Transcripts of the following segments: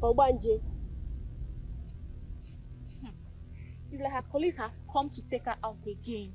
Obanje. It's like her colleagues have come to take her out again.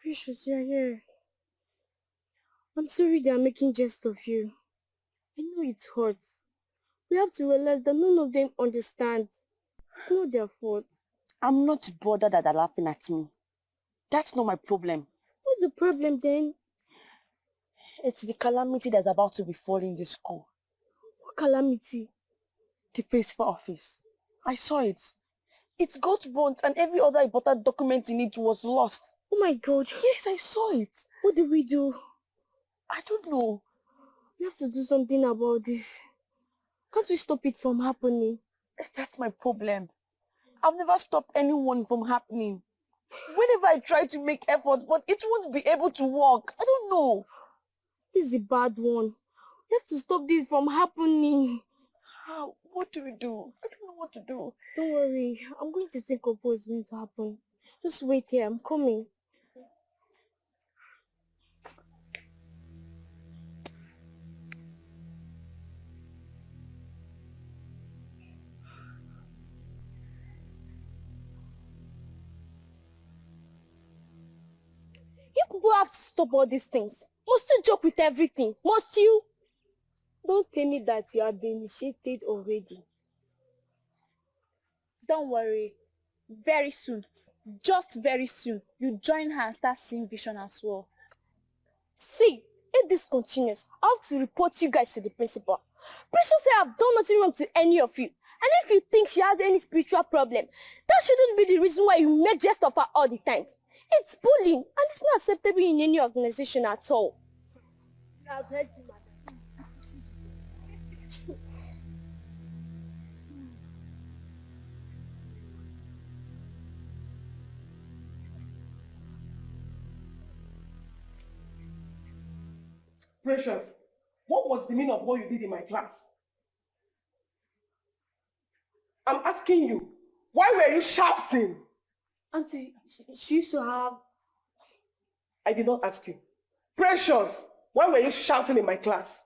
Precious, you're here. I'm sorry they are making jest of you. I know it hurts. We have to realize that none of them understand. It's not their fault. I'm not bothered that they're laughing at me. That's not my problem. What's the problem then? It's the calamity that's about to befall in this school. What calamity? The principal office. I saw it. It got burnt and every other important document in it was lost. Oh my God. Yes, I saw it. What do we do? I don't know. We have to do something about this. Can't we stop it from happening? That's my problem. I've never stopped anyone from happening. Whenever I try to make effort, but it won't be able to work. I don't know. This is a bad one. We have to stop this from happening. How? What do we do? I don't know what to do. Don't worry. I'm going to think of what's going to happen. Just wait here. I'm coming. You people have to stop all these things. Must you joke with everything? Must you? Don't tell me that you have been initiated already. Don't worry. Very soon, just very soon, you join her and start seeing vision as well. See, if this continues, I have to report you guys to the principal. Precious say I've done nothing wrong to any of you. And if you think she has any spiritual problem, that shouldn't be the reason why you make jest of her all the time. It's bullying, and it's not acceptable in any organization at all. I've heard you, madam. Precious, what was the meaning of what you did in my class? I'm asking you, why were you shouting? Auntie, she used to have... I did not ask you. Precious, why were you shouting in my class?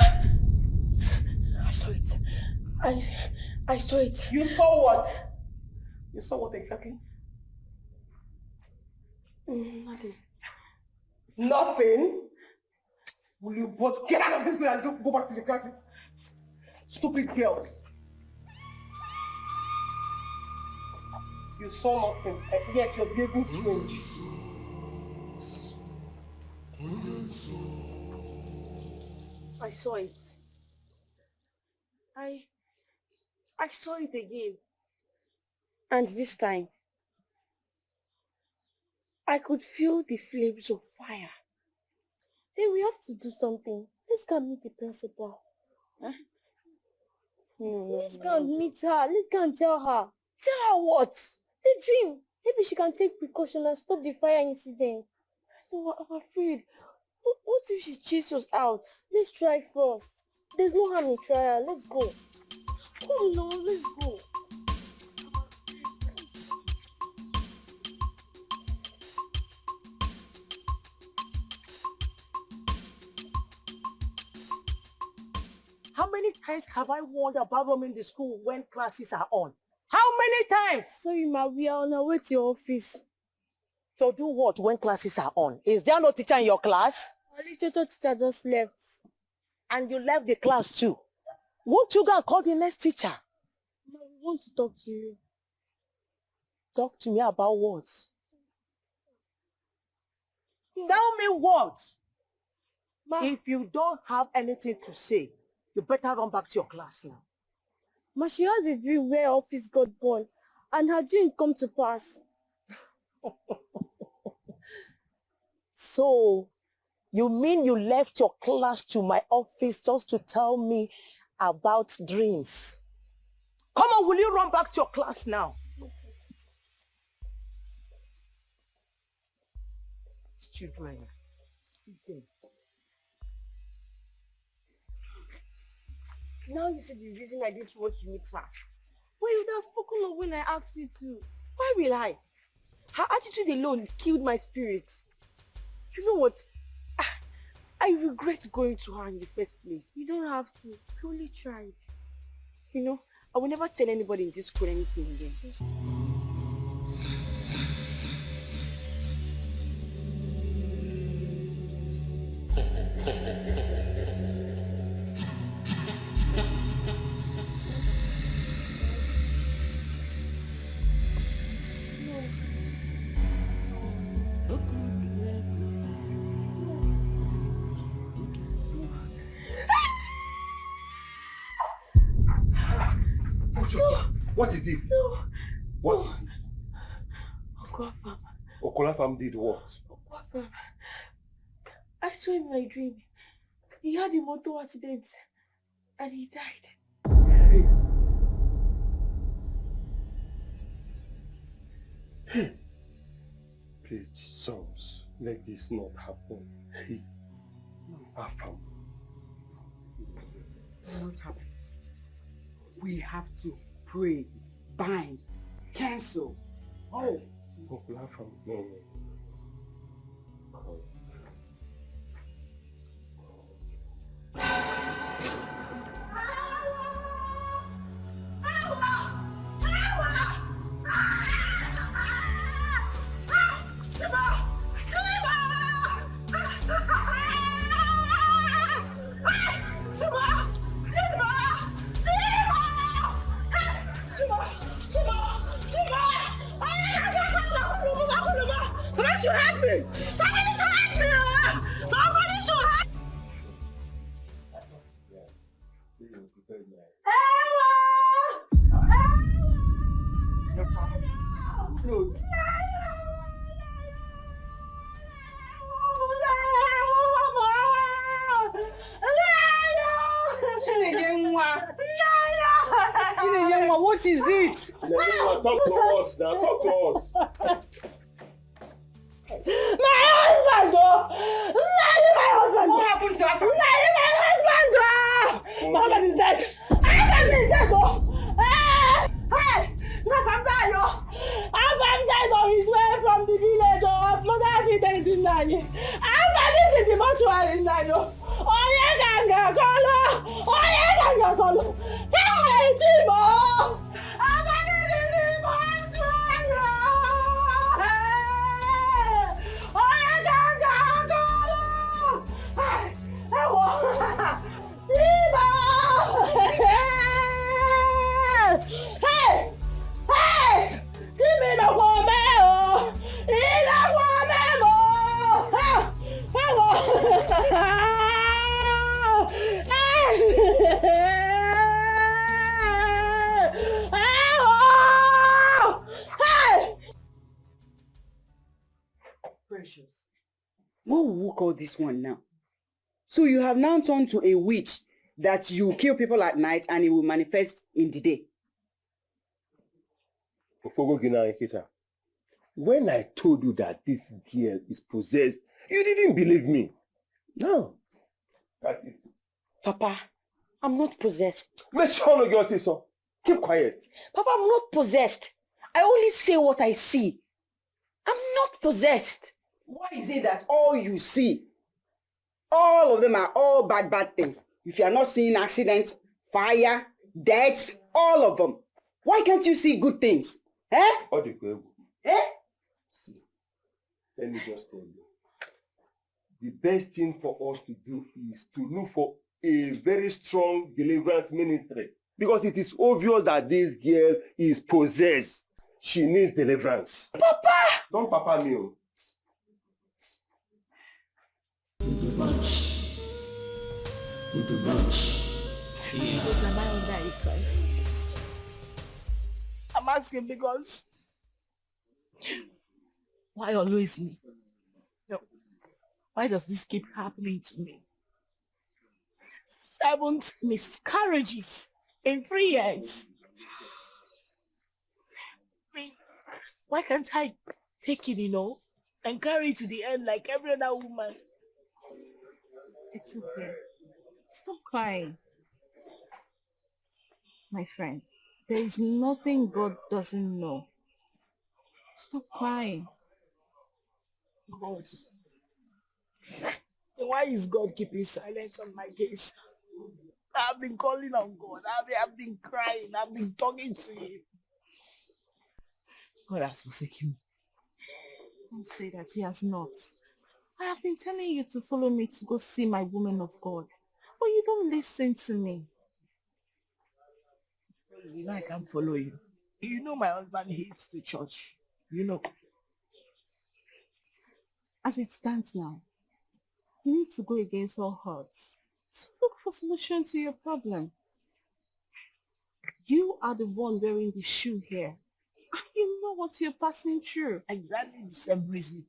I saw it. I saw it. You saw what? You saw what exactly? Nothing. Nothing? Will you both get out of this place and go back to your classes? Stupid girls. You saw nothing, and yet you're behaving strange. I saw it. I saw it again. And this time, I could feel the flames of fire. Then we have to do something. Let's go and meet the principal. Huh? Let's go and meet her. Let's go and tell her. Tell her what? The dream. Maybe she can take precaution and stop the fire incident. No, I'm afraid. What if she chases us out? Let's try first. There's no harm in trial. Let's go. Come now, let's go. How many times have I warned about roaming the school when classes are on? How many times? Sorry, ma, we are on our way to your office. To do what when classes are on? Is there no teacher in your class? Our literature teacher just left. And you left the class too. Won't you go and call the next teacher? Ma, we want to talk to you. Talk to me about what? Tell me what? Ma, If you don't have anything to say, you better run back to your class now. Ma, she has a dream where her office got burned and her dream come to pass. So, You mean you left your class to my office just to tell me about dreams? Come on, will you run back to your class now? Children. Now you see the reason I didn't want to meet her. Well, you would have spoken up when I asked you to. Why will I? Her attitude alone killed my spirit. You know what? I regret going to her in the first place. You don't have to. You only tried. You know, I will never tell anybody in this school anything again. What is it? No. What? No. Uncle Afam. Uncle Afam did what? Uncle Afam. I saw in my dream. He had a motor accident and he died. Hey. Hey. Please, sons, let this not happen. Hey. Afam. Not happen. We have to pray, bind, cancel. Oh. Uncle Afam, no. What is it? Talk to us now, talk to us. My husband, oh! My husband! What happened to her? My husband, oh! My husband is dead! My husband is dead, oh! Hey! Look, I'm dying, oh! I'm died on his way from the village, oh! Blood accident in Nani. I'm in the mortuary in Nani, oh! Oh, yeah, ganga, colo! Oh, yeah, ganga, colo! Hey, Timo! I'm in the mortuary, oh! Hey! Oh, yeah, ganga, colo! Hey! Hey! Hey! Timmy no come o. He no come o. Precious. What will we call this one now? So you have now turned to a witch that you kill people at night and it will manifest in the day. When I told you that this girl is possessed, you didn't believe me. No. Papa, I'm not possessed. Make sure no girl say so. Keep quiet. Papa, I'm not possessed. I only say what I see. I'm not possessed. Why is it that all you see, all of them are all bad things? If you are not seeing accidents, fire, death, all of them, why can't you see good things? Eh? Eh? See, let me just tell you. The best thing for us to do is to look for a very strong deliverance ministry. Because it is obvious that this girl is possessed. She needs deliverance. Papa! Don't papa me. Because am I under a curse? I'm asking because... Why always me? No. Why does this keep happening to me? 7 miscarriages in 3 years. I mean, why can't I take it, and carry it to the end like every other woman? It's okay. Stop crying. My friend, there is nothing God doesn't know. Stop crying. God. Then why is God keeping silence on my case? I've been calling on God. I've been crying. I've been talking to him. God has forsaken me. Don't say that he has not. I have been telling you to follow me to go see my woman of God. But you don't listen to me. I can't follow you. My husband hates the church. As it stands now, you need to go against all odds to look for solution to your problem. You are the one wearing the shoe here. And you know what you're passing through. Exactly the same reason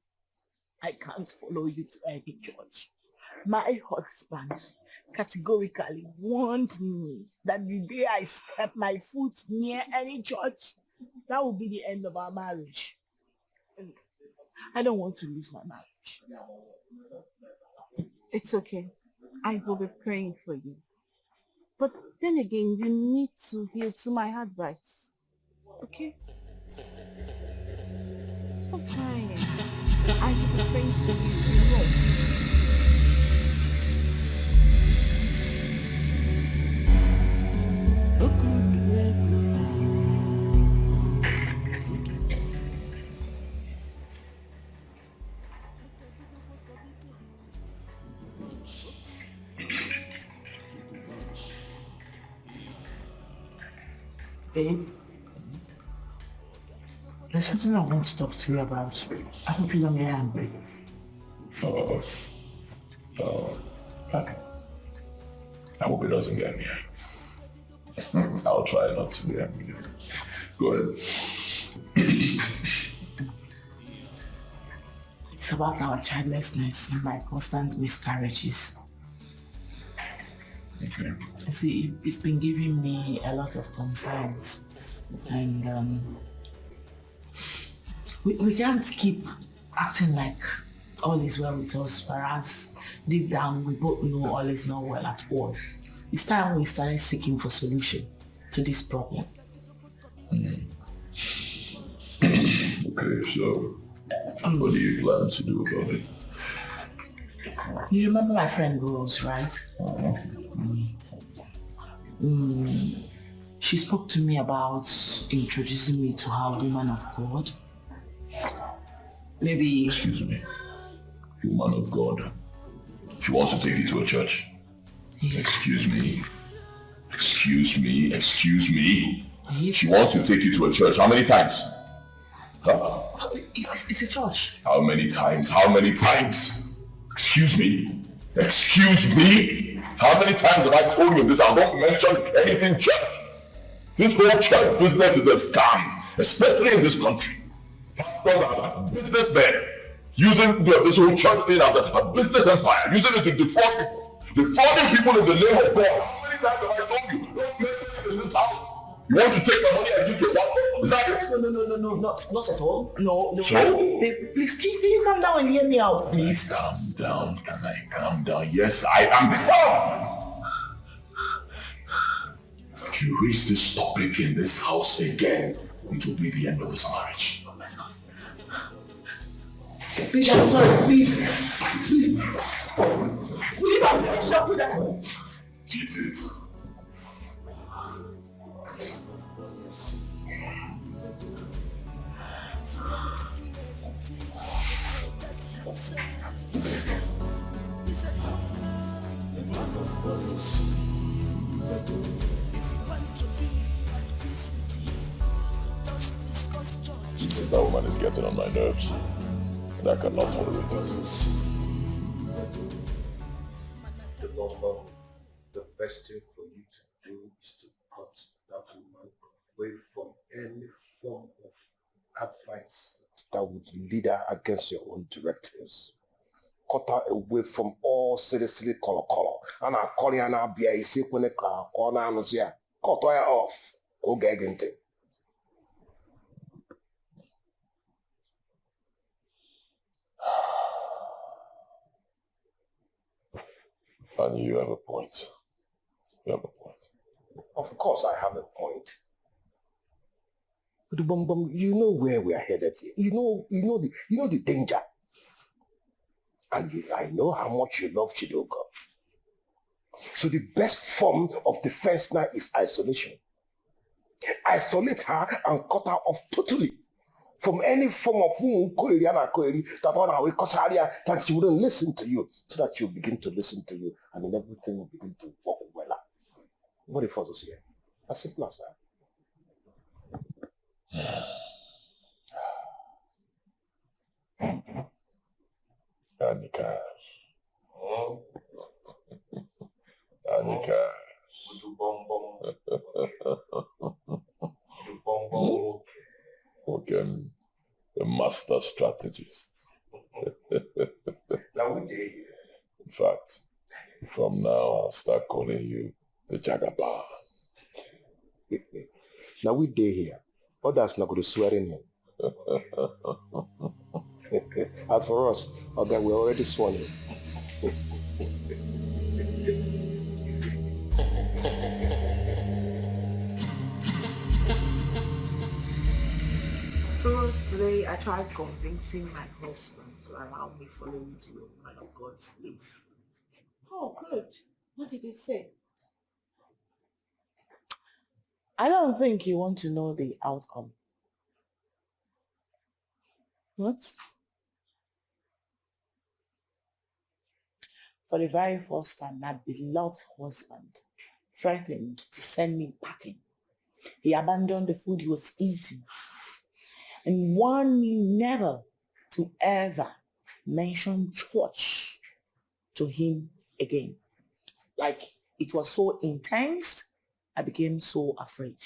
I can't follow you to any church. My husband categorically warned me that the day I step my foot near any church, that will be the end of our marriage. And I don't want to lose my marriage. It's okay. I will be praying for you. But then again, you need to hear to my advice. Okay? Stop crying. I will be praying for you. Babe, there's something I want to talk to you about. I hope you don't get angry. Okay. I hope it doesn't get me. I'll try not to be angry. Go ahead. It's about our childlessness and my constant miscarriages. Okay. See, it's been giving me a lot of concerns. And we can't keep acting like all is well with us, whereas deep down we both know all is not well at all. It's time we started seeking for solution to this problem. Okay, so what do you plan to do about it? You remember my friend Rose, right? She spoke to me about introducing me to her woman of God. Maybe... Excuse me. Woman of God. She wants to take you to a church. Yeah. Excuse me. Excuse me. Excuse me. She wants to take you to a church. How many times? Huh? It's a church. How many times? How many times? Excuse me. Excuse me. How many times have I told you this? I don't mention anything church. This whole church business is a scam, especially in this country. Pastors are businessmen using this whole church thing as a business empire, using it to defraud people, defrauding people in the name of God. How many times have I told you? Don't mention it in this house. You want to take my money and give to a pastor? Is that it? No, not at all. No. So? Babe, please, can you calm down and hear me out, please? Calm down. Can I calm down? Yes, I am calm. If you raise this topic in this house again, it will be the end of this marriage. Please, I'm sorry, please. Will you not shut me down? Get it. That woman is getting on my nerves, and I cannot tolerate it. The best thing for you to do is to cut that woman away from any form of advice that would lead her against your own directives. cut her away from all silly color. And I call you now, be a sick when a car, corner, and cut her off. Go get into it. And you have a point. You have a point. Of course I have a point. But you know where we are headed here. You know the danger. And I know how much you love Chidoka. So the best form of defense now is isolation. Isolate her and cut her off totally from any form of that she wouldn't listen to you, so that she'll begin to listen to you, and then everything will begin to work well. What if others here? As simple as that. Anika. Anika. Okay, the master strategist. Now we dare you. In fact, from now I'll start calling you the Jagaban. Now we dare here. Others not going to swear in him. As for us, okay, we already sworn him. Firstly, I tried convincing my husband to allow me following to a man of God's place. Oh, good. What did he say? I don't think you want to know the outcome. What? For the very first time, my beloved husband threatened to send me packing. He abandoned the food he was eating and warned me never to ever mention church to him again. Like, it was so intense, I became so afraid.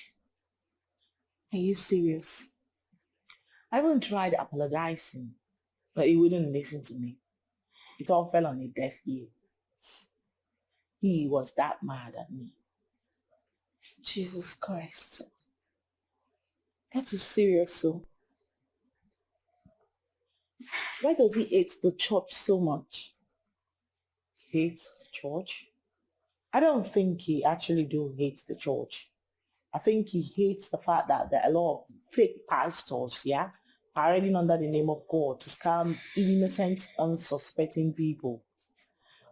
Are you serious? I even tried apologizing, but he wouldn't listen to me. It all fell on a deaf ear. He was that mad at me. Jesus Christ. That is serious, so. Why does he hate the church so much? Hates the church? I don't think he actually do hate the church. I think he hates the fact that there are a lot of fake pastors, yeah, parading under the name of God to scam innocent, unsuspecting people.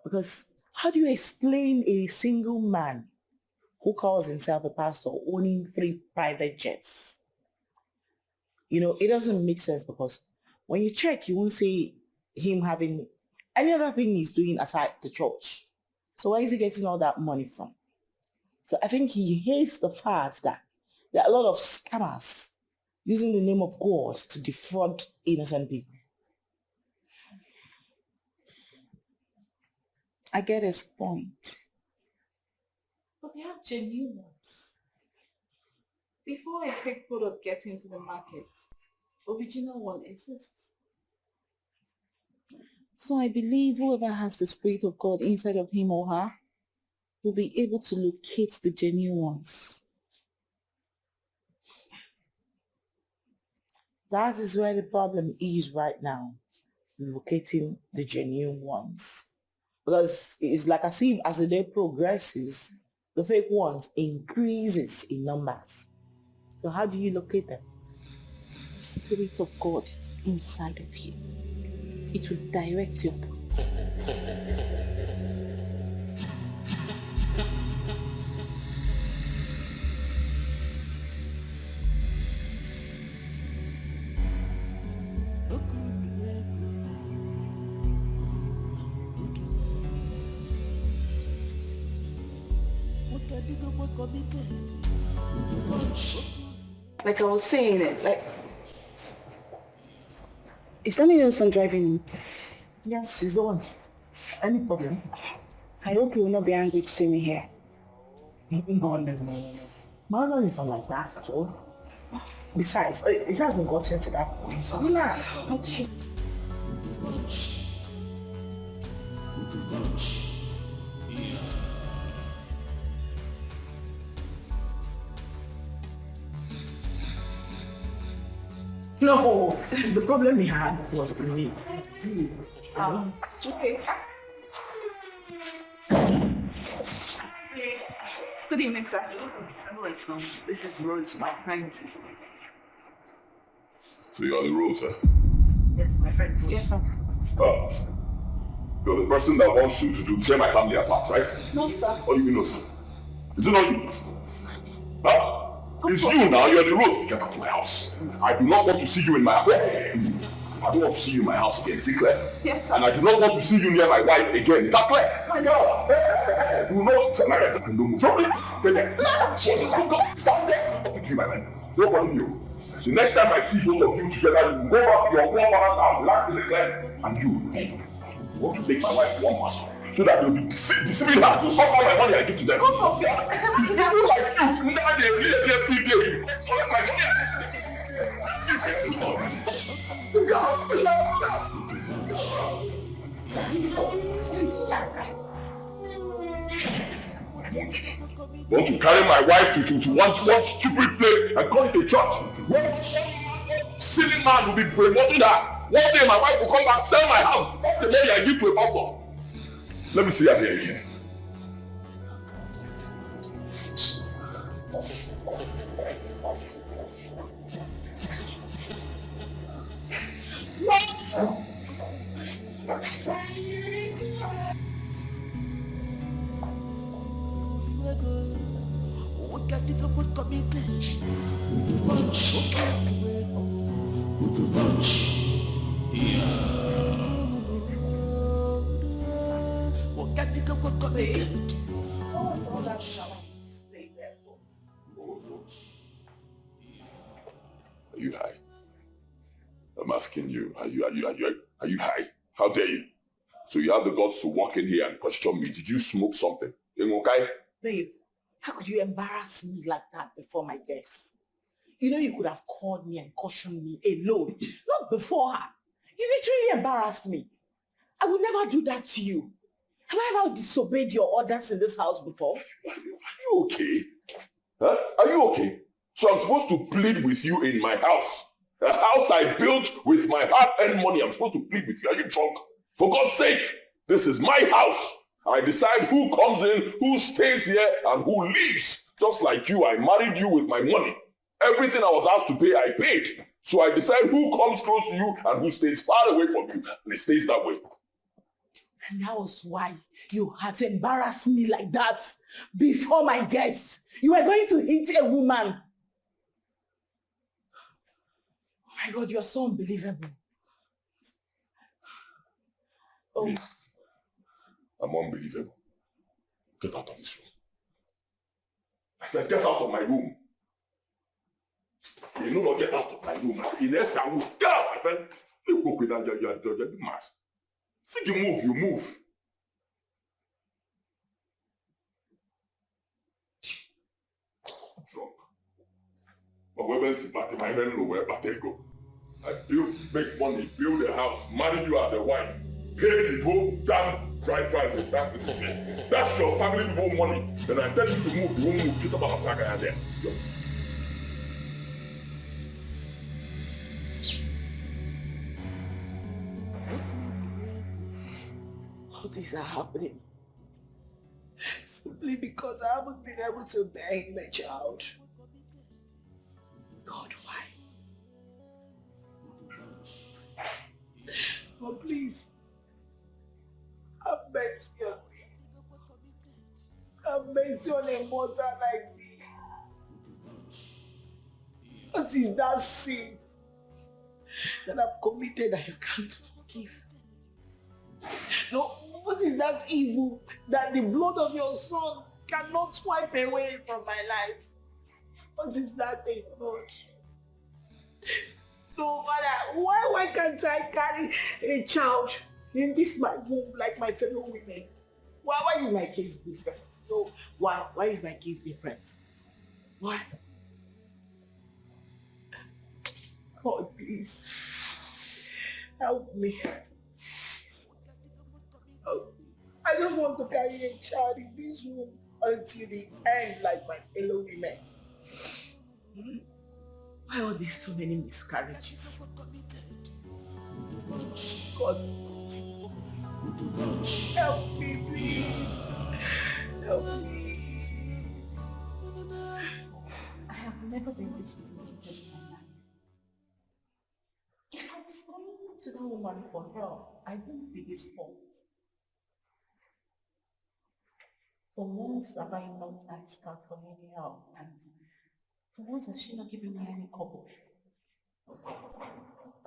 Because how do you explain a single man who calls himself a pastor owning 3 private jets? You know, it doesn't make sense, because when you check, you won't see him having any other thing he's doing aside the church. So where is he getting all that money from? So I think he hates the fact that there are a lot of scammers using the name of God to defraud innocent people. I get his point. But they have genuine ones. Before a fake product gets into the market, original one exists. So I believe whoever has the Spirit of God inside of him or her will be able to locate the genuine ones. That is where the problem is right now, locating the genuine ones. Because it's like as if as the day progresses, the fake ones increases in numbers. So how do you locate them? The Spirit of God inside of you. It will direct your path. Like I was saying it, like, is that your husband driving? Yes, he's the one. Any problem? I hope you will not be angry to see me here. No. My husband is not like that at all. Besides, it hasn't gotten to that point, so relax. Okay. No, the problem he had was with me. Okay. Good evening, sir. This is Rose, my friend. So you're the Rose, huh? Yes, my friend. Yes, sir. You're the person that wants you to tear my family apart, right? No, sir. What do you mean, no, sir? Is it not you? Huh? It's you now, you're the Rose. Get out of my house. I do not want to see you in my house. I don't want to see you in my house again, is it clear? Yes, sir. And I do not want to see you near my wife again, is that clear? I know. Do not tell my wife. Don't move. Stay there. Stop there. Talking to you, my man. No problem, you. The next time I see both of you together, you go up to your grandmother's house, lock in the clear, and you want to make my wife one master. So that they'll be deceiving her to suck all my money I give to them. People like you, now they really collect my money. Want to carry my wife to one stupid place and call it a church? One silly man will be promoting her. One day my wife will come back, sell my house, all the money I give to a pastor. Let me see her there again. Are you high? I'm asking you, are you high? How dare you? So you have the guts to walk in here and question me. Did you smoke something? Okay? Babe, how could you embarrass me like that before my guests? You know you could have called me and cautioned me alone, not before her. You literally embarrassed me. I would never do that to you. Have I ever disobeyed your orders in this house before? Are you okay? Huh? Are you okay? So I'm supposed to plead with you in my house. A house I built with my hard-earned money. I'm supposed to plead with you. Are you drunk? For God's sake, this is my house. I decide who comes in, who stays here, and who leaves. Just like you, I married you with my money. Everything I was asked to pay, I paid. So I decide who comes close to you and who stays far away from you. And it stays that way. And that was why you had to embarrass me like that before my guests. You were going to hit a woman. Oh my God, you're so unbelievable. Oh. I'm unbelievable. Get out of this room. I said, get out of my room. You know not get out of my room. In essence, I will get out, my friend. You go with that, you're mad. See you move, you move. Drunk. But when see party, my men know where party go. I make money, build a house, marry you as a wife, pay the whole damn bride price and that's the problem. That's your family people money. Then I tell you to move, you won't move. Get up on the track there. All these are happening simply because I haven't been able to bear him a child. God, why? Oh, please, have mercy on me. Have mercy on a mother like me. What is that sin that I've committed that you can't forgive? No, what is that evil that the blood of your son cannot wipe away from my life? What is that thing, Lord? No, Father, why can't I carry a child in this my womb like my fellow women? Why is my case different? No, why is my case different? Why? God, please, help me. I just want to carry a child in this room until the end like my fellow women. Why are these so many miscarriages? God, help me, please. Help me. I have never been this humiliated in my life. If I was coming to that woman for help, I wouldn't be this fault. For once have I not asked her for any help, and for once has she not given me any couple.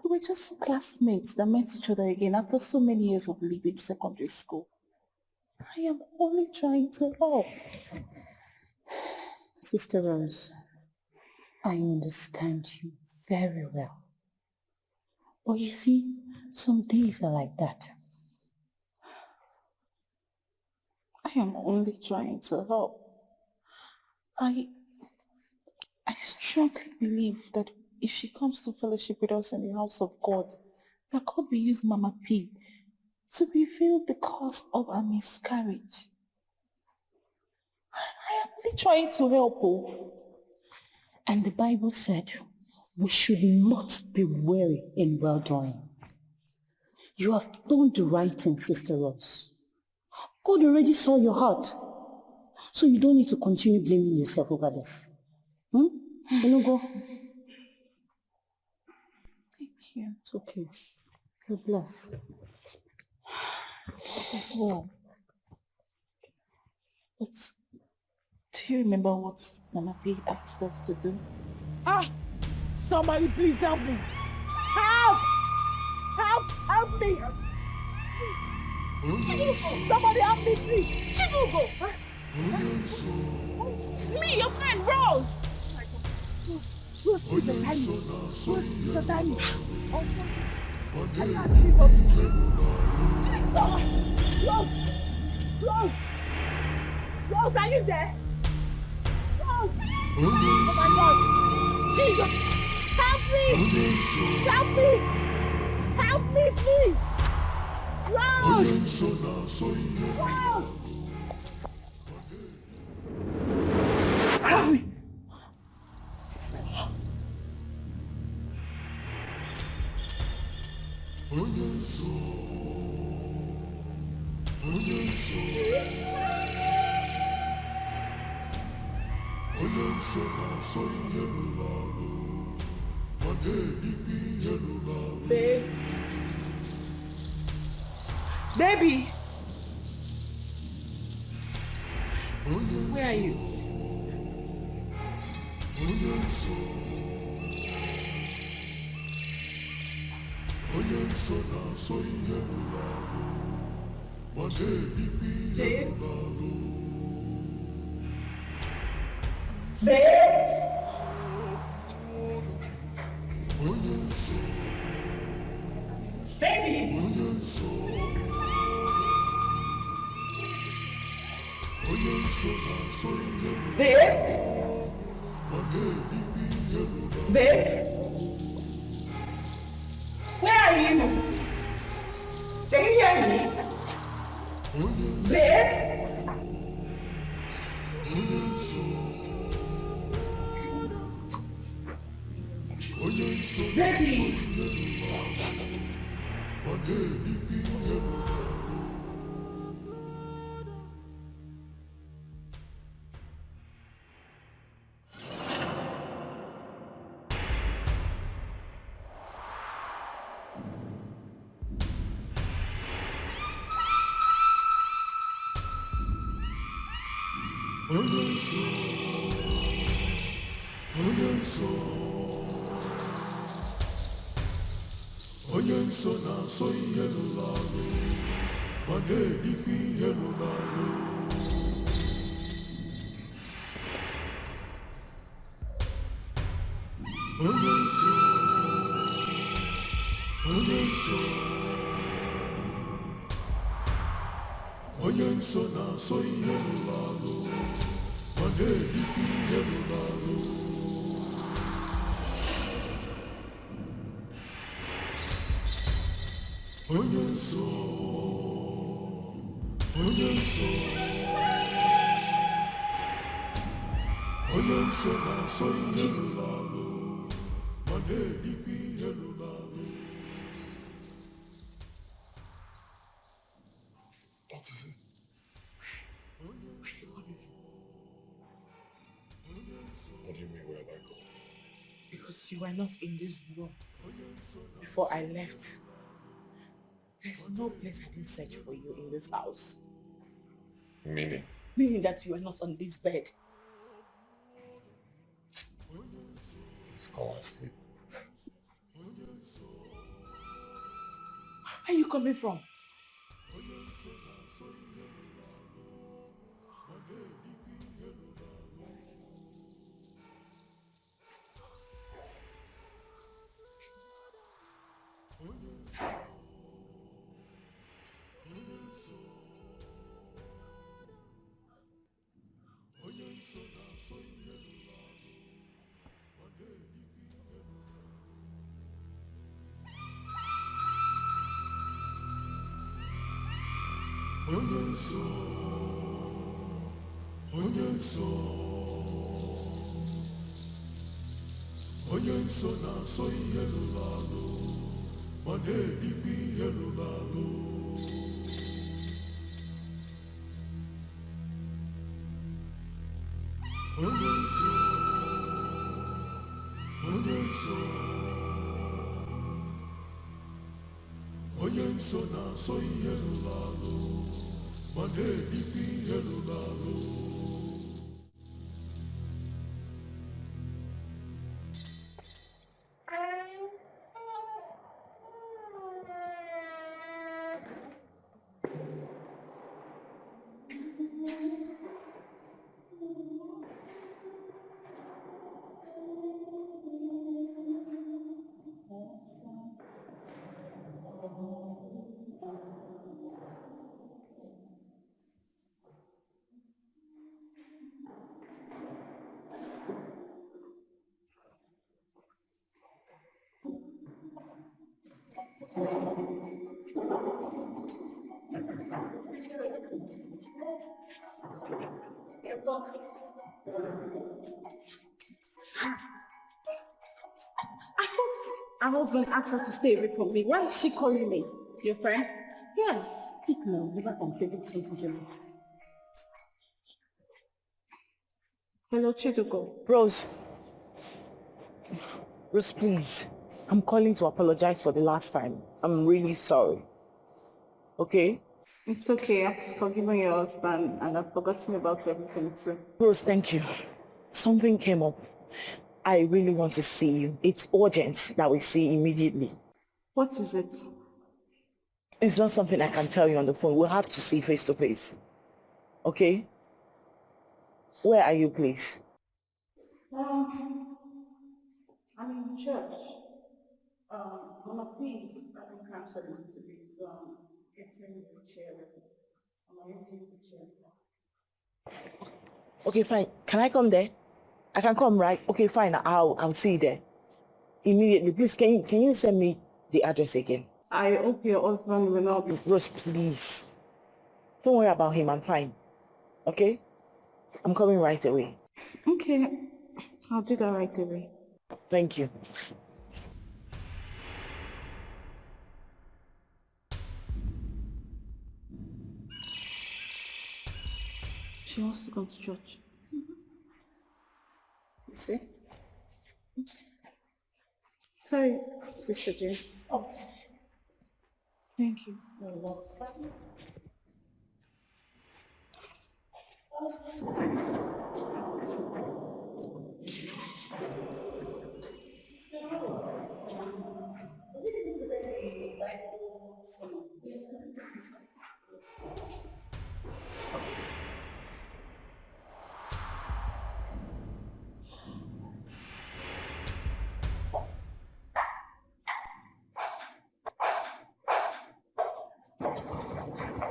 We were just classmates that met each other again after so many years of leaving secondary school. I am only trying to help. Sister Rose, I understand you very well. But you see, some days are like that. I am only trying to help. I strongly believe that if she comes to fellowship with us in the house of God, that God will use Mama P to reveal the cause of her miscarriage. I am only trying to help her. And the Bible said, we should not be weary in well-doing. You have done the right thing, Sister Rose. God already saw your heart. So you don't need to continue blaming yourself over this. Go. Thank you. It's okay. You're blessed. As well. But do you remember what Mama P asked us to do? Somebody please help me. Help! Help me! Somebody help me, please. Chibugo! It's me, your friend, Rose! Rose, please, the time. Rose, the time. I can't see Rose. Rose, are you there? Rose! Oh my God! Jesus! Help me! Help me! Help me, please! Rose! Rose! Help me! Baby! Where are you? Babe? Where are you? Can you hear me? Babe? Baby? What is it? What do you mean, where have I gone? Because you were not in this room before I left. There's no place I didn't search for you in this house. Meaning? Meaning that you were not on this bed. Let's go and sleep. Where are you coming from? Her husband asked her to stay away from me. Why is she calling me? Your friend? Yes. Speak now, never contribute something to me. Hello, Chiduko. Rose. Rose, please. I'm calling to apologize for the last time. I'm really sorry. Okay? It's okay. I've forgiven your husband and I've forgotten about everything too. Rose, thank you. Something came up. I really want to see you. It's urgent that we see immediately. What is it? It's not something I can tell you on the phone. We'll have to see face to face. Okay? Where are you, please? I'm in church. Mama, please, I can cancel it to be getting the chair ready. I'm emptying the chair. Okay, fine. Can I come there? I can come, right? Okay, fine. I'll see you there. Immediately. Please, can you send me the address again? I hope your husband will not be... Rose, please. Don't worry about him. I'm fine. Okay? I'm coming right away. Okay. I'll do that right away. Thank you. She wants to go to church. You see? Sorry, Sister Jane. Oh. Thank you. You're welcome.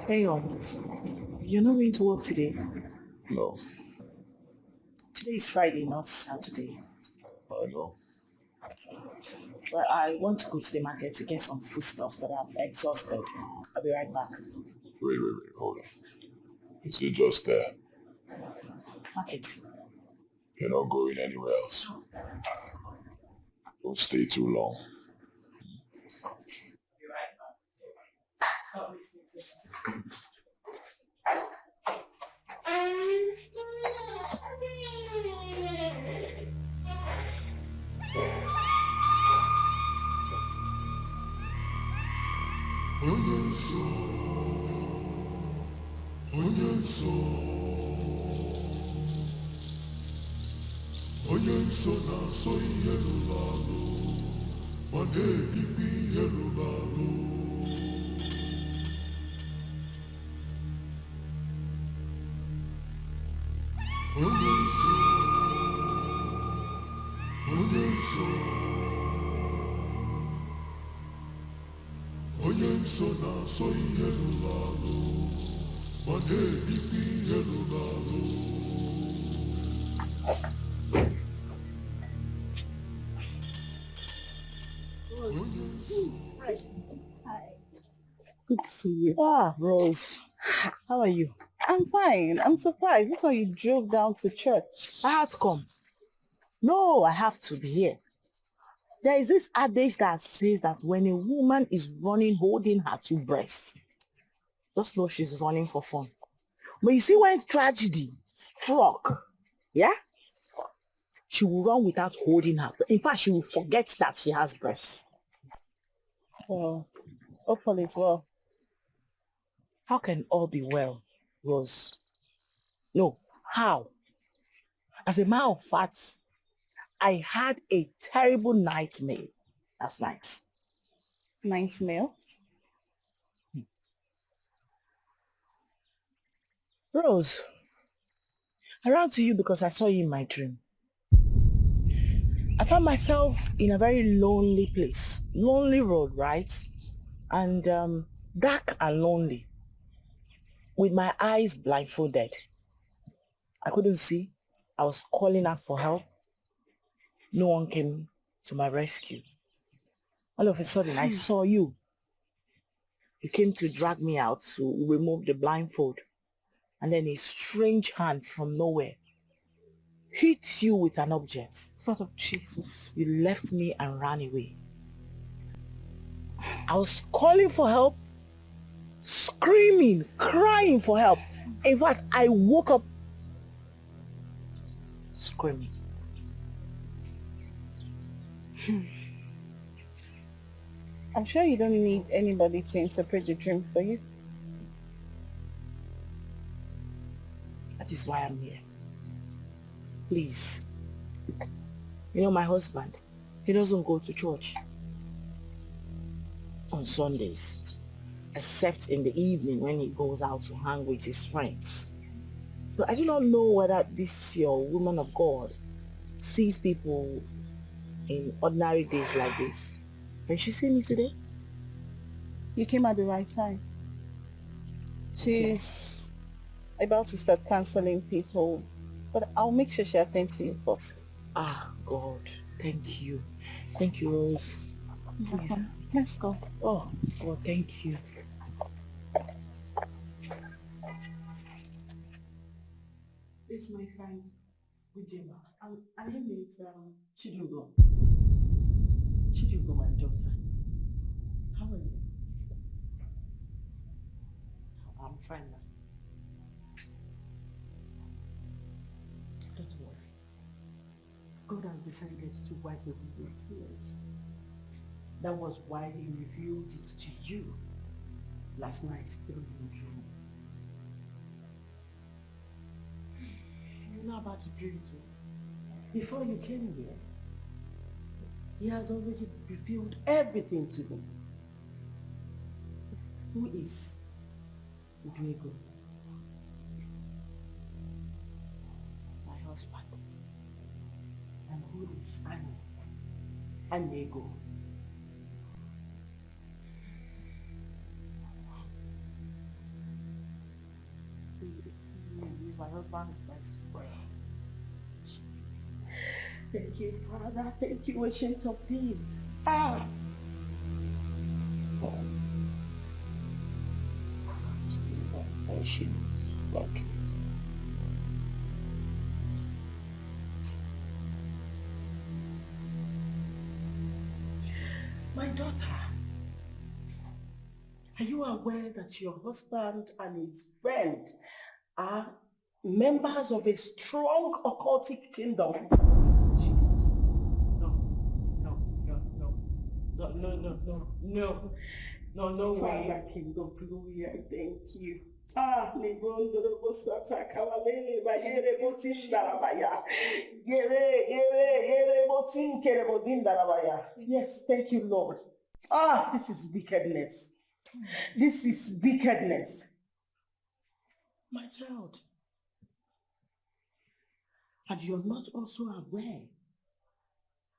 Hey, you're not going to work today? No, Today is Friday, not Saturday. I know. But I want to go to the market to get some foodstuff that I've exhausted. I'll be right back. Wait, hold on. Is it just there? Market. You're not going anywhere else? Don't stay too long. Good to see you. Ah, Rose. How are you? I'm fine. I'm surprised. This one you drove down to church. I had to come. No, I have to be here. There is this adage that says that when a woman is running holding her two breasts, just know she's running for fun. But you see, when tragedy struck, yeah, she will run without holding her. In fact, she will forget that she has breasts. Well, hopefully it's well. How can all be well, Rose? No, how? As a matter of fact, I had a terrible nightmare last night. Nightmare? Rose, I ran to you because I saw you in my dream. I found myself in a very lonely place. Lonely road, right? And dark and lonely. With my eyes blindfolded. I couldn't see. I was calling out for help. No one came to my rescue. All of a sudden, I saw you. You came to drag me out to remove the blindfold. And then a strange hand from nowhere hit you with an object. Sort of Jesus. You left me and ran away. I was calling for help, screaming, crying for help. In fact, I woke up screaming. I'm sure you don't need anybody to interpret the dream for you. That is why I'm here. Please. You know, my husband, he doesn't go to church on Sundays, except in the evening when he goes out to hang with his friends. So I do not know whether this your woman of God sees people in ordinary days like this. Can she see me today? You came at the right time. She's about to start counseling people, but I'll make sure she attends to you first. Ah, God, thank you. Thank you, Rose. Please. Let's go. Oh, God, thank you. It's my friend, Ujima. And her name is Chidugo. Chidugo, my daughter. How are you? I'm fine now. Don't worry. God has decided to wipe away your tears. That was why he revealed it to you last night through your dreams. You know about the dream too. Before you came here, he has already revealed everything to me. Who is Diego? My husband. And who is Annie? And Diego. He's my husband's best friend. Jesus. Thank you, Father. Thank you, Ancient of Days. My daughter, are you aware that your husband and his friend are members of a strong occultic kingdom? Jesus. No way. Father, King of Glory, I thank you. Ah, Librondo de Bosata, Cavalele, Bayere Botin Darabaya. Yere Botin Kerebodin Darabaya. Yes, thank you, Lord. Ah, this is wickedness. This is wickedness. My child. And you're not also aware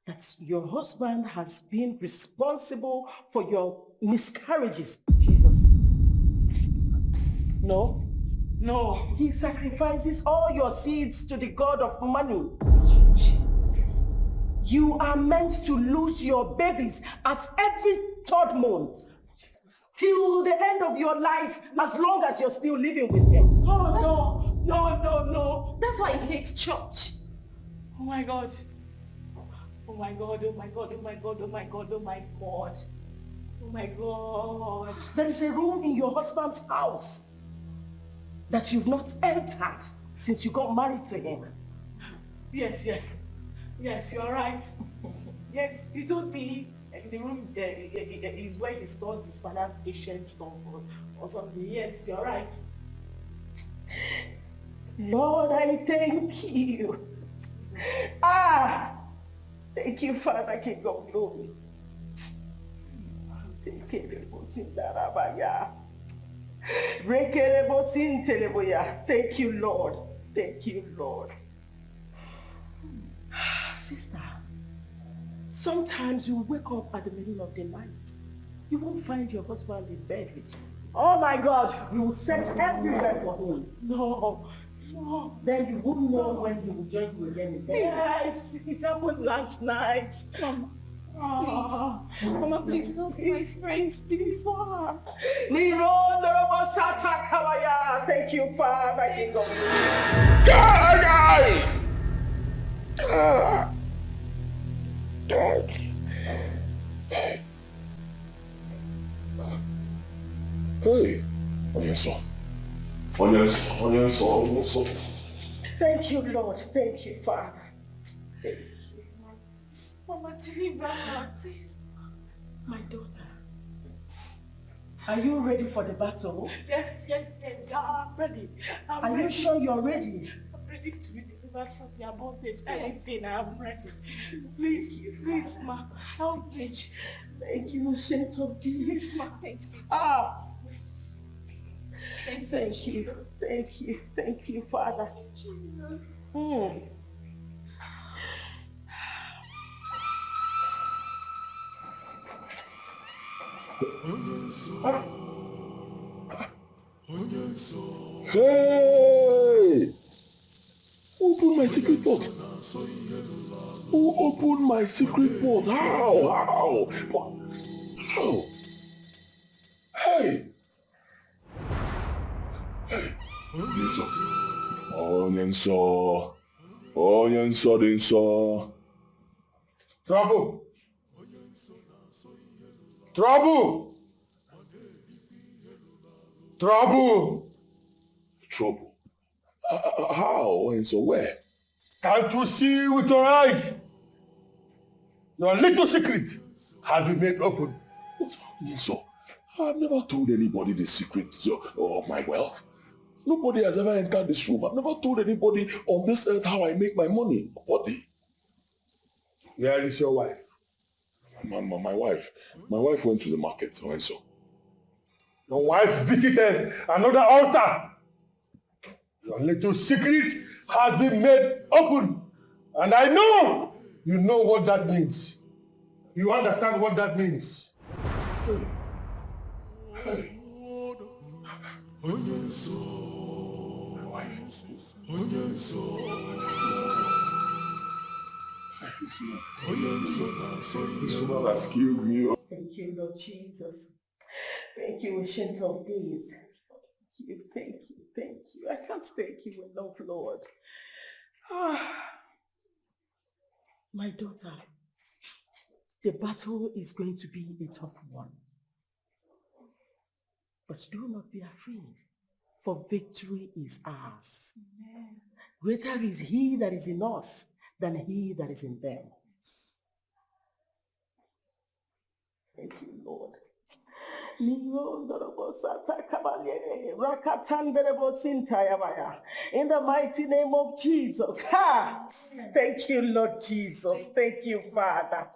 that your husband has been responsible for your miscarriages. Jesus. No. He sacrifices all your seeds to the God of money. You are meant to lose your babies at every third month. Till the end of your life, as long as you're still living with him. Oh, no. That's why he hates church. Oh my God. Oh my God. There is a room in your husband's house that you've not entered since you got married to him. Yes, you're right. Yes, you told me the room is where he stores his father's ancient stuff or something. Yes, you're right. Lord, I thank you. Thank you, Father, King of Glory. Thank you, Lord. Thank you, Lord. Sister, sometimes you wake up at the middle of the night. You won't find your husband in bed with you. Oh my God, you will search everywhere for him. No. Then you won't know when he will join you again in bed. Yes, it happened last night. Mama, please help my friends do far. Thank you, Father, King of Hey, Onyenso. Thank you, Lord. Thank you, Father. Thank you. Mama, deliver her, please. My daughter, are you ready for the battle? Yes. I'm ready. Are you sure you're ready? I'm ready to be delivered from your bondage. Anything, I'm ready. Please, ma, help me. Thank you, Saint of Peace. Thank you. Thank you, Father. Hey! Who opened my secret port? Who opened my secret port? How? What? How? Hey! Onyenso. Trouble! Trouble? How? And so where? Can't you see with your eyes? Your little secret has been made open. So, I've never told anybody the secret of my wealth. Nobody has ever entered this room. I've never told anybody on this earth how I make my money. Nobody. Where is your wife? My wife. My wife went to the market, so. Your wife visited another altar. Your little secret has been made open. And I know you know what that means. You understand what that means. My wife. This woman has killed me. Thank you, Lord Jesus. Thank you, Ancient of Days. Thank you. I can't thank you enough, Lord. My daughter, The battle is going to be a tough one. But do not be afraid, for victory is ours. Amen. Greater is he that is in us than he that is in them. Thank you, Lord. In the mighty name of Jesus. Ha! Thank you, Lord Jesus. Thank you, Father.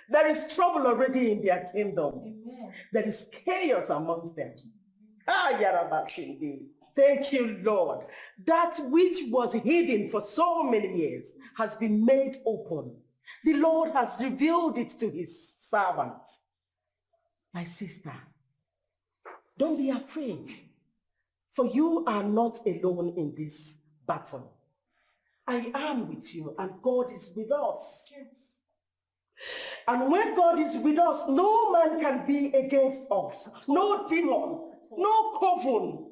There is trouble already in their kingdom. Amen. There is chaos amongst them. Thank you, Lord. That which was hidden for so many years has been made open. The Lord has revealed it to his servants. My sister, don't be afraid, for you are not alone in this battle. I am with you, and God is with us. Yes. And when God is with us, no man can be against us. No demon, no coven,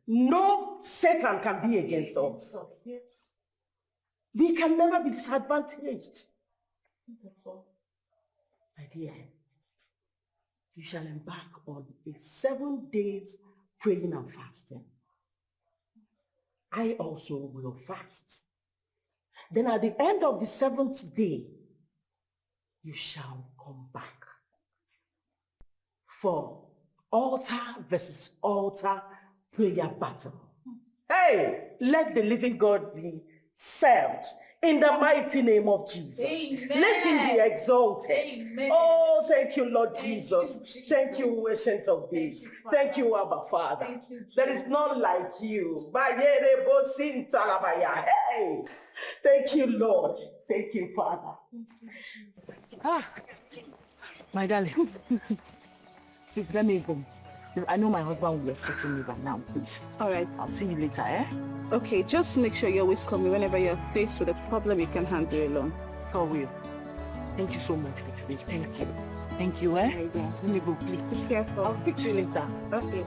no Satan can be against us. Yes. We can never be disadvantaged. My dear, you shall embark on a 7 days praying and fasting. I also will fast. Then at the end of the 7th day, you shall come back for altar versus altar prayer battle. Hey, let the living God be served in the mighty name of Jesus. Amen. Let him be exalted. Amen. Oh, thank you, Lord Jesus. Thank you, Ancient of Days. Thank you, Abba Father. Thank you, there is none like you. Hey, thank you, Lord. Thank you, Father. My darling. Please, let me go. I know my husband will be expecting me by now, please. All right. I'll see you later, eh? Okay, just make sure you always call me whenever you're faced with a problem you can handle alone. Sure will. Thank you so much for today. Thank you. Thank you, eh? Right, yeah. Let me go, please. Be careful. I'll speak to you later. Okay.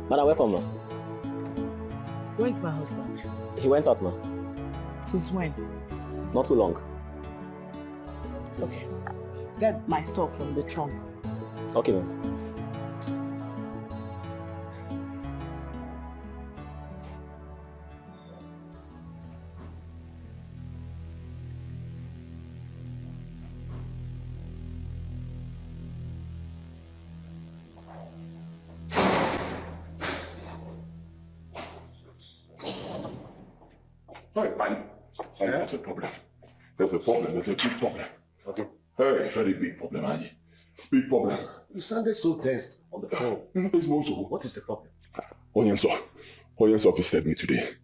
Madam, welcome, ma. Where is my husband? He went out, ma. Since when? Not too long. Okay. Get my stuff from the trunk. Okay, ma'am. There's a problem. There's a problem. There's a big problem. Okay. Hey, very big problem, Annie. Big problem. You sounded so tense on the phone. It's Mozo. What is the problem? Onyenso visited me today.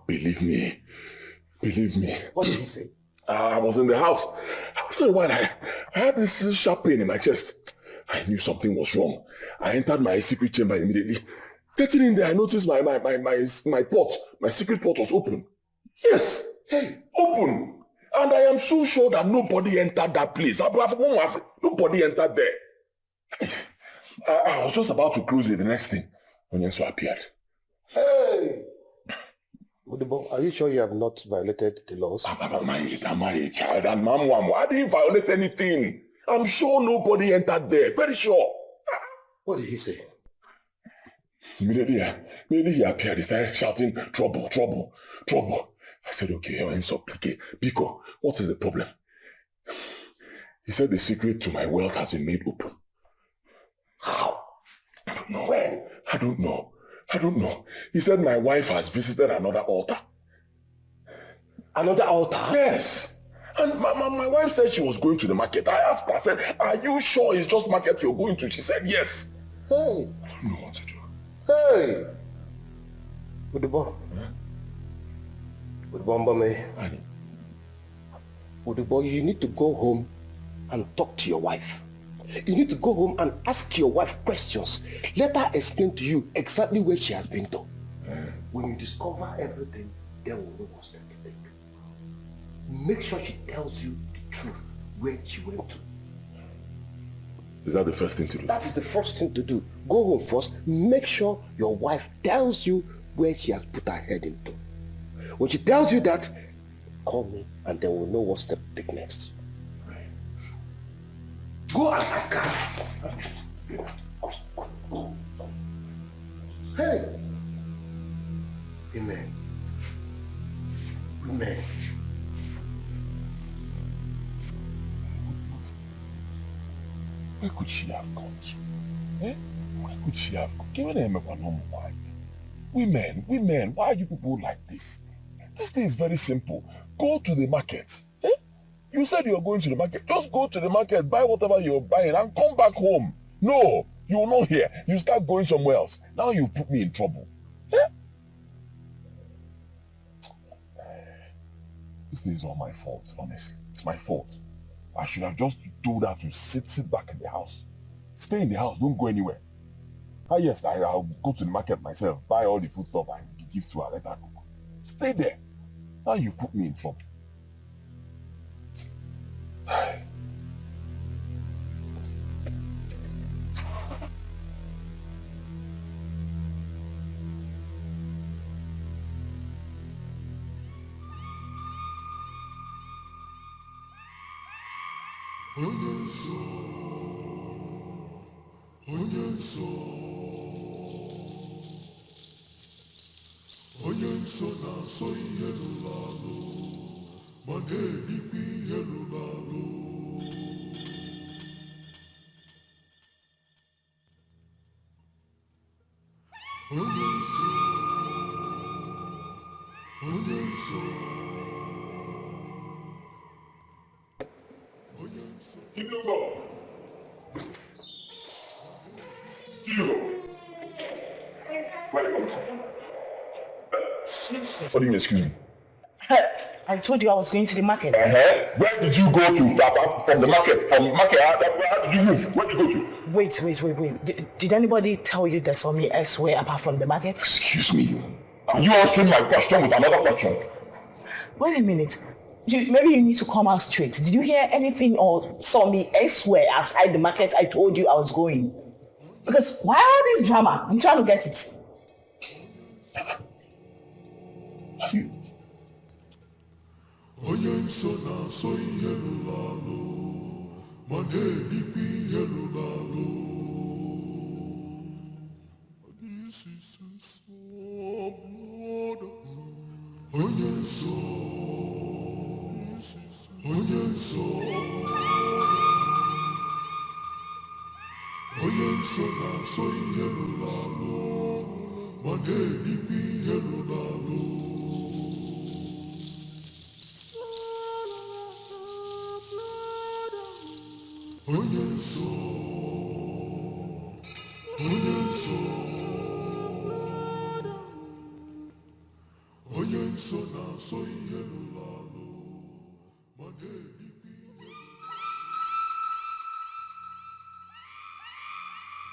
Believe me. Believe me. What did he say? I was in the house. After a while, I had this sharp pain in my chest. I knew something was wrong. I entered my secret chamber immediately. Getting in there, I noticed my port, my secret port was open. Yes, hey, open. And I am so sure that nobody entered that place. Nobody entered there. I was just about to close it, the next thing, when Yenso appeared. Hey! Udibo, are you sure you have not violated the laws? Am I a child? And Mom, I didn't violate anything. I'm sure nobody entered there. Very sure. What did he say? Immediately he appeared. He started shouting, trouble, trouble, trouble. I said, okay, Biko, what is the problem? He said the secret to my wealth has been made open. How? I don't know. When? I don't know. He said my wife has visited another altar. Another altar? Yes. And my wife said she was going to the market. I asked her, I said, are you sure it's just market you're going to? She said, yes. Hey. I don't know what to do. Hey. Udibo. Udibo, you need to go home and talk to your wife. You need to go home and ask your wife questions. Let her explain to you exactly where she has been to. When you discover everything, then we'll know what's to take. Make sure she tells you the truth, where she went to. Is that the first thing to do? That is the first thing to do. Go home first. Make sure your wife tells you where she has put her head into. When she tells you that, call me and then we'll know what step to take next. Go and ask her. Hey! Amen. Amen. Where could she have gone to? Eh? Where could she have gone? Women, why are you people like this? This thing is very simple. Go to the market. Eh? You said you're going to the market. Just go to the market, buy whatever you're buying and come back home. No, you will not hear. You start going somewhere else. Now you've put me in trouble. Eh? This thing is all my fault, honestly. It's my fault. I should have just told her to sit back in the house. Stay in the house, don't go anywhere. Yes, I'll go to the market myself, buy all the food stuff and give to her, let her cook. Stay there. Now you put me in trouble. What do you mean, excuse me? I told you I was going to the market. Where did you go to? From the market? From the market? How did you move? Where did you go to? Wait. Did anybody tell you they saw me elsewhere apart from the market? Excuse me. Are you answering my question with another question? Wait a minute. Maybe you need to come out straight. Did you hear anything or saw me elsewhere outside the market I told you I was going? Because why all this drama? I'm trying to get it. You...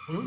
Well,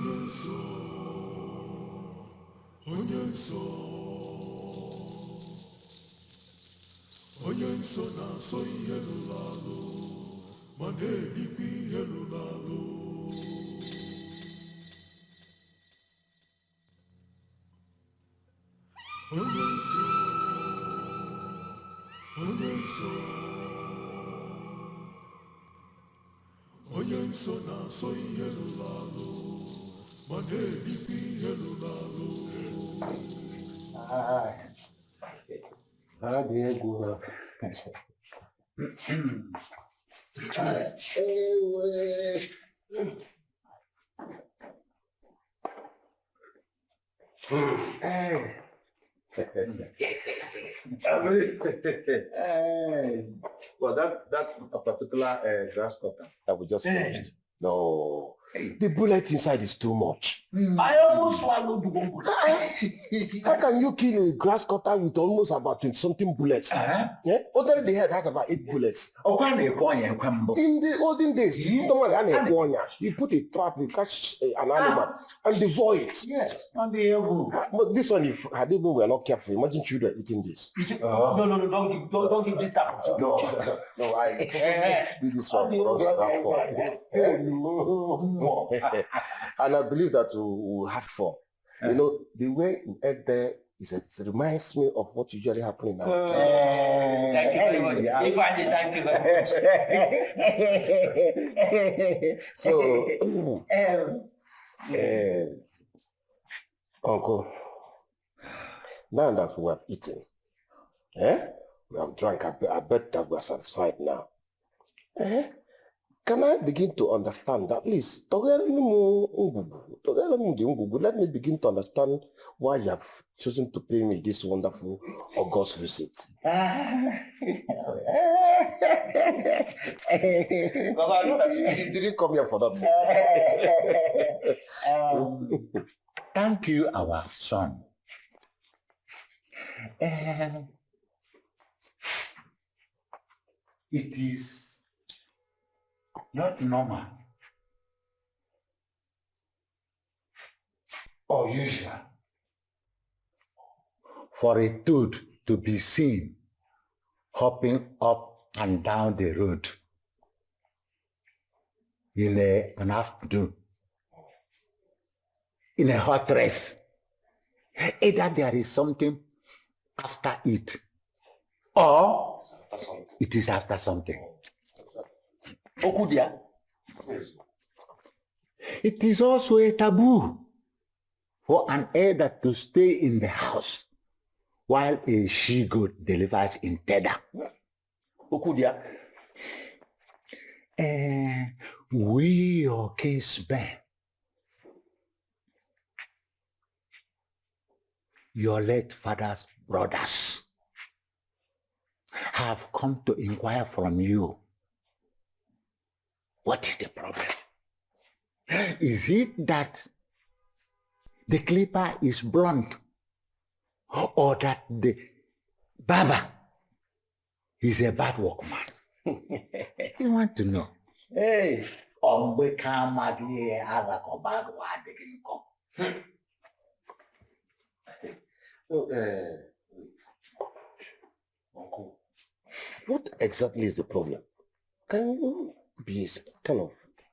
that's a particular grass cutter that we just finished. No, the bullet inside is too much. I almost swallowed one bullet. How can you kill a grass cutter with almost about 20-something bullets? Yeah? Other the head has about 8 bullets. In the olden days, you put a trap, you catch an animal and devour it. Yes, but this one, if we were not careful, imagine children eating this. No, don't give this type of No, I do this one for us. And I believe that we had fun. You know, the way you ate there it reminds me of what usually happens in our Thank you very much. Thank you very much. So, Uncle, now that we have eaten, we have drunk, I bet that we are satisfied now. Can I begin to understand that? Please, let me begin to understand why you have chosen to pay me this wonderful August visit. Because I know that you didn't come here for that. Thank you, our son. It is not normal or usual for a dude to be seen hopping up and down the road in an afternoon in a hot dress. Either there is something after it or it is after something. Okudia. It is also a taboo for an elder to stay in the house while a she-goat delivers in Teda. Okudia. We, your case man, your late father's brothers, have come to inquire from you. What is the problem? Is it that the clipper is blunt or that the barber is a bad workman? You want to know? Hey, Uncle, what exactly is the problem? Can you be kind of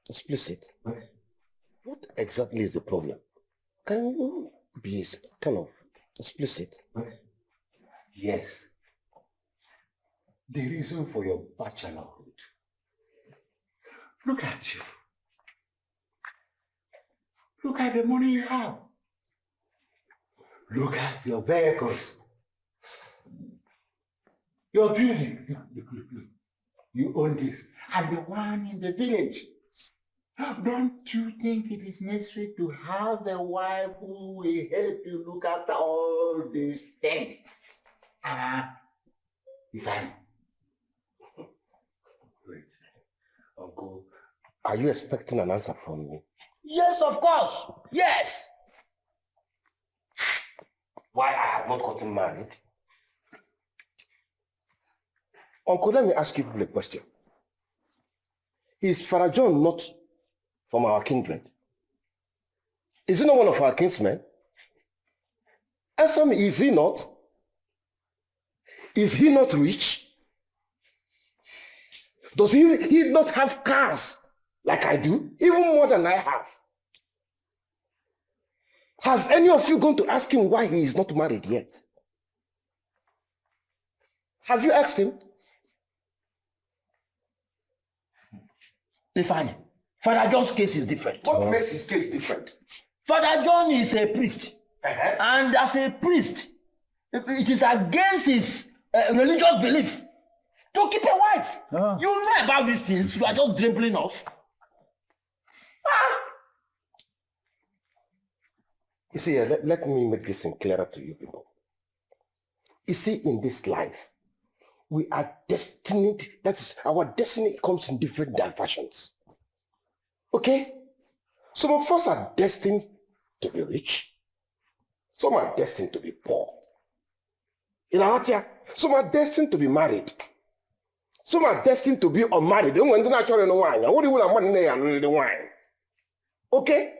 explicit? What exactly is the problem? Can you be kind of explicit? Yes. The reason for your bachelorhood. Look at you. Look at the money you have. Look at your vehicles. Your building. You own this. And the one in the village. Don't you think it is necessary to have a wife who will help you look after all these things? Defying. Wait, Uncle, are you expecting an answer from me? Yes, of course. Yes. Why I have not gotten married? Uncle, let me ask you people a question. Is Father John not from our kindred? Is he not one of our kinsmen? Answer me, is he not? Is he not rich? Does he not have cars like I do? Even more than I have. Have any of you gone to ask him why he is not married yet? Have you asked him? Defying. Father John's case is different. What makes his case different? Father John is a priest. And as a priest, it is against his religious belief to keep a wife. You know about these things. You are just dribbling off. You see, let me make this thing clearer to you people. You see, in this life, we are destined, that is, our destiny comes in different diversions. Okay? Some of us are destined to be rich. Some are destined to be poor. Some are destined to be married. Some are destined to be unmarried. Okay?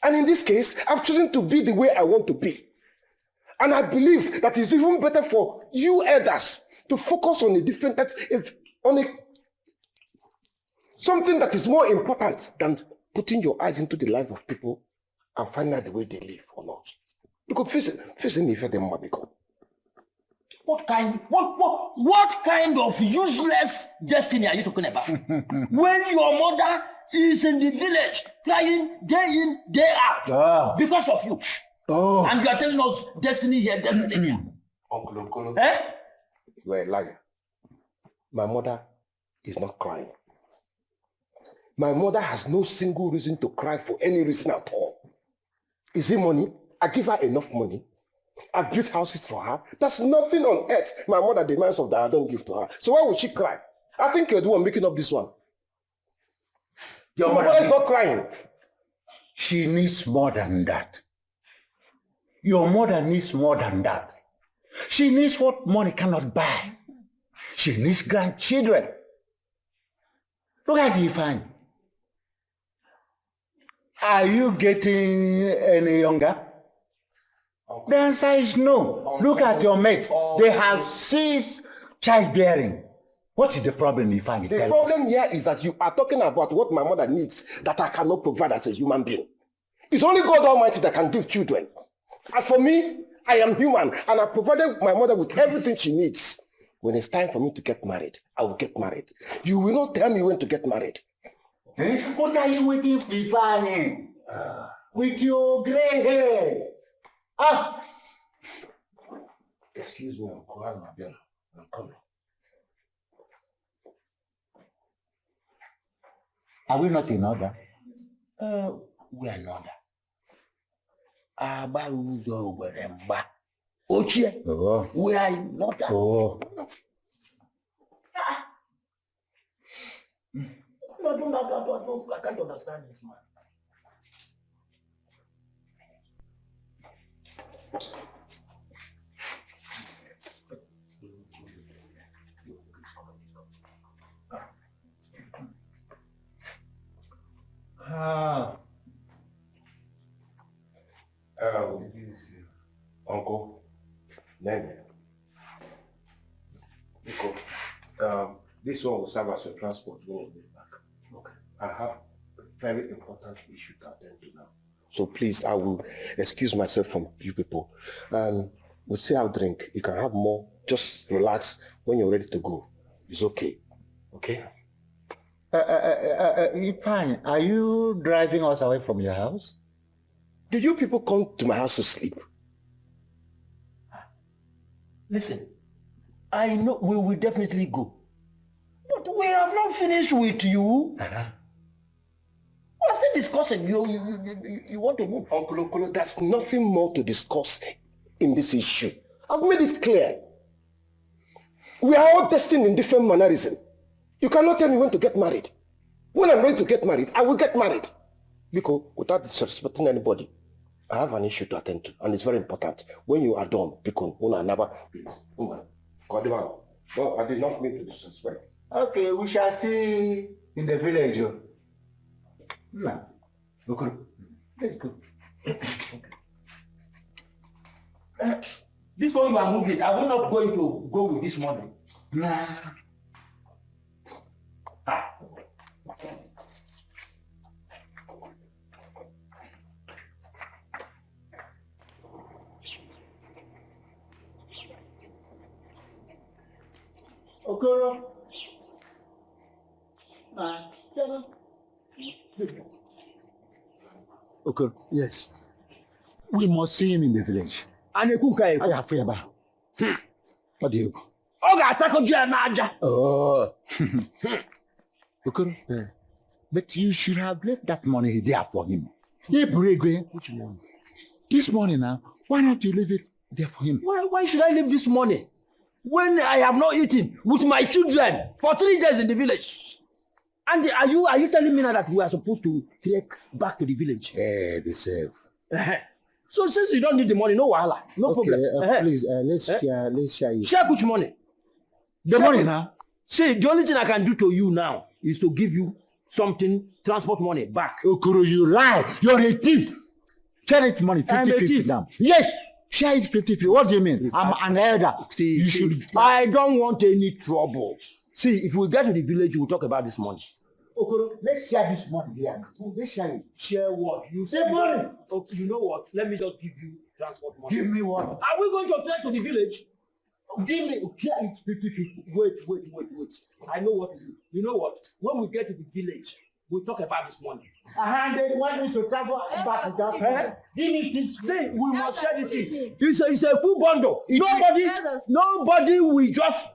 And in this case, I've chosen to be the way I want to be. And I believe that it's even better for you elders to focus on a different, something that is more important than putting your eyes into the life of people and finding out the way they live or not. Because what kind of useless destiny are you talking about? When your mother is in the village crying day in, day out because of you. And you are telling us destiny here, destiny here. Uncle, you are a liar. My mother is not crying. My mother has no single reason to cry for any reason at all. Is it money? I give her enough money. I built houses for her. There's nothing on earth my mother demands of that I don't give to her. So why would she cry? I think you're the one making up this one. Your my mother is not crying. She needs more than that. Your mother needs more than that. She needs what money cannot buy. She needs grandchildren. Look at Defying. Are you getting any younger? The answer is no. Look at your mates. They have ceased childbearing. What is the problem, Defying? The problem here is that you are talking about what my mother needs that I cannot provide as a human being. It's only God Almighty that can give children. As for me, I am human and I provided my mother with everything she needs. When it's time for me to get married, I will get married. You will not tell me when to get married. What are you waiting for, Defying? With your gray hair. Excuse me, Uncle. I'm coming. Are we not in order? We are in order. We are in order. I can't understand this, man. Uncle, Nene. This one will serve as your transport when you get back. Okay. I have a very important issue to attend to now. So please, I will excuse myself from you people. We'll say I'll drink. You can have more. Just relax. When you're ready to go, it's okay. Okay? Defying, are you driving us away from your house? Did you people come to my house to sleep? Listen, I know we will definitely go. But we have not finished with you. We're still discussing. You want to move. Uncle, there's nothing more to discuss in this issue. I've made it clear. We are all destined in different mannerism. You cannot tell me when to get married. When I'm ready to get married, I will get married. Because without disrespecting anybody, I have an issue to attend to, and it's very important. When you are done, because I never, no, I did not mean to disrespect. Okay, we shall see in the village. No. Let's go. This one you are moving, are we not going to go with this money? Nah. Okoro. Okay, yes. We must see him in the village. And Ekuka. I have fear about. What do you? Oh. Okay. But you should have left that money there for him. Which money? This money now. Why not you leave it there for him? Why should I leave this money when I have not eaten with my children for 3 days in the village? And are you telling me now that we are supposed to trek back to the village? Be safe. So since you don't need the money, no wahala, no problem. Please, let's share it. Share which money? The money now? See, the only thing I can do to you now is to give you something, transport money back. Okoro, you lie. You're a thief. Share it money, 50-50 now. Yes, share it 50-50. What do you mean? I'm an elder. See, you should. I don't want any trouble. See, if we get to the village, we'll talk about this money. Okoro, let's share this money here. Let's share it. Share what? You say money. Okay, you know what? Let me just give you transport money. Give me what? Are we going to trek to the village? Give me, share it 50-50. Wait. I know what to do. You know what? When we get to the village, we'll talk about this money. They want me to travel back to that. Give me this. Say, we must share this thing. It's a full bundle. Nobody will just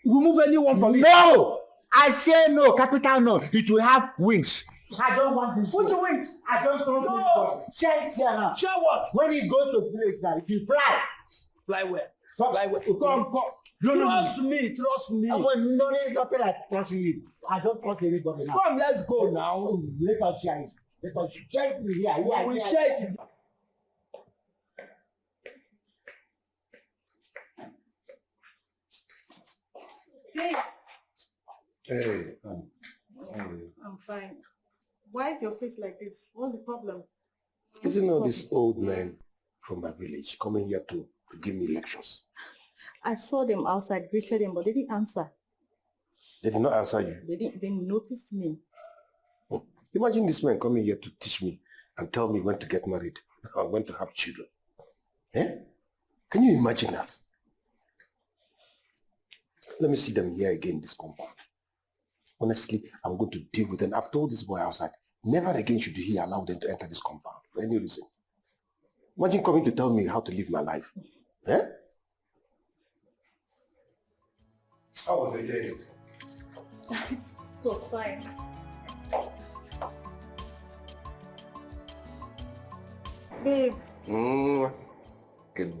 remove anyone from it. No! I say no, capital no. It will have wings. I don't want this. Put your wings. I don't want this. Share now. Share what? When it goes to village now, it will fly. Fly where? Fly where? Come. Trust me. Nothing like trusting you. I don't trust anybody now. Come, let's go now. Let us share it. Let us share it here. We share it. Hey. I'm fine. Why is your face like this? What's the problem? Isn't all this old man from my village coming here to give me lectures? I saw them outside, greeted them, but they didn't answer. They did not answer you? They noticed me. Oh, imagine this man coming here to teach me and tell me when to get married or when to have children. Eh? Can you imagine that? Let me see them here again in this compound. Honestly, I'm going to deal with them. I've told this boy outside, never again should he allow them to enter this compound for any reason. Imagine coming to tell me how to live my life. Eh? How was the day? It's so fine. Babe. Good.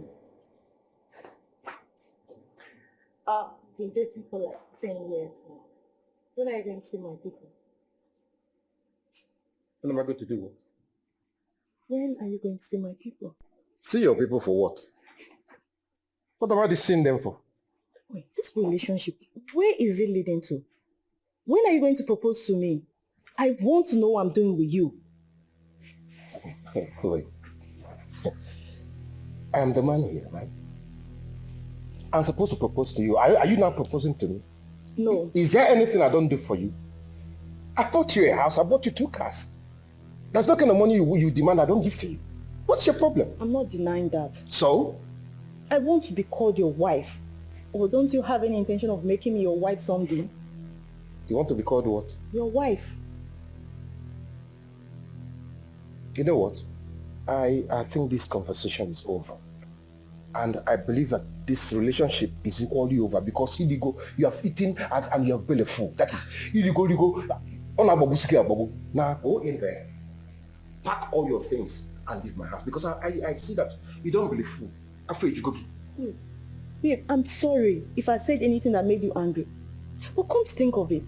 I've been dating for like 10 years now. When are you going to see my people? What am I going to do? When are you going to see my people? See your people for what? What am I seeing them for? Wait, this relationship, where is it leading to? When are you going to propose to me? I want to know what I'm doing with you. Wait. I am the man here, right? I'm supposed to propose to you. Are you now proposing to me? No. Is there anything I don't do for you? I bought you a house. I bought you 2 cars. There's no kind of money you demand I don't give to you. What's your problem? I'm not denying that. So? I want to be called your wife. Or don't you have any intention of making me your wife someday? You want to be called what? Your wife. You know what? I think this conversation is over. And I believe that this relationship is equally over because you have eaten and you have been a fool. That is, now go in there, pack all your things and leave my house because I see that you don't believe fool. Afraid you go. Babe, I'm sorry if I said anything that made you angry. But come to think of it,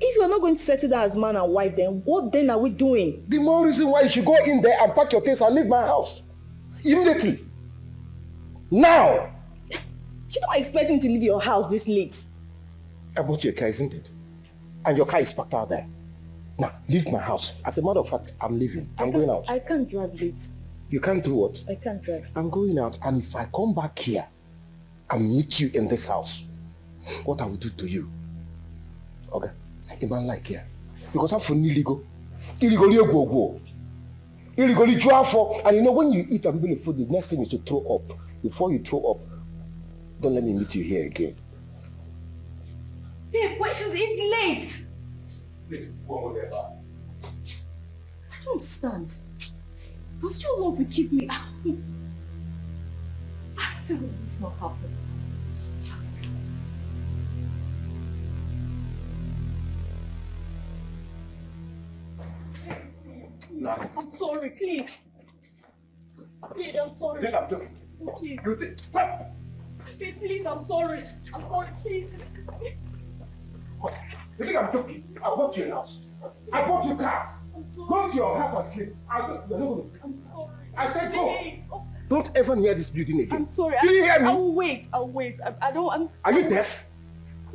if you're not going to settle down as man and wife, then what then are we doing? The more reason why you should go in there and pack your things and leave my house. Immediately. Now! You don't expect me to leave your house this late. I bought you a car, isn't it? And your car is parked out there. Now, leave my house. As a matter of fact, I'm leaving. I'm going out. I can't drive late. You can't do what? I can't drive. I'm going out, and if I come back here and meet you in this house, what I will do to you? Okay? A man like here. Because I'm from illegal. Illegally go. Illegally draw for. And you know, when you eat a meal of food, the next thing is to throw up. Before you throw up, don't let me meet you here again. Babe, why is it late? Whatever. I don't understand. Does you want to keep me out? I tell you this not happening. No. I'm sorry, please. Please, I'm sorry. Yes, I'm doing. Please. You think? Please, I'm sorry. I'm sorry, please. You think I'm joking? I bought you a house. I bought you cars. Go to your house and sleep. I'm sorry. I said go. Oh. Don't ever near this building again. I'm sorry. Do you hear me? I'll wait. I don't. Are you deaf?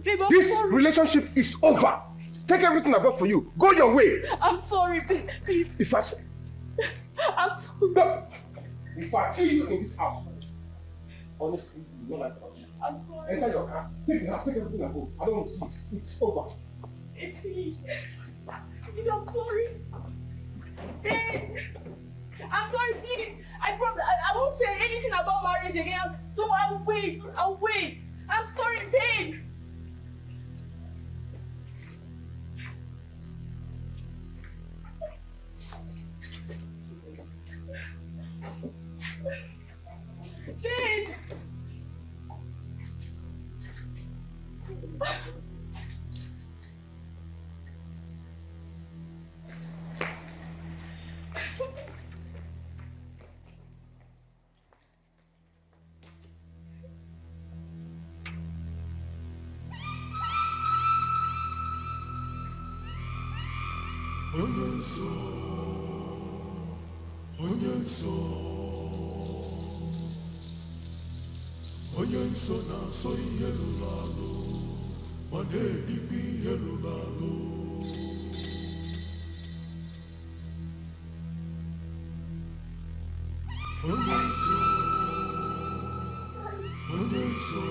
Babe, I'm this sorry. relationship is over. Take everything I bought for you. Go your way. I'm sorry, please. If I I'm sorry. No. If I see you in this house, honestly, you don't like it. I'm sorry. Enter your car. Take the house. Take everything I go. I don't want to see. It's over. Please. Please, I'm sorry. Babe. I'm sorry, please. I promise. I won't say anything about marriage again. So I'll wait. I'm sorry, babe. Babe. Onye nso na-asọ ihe lụrụ alụ, ma na-edikwa ihe lụrụ alụ. Onye nso, onye nso,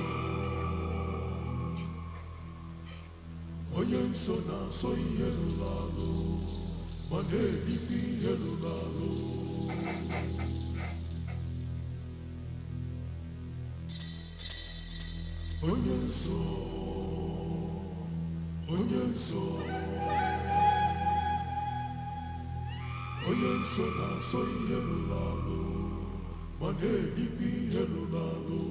onye nso na-asọ ihe lụrụ alụ, ma na-edikwa ihe lụrụ alụ. Onye nso, onye nso, onye nso na-asọ ihe lụrụ alụ, ma na-edikwa ihe lụrụ alụ.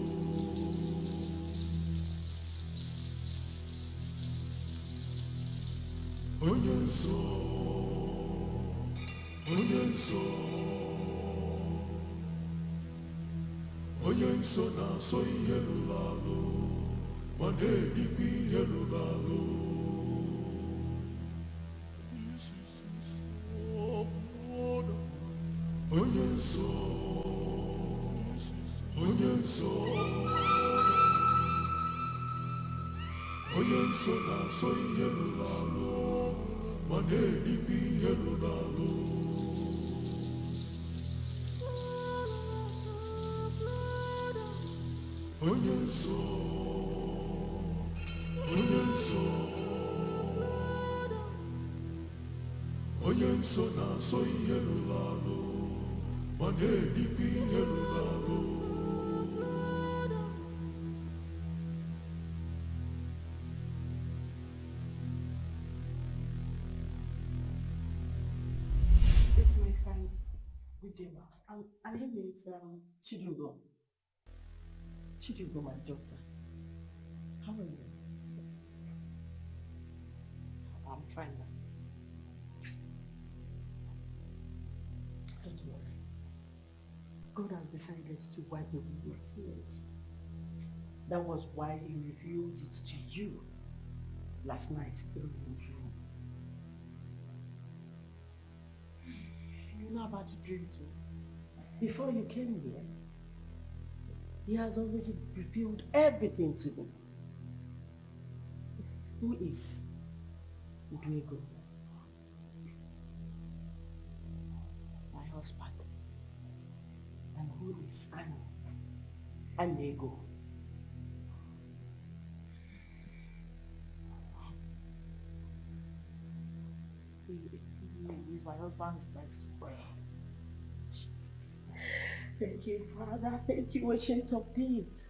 Onye nso, onye nso, onye nso na-asọ ihe lụrụ alụ, ma na-edikwa ihe lụrụ alụ. Onye nso, onye nso, onye nso na-asọ ihe lụrụ alụ, ma na-edikwa ihe lụrụ alụ. Onye nso, onye nso, onye nso na-asọ ihe lụrụ alụ, ma na-edikwa ihe lụrụ alụ. It's my friend, Udema. Her name is Chidugo. Chidugo, my daughter. How are you? I'm fine now. Don't worry. God has decided to wipe away your tears. That was why He revealed it to you last night through your dreams. You know about the dream too. Before you came here, He has already revealed everything to me. Who is Udwego? husband? And who is Ini Edo? He's my husband's best friend. Jesus. Thank you, Father. Thank you, Ancient of Days.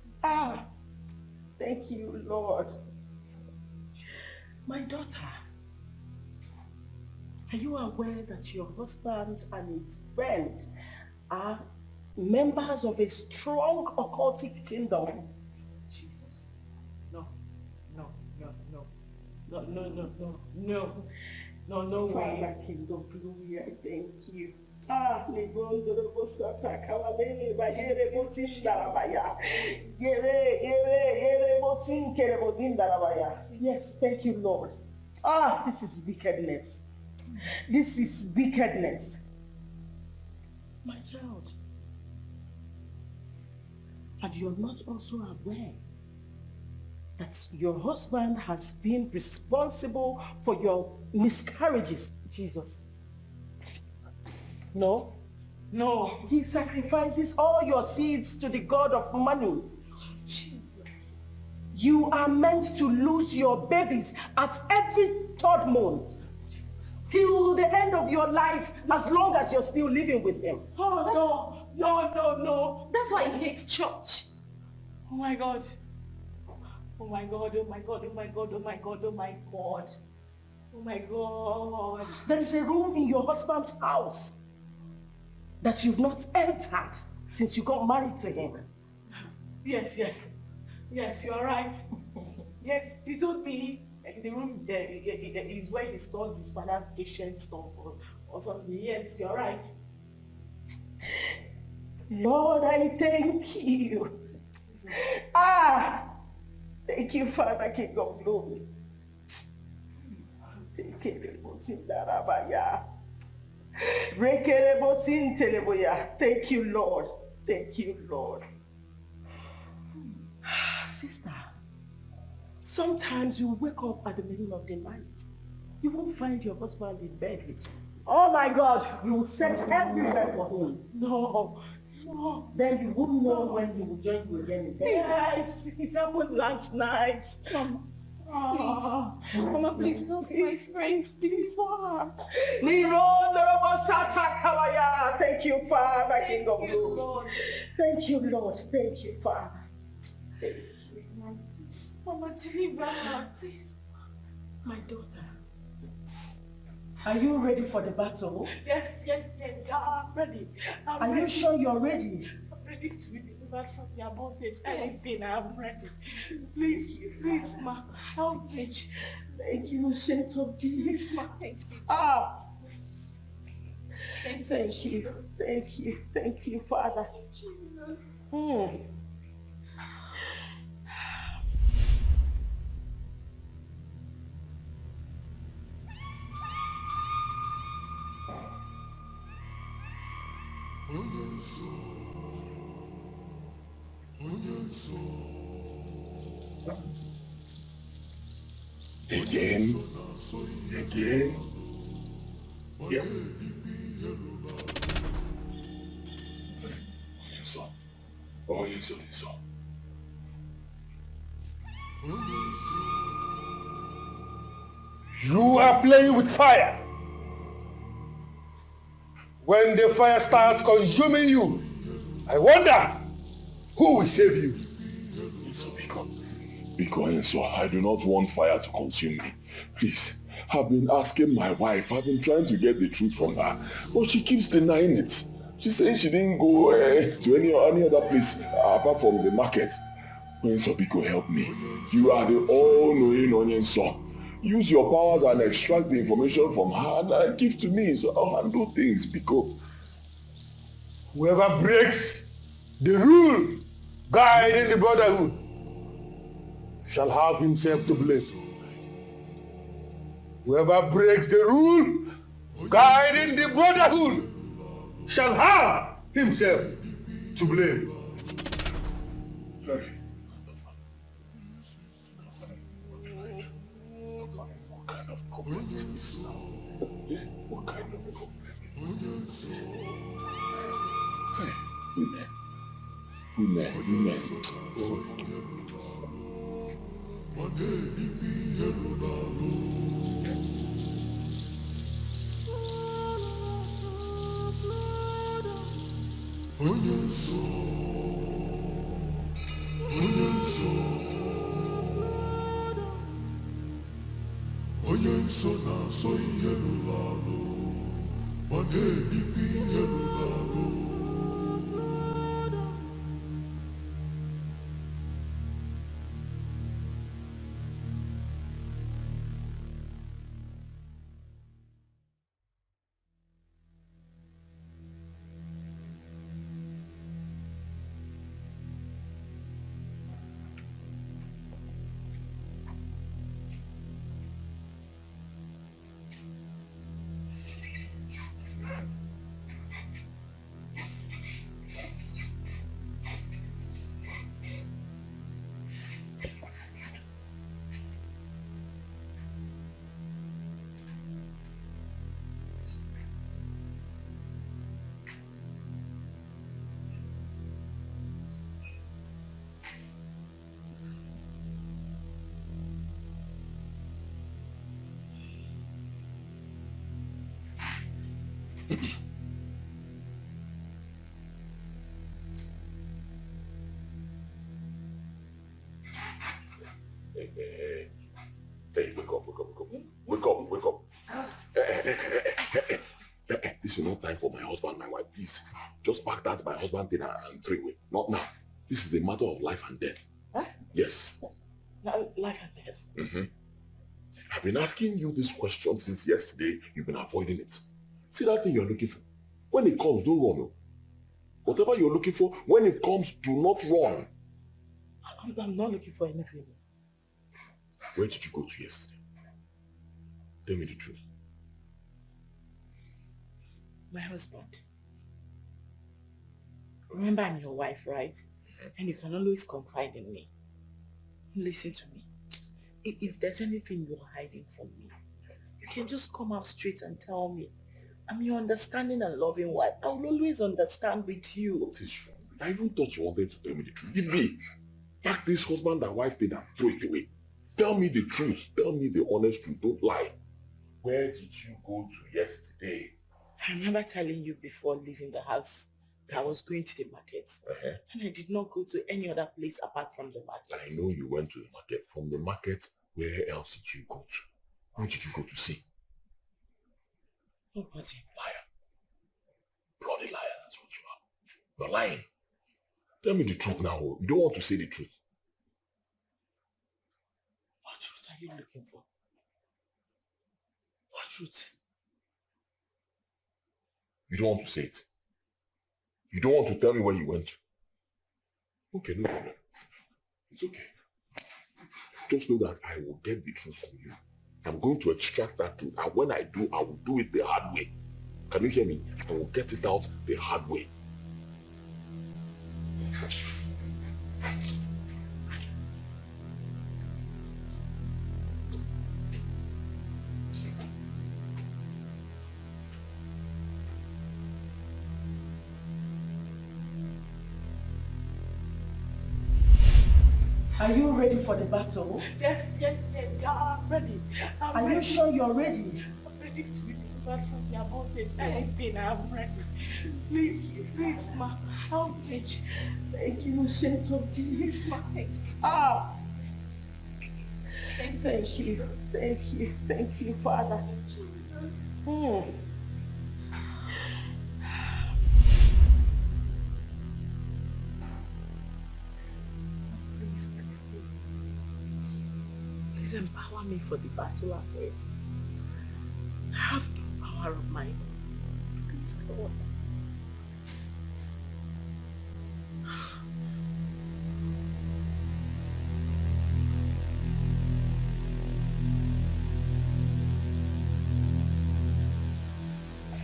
Thank you, Lord. My daughter, are you aware that your husband and his friend are members of a strong occultic kingdom? Jesus. No way. Father, King of Glory, I thank you. Yes, thank you, Lord. This is wickedness. This is wickedness. My child, and you're not also aware that your husband has been responsible for your miscarriages, Jesus. No. He sacrifices all your seeds to the God of money. Jesus. You are meant to lose your babies at every third month. Till the end of your life, as long as you're still living with him. Oh, no. That's why he hates church. Oh my God. Oh my God, oh my God, oh my God, oh my God, oh my God. Oh my God. There is a room in your husband's house that you've not entered since you got married to him. Yes, you are right. Yes, he told me the room is where he stores his father's ancient stuff or something. Yes, you are right. Lord, I thank you. Thank you, Father, King of Glory. Thank you, Lord. Thank you, Lord. Sister, sometimes you wake up at the middle of the night. You won't find your husband in bed with you. Oh my God, you will search everywhere for him. No. Then you won't know when he will join you again in bed. Yes, it happened last night. Mama, please help my friends. Thank you, Father, King of Glory. Thank you, Lord. Thank you, Father. Thank you. Mama, deliver her, please. My daughter, are you ready for the battle? Yes. I'm ready. Are you sure you're ready? I'm ready to be delivered from your bondage. Anything, I'm ready. Please, ma, help me. Thank you, Ancient of Days. Thank you, Father. Again. Yeah. So. You are playing with fire. When the fire starts consuming you, I wonder who will save you. Because I do not want fire to consume me. Please, I've been asking my wife, I've been trying to get the truth from her, but she keeps denying it. She's saying she didn't go to any other place apart from the market. Biko, help me. You are the all-knowing Onyenso. Use your powers and extract the information from her and give to me so I'll handle things, Biko. Whoever breaks the rule guiding the brotherhood shall have himself to blame. Whoever breaks the rule guiding the brotherhood shall have himself to blame. What kind of problem is this now? What kind of problem is this? Women. Hey, wake up. This is not time for my husband, my wife, please. Just pack that my husband thing and throw away. Not now. This is a matter of life and death. Huh? Yes. Life and death? Mm-hmm. I've been asking you this question since yesterday. You've been avoiding it. See that thing you're looking for? When it comes, don't run. Whatever you're looking for, when it comes, do not run. I'm not looking for anything. Where did you go to yesterday? Tell me the truth. My husband. Remember, I'm your wife, right? And you can always confide in me. Listen to me. If there's anything you're hiding from me, you can just come out straight and tell me. I'm your understanding and loving wife. I will always understand with you. What is wrong? I even thought you wanted to tell me the truth. Give me. Pack this husband and wife thing and throw it away. Tell me the truth. Tell me the honest truth. Don't lie. Where did you go to yesterday? I remember telling you before leaving the house that I was going to the market. And I did not go to any other place apart from the market. I know you went to the market. From the market, where else did you go to? Who did you go to see? Nobody. Liar. Bloody liar, that's what you are. You're lying. Tell me the truth now. You don't want to say the truth. What truth are you looking for? What truth? You don't want to say it. You don't want to tell me where you went to. Okay, no problem. It's okay. Just know that I will get the truth from you. I'm going to extract that truth. And when I do, I will do it the hard way. Can you hear me? I will get it out the hard way. Are you ready for the battle? Yes, I'm ready. Are you sure you're ready? I'm ready to be delivered from their bondage. Anything, I'm ready. Please, ma, help me. Thank you, saint of Jesus. Thank you, Father. Please empower me for the battle ahead. I have the power of my own. Please, God.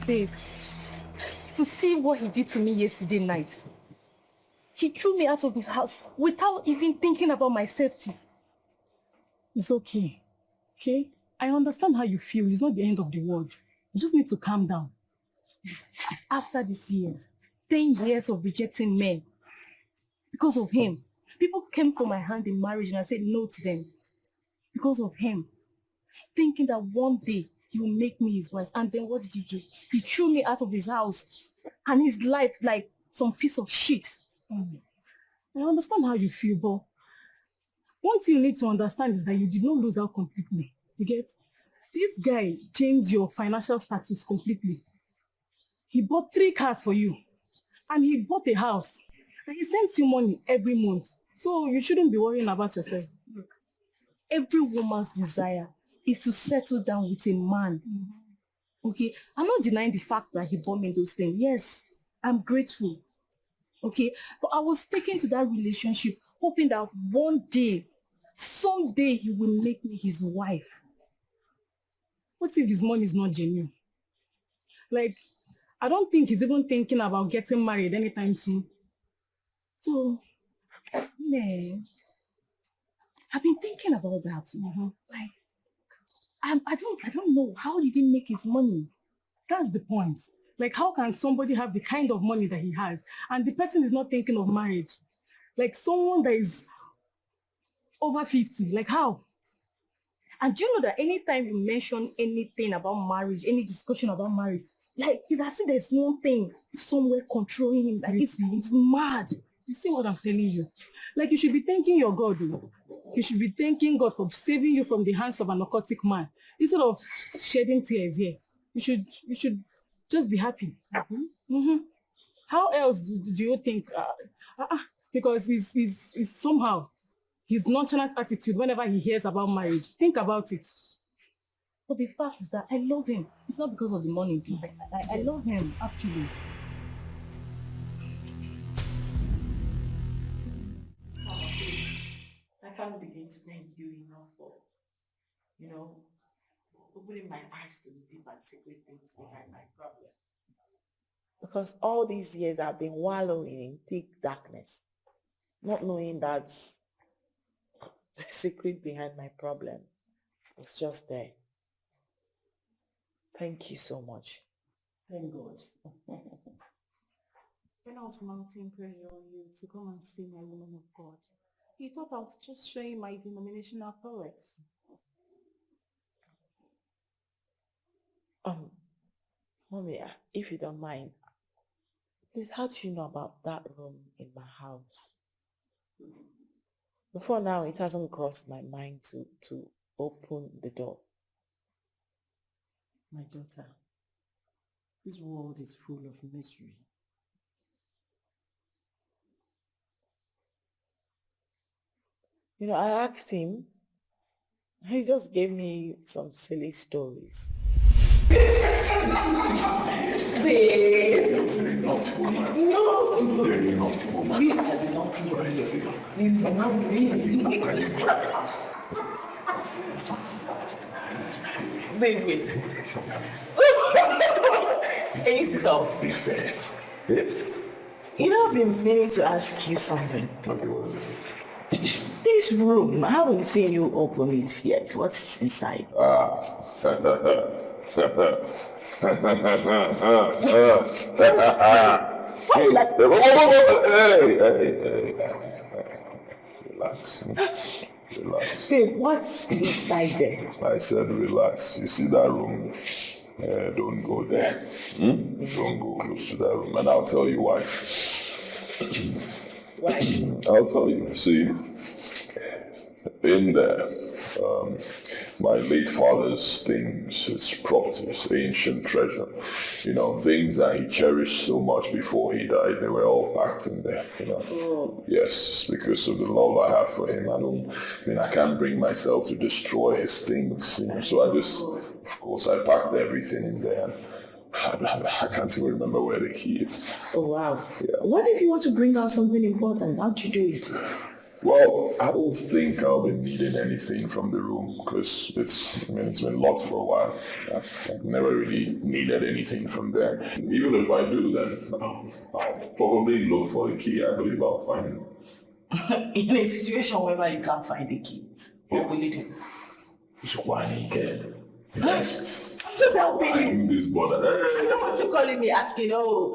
Babe, to see what he did to me yesterday night. He threw me out of his house without even thinking about my safety. It's okay. Okay? I understand how you feel. It's not the end of the world. You just need to calm down. After these years, 10 years of rejecting men. Because of him. People came for my hand in marriage and I said no to them. Because of him. Thinking that one day he will make me his wife. And then what did he do? He threw me out of his house. And his life like some piece of shit. I understand how you feel, but one thing you need to understand is that you did not lose out completely. You get? This guy changed your financial status completely. He bought 3 cars for you. And he bought a house. And he sends you money every month. So you shouldn't be worrying about yourself. Look, every woman's desire is to settle down with a man. Okay? I'm not denying the fact that he bought me those things. Yes, I'm grateful. Okay? But I was taken to that relationship hoping that one day, someday he will make me his wife. What if his money is not genuine? Like, I don't think he's even thinking about getting married anytime soon. So, man, I've been thinking about that. Like, I don't know, how did he make his money? That's the point. Like, how can somebody have the kind of money that he has and the person is not thinking of marriage? Like someone that is over 50, like how? And do you know that anytime you mention anything about marriage, any discussion about marriage, like it's as if there's one thing somewhere controlling him. Like it's mad. You see what I'm telling you? Like you should be thanking your God. You should be thanking God for saving you from the hands of an occultic man. Instead of shedding tears here. You should just be happy. How else do you think? Because he's somehow his nonchalant attitude whenever he hears about marriage. Think about it. But the fact is that I love him. It's not because of the money. I love him, actually. I can't begin to thank you enough for, opening my eyes to the deep and secret things behind my problem. Because all these years I've been wallowing in thick darkness, not knowing that the secret behind my problem was just there. Thank you so much. Thank God. When I was mounting prayer on you to come and see my woman of God, he thought I was just showing my denominational prowess. Mommy, if you don't mind, please, how do you know about that room in my house? Before now, it hasn't crossed my mind to open the door. My daughter, this world is full of misery. I asked him, he just gave me some silly stories. Babe! Not no! Very naughty woman. We are not Babe, wait. Hey, stop. I've been meaning to ask you something. What was it? This room, I haven't seen you open it yet. What's inside? Relax. Relax. Babe, what's inside there? I said relax. You see that room? Don't go there. Don't go close to that room. And I'll tell you why. Why? I'll tell you. See, in there, my late father's things, his properties, ancient treasure, things that he cherished so much before he died, they were all packed in there, Yes, because of the love I have for him. I can't bring myself to destroy his things, So I just, of course, I packed everything in there. I can't even remember where the key is. Oh, wow. Yeah. What if you want to bring out something important? How'd you do it? Well, I don't think I'll be needing anything from the room because it's been locked for a while. I've never really needed anything from there. Even if I do, then I'll probably look for the key. I believe I'll find it. In a situation where you can't find the keys, what will you do? So why Dikeh? Next. I'm Just help me. I'm this brother. I don't want you calling me asking, oh,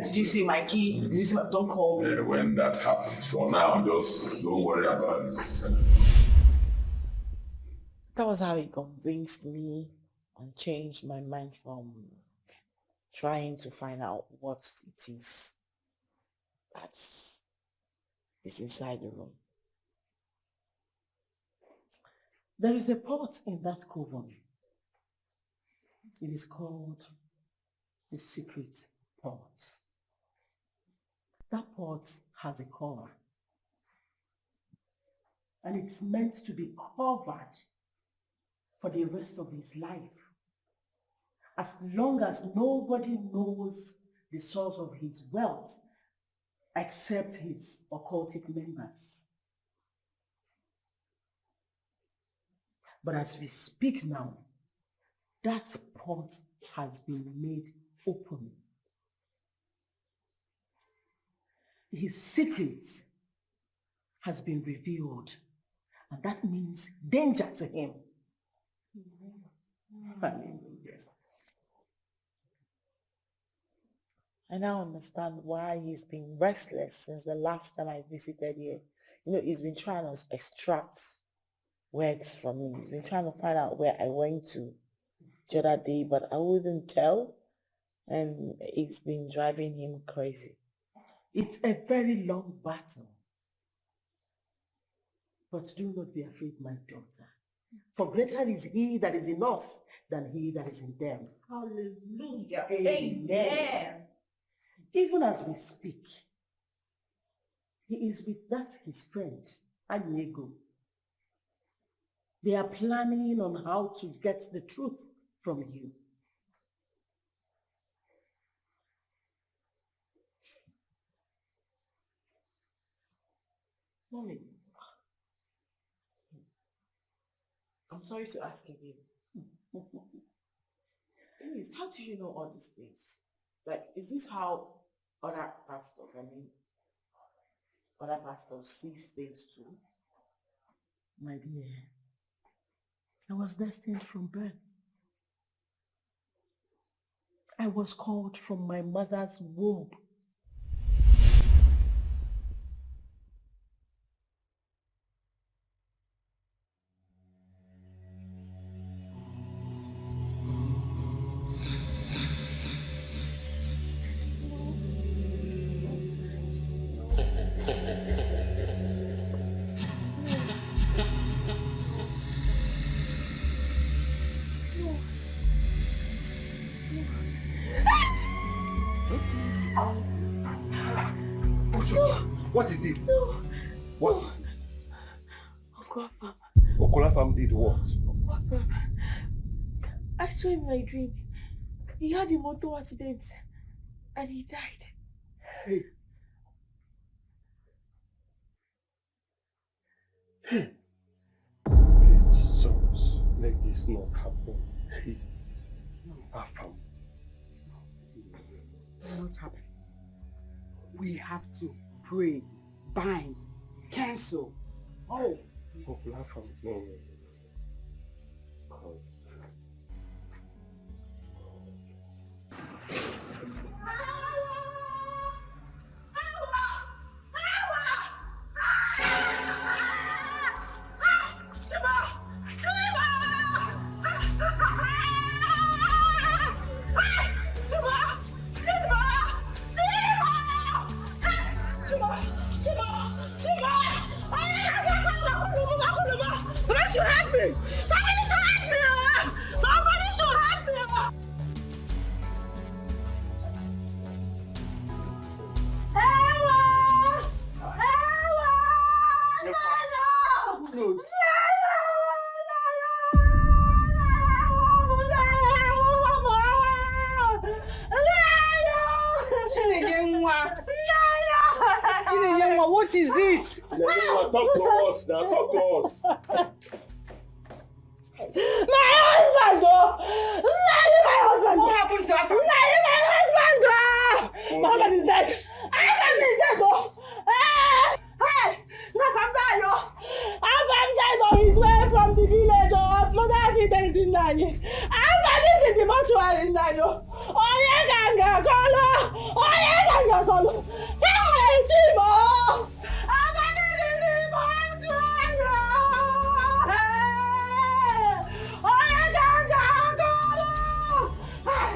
did you see my key? Did you see my... Don't call me. When that happens, for now, just don't worry about it. That was how he convinced me and changed my mind from trying to find out what it is that's inside the room. There is a pot in that coven. It is called the secret pot. That pot has a cover. And it's meant to be covered for the rest of his life. As long as nobody knows the source of his wealth except his occultic members. But as we speak now, that pot has been made open. His secret has been revealed, and that means danger to him. Yes. I now understand why he's been restless since the last time I visited here. You know, he's been trying to extract words from me. He's been trying to find out where I went to the other day, but I wouldn't tell, and it's been driving him crazy. It's a very long battle. But do not be afraid, my daughter. For greater is he that is in us than he that is in them. Hallelujah. Amen. Even as we speak, he is with that his friend, Ini Edo. They are planning on how to get the truth from you. Mommy, I'm sorry to ask again. Anyways, how do you know all these things? Like, is this how other pastors see things too? My dear, I was destined from birth. I was called from my mother's womb. What is it? No. What? Uncle Afam. Uncle Afam did what? Uncle Afam. I saw in my dream. He had a motor accident and he died. Hey. Hey. Please, Jesus, let this not happen. Hey. Afam. It will not happen. We have to pray, bind, cancel. Oh. Uncle Afam, no. God. What is it? Talk to us now, talk to us. My husband, oh! My husband! What happened to him? My husband, oh! My husband is dead! My husband is dead, oh! Hey! Look, I'm dying, oh! I'm died on his way from the village, oh! Mother accident in Nani. in the mortuary inside. Oh, yeah, ganga, colo. Oh, yeah, ganga, colo. Hey, Timo. I'm in the mortuary. Oh, yeah, ganga, colo. Hey,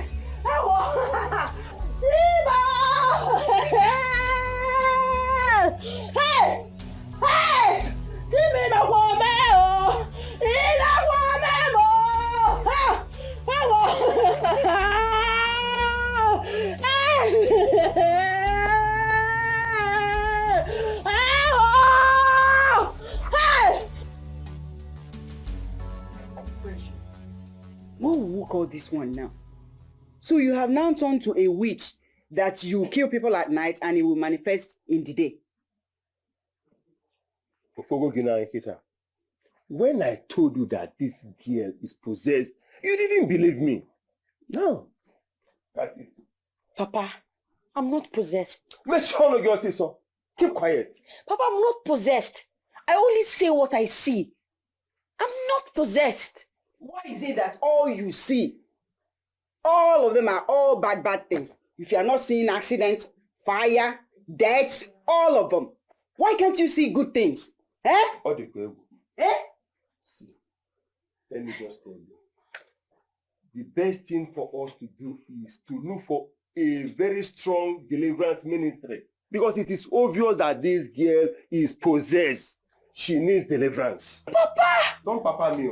Timo. Hey, hey, Timo, no more man. He no more man. What will we call this one now? So you have now turned to a witch that you kill people at night and it will manifest in the day. When I told you that this girl is possessed, you didn't believe me. No. Papa, I'm not possessed. Make sure you say so. Keep quiet. Papa, I'm not possessed. I only say what I see. I'm not possessed. Why is it that all you see, all of them are all bad things? If you are not seeing accidents, fire, death, all of them. Why can't you see good things? Eh? Eh? See, let me just tell you. The best thing for us to do is to look for a very strong deliverance ministry. Because it is obvious that this girl is possessed. She needs deliverance. Papa! Don't papa me.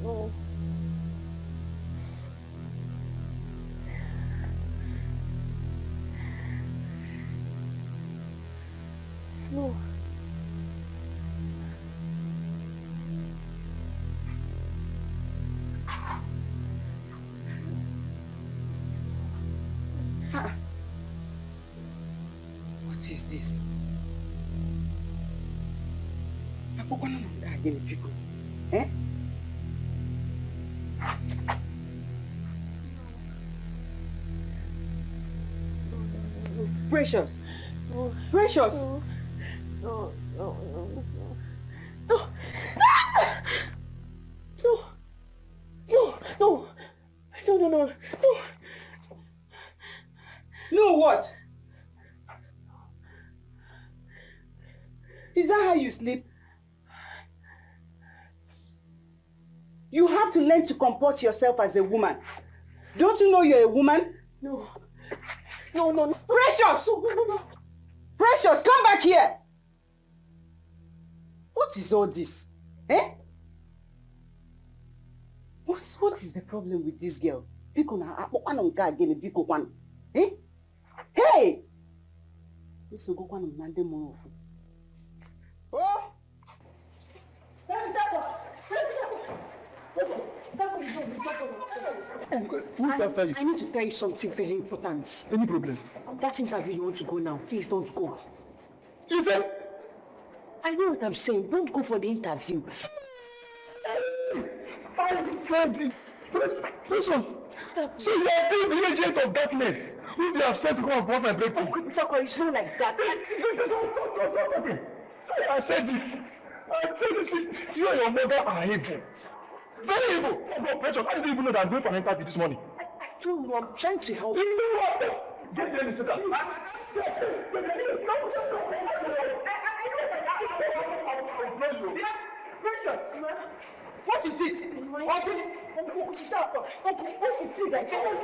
No. No. What is this? People. Eh? Precious. No. Precious. No. No. No. No. No. No. No. No. No. No. No. No what? Is that how you sleep? You have to learn to comport yourself as a woman. Don't you know you're a woman? No. No, no, no. Precious! No, no, no. Precious, come back here! What is all this? Eh? What is the problem with this girl? Eh? Hey! Oh! I need to tell you something very important. Any problem? That interview you want to go now, please don't go. You said? I know what I'm saying. Don't go for the interview. I said, Precious. So you are being the agent of darkness. Who they have sent to come and block my breakthrough. It's not like that. I said it. I said it. You and your mother are evil. Very evil. Oh, Precious, I didn't even know that I'm going for an interview this morning. I told you, I'm trying to help. You know what? Get there and sit down. Precious, what is it? Okay, stop. Okay, please, I can't.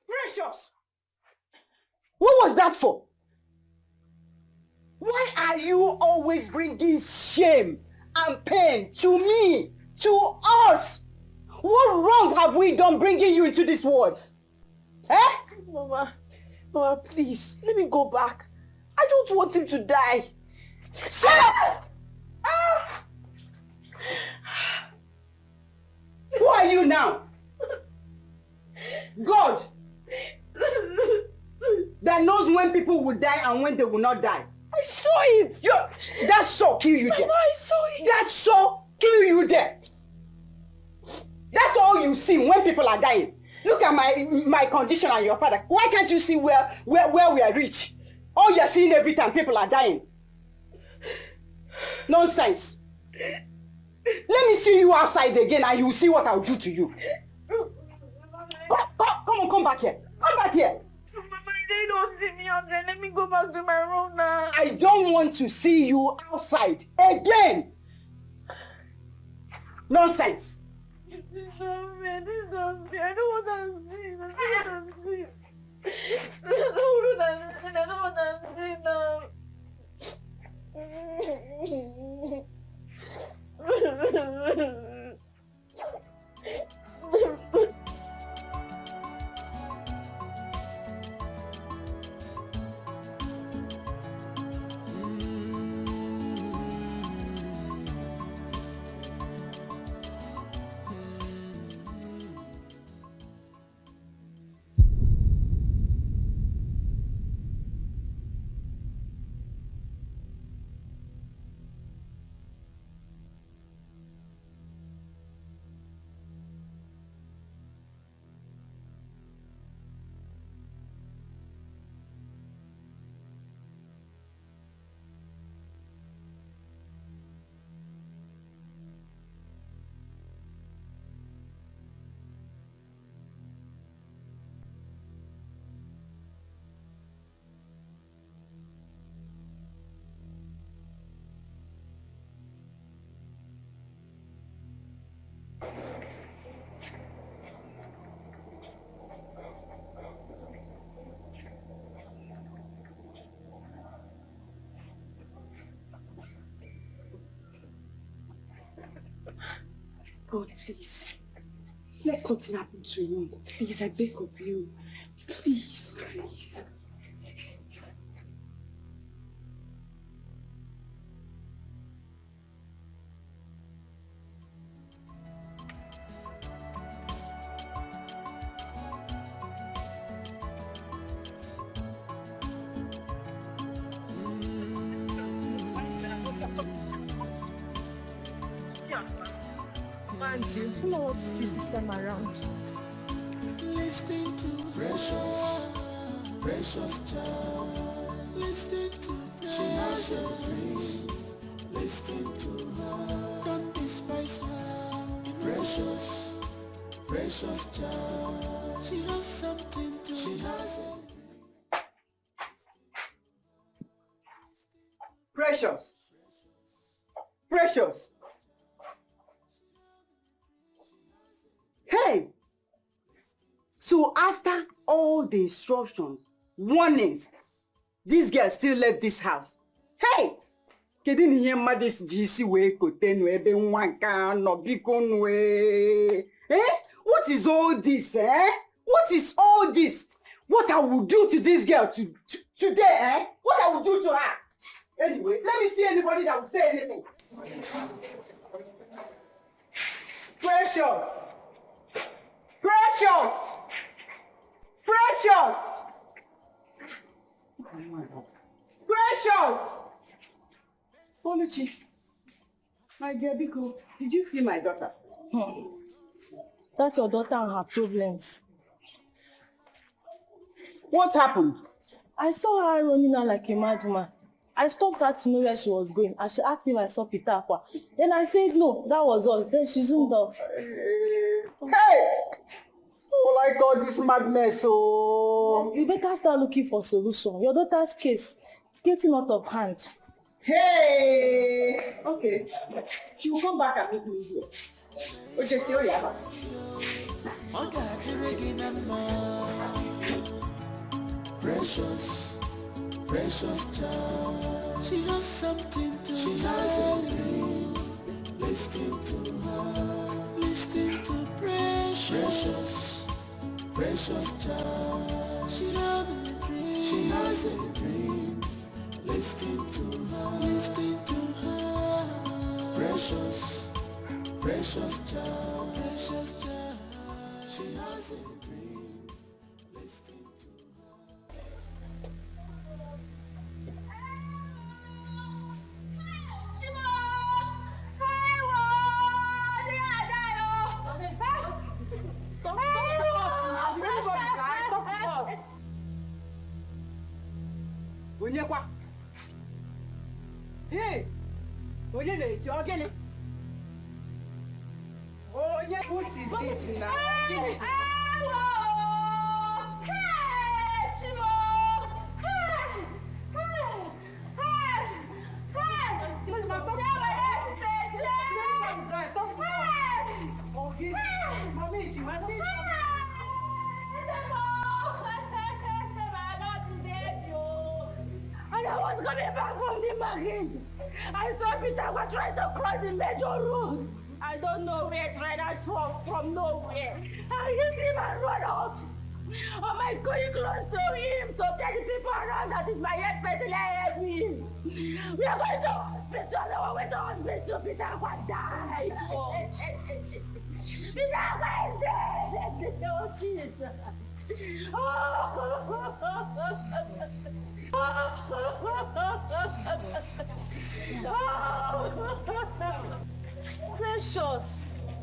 Precious! What was that for? Why are you always bringing shame and pain to me, to us? What wrong have we done bringing you into this world? Eh? Mama, please, let me go back. I don't want him to die. Shut up! Who are you now? God that knows when people will die and when they will not die. I saw it. That saw kill you there. Mama, I saw it. That saw kill you there. That's all you see when people are dying. Look at my condition and your father. Why can't you see where we are rich? All you're seeing every time people are dying. Nonsense. Let me see you outside again and you will see what I'll do to you. Come on, come back here. Come back here. They don't see me out there. Let me go back to my room now. I don't want to see you outside again. Nonsense. This is not fair. This is not fair. I don't want to see. I don't want to see. I don't want to see now. God, please. Let nothing happen to him. Please, I beg of you. Please, please. You know what it is this time around. Listen to precious, precious child. Listen to precious. She has a dream. Listen to her. Don't despise her. Precious, precious child. She has something to. She has a dream. Precious. Precious. Hey! So after all the instructions, warnings, this girl still left this house. Hey! Kedu ni ihe mmadụ ji isi wee kote nu ebe nwa nke anọ biko nu What is all this, eh? What is all this? What I will do to this girl today, eh? What I will do to her? Anyway, let me see anybody that will say anything. Precious! Precious! Precious! Precious! Oluchi, my dear Biko, did you see my daughter? That's your daughter and her problems. What happened? I saw her running out like a madwoman. I stopped her to know where she was going and she asked if I saw Peter Aqua. Then I said no, that was all. Then she zoomed off. Hey! Oh my God, this madness, oh! You better start looking for solution. Your daughter's case is getting out of hand. Hey! Okay. She will come back and meet me here. Okay, see you later. Precious, precious child. She has something to. She has a dream. Listen to her. Listen to precious, precious child. She has a dream. She has a dream. Listen to her. Listen to her. Precious, precious child. Precious child. She has a dream. Listen to Onyekwa. Hey, Onyele, it's your gele. Onye, what is it now? Hello! Hey, Chimo! Hey! And I was coming back from the market. I saw Peter was trying to cross the major road. I don't know where it ran out from nowhere. I hit him and run out. Oh my God, close to him. So tell the people around that is my head person, help me. We are going to hospital. We went to hospital. Peter was died. Peter was dead. Oh, Jesus.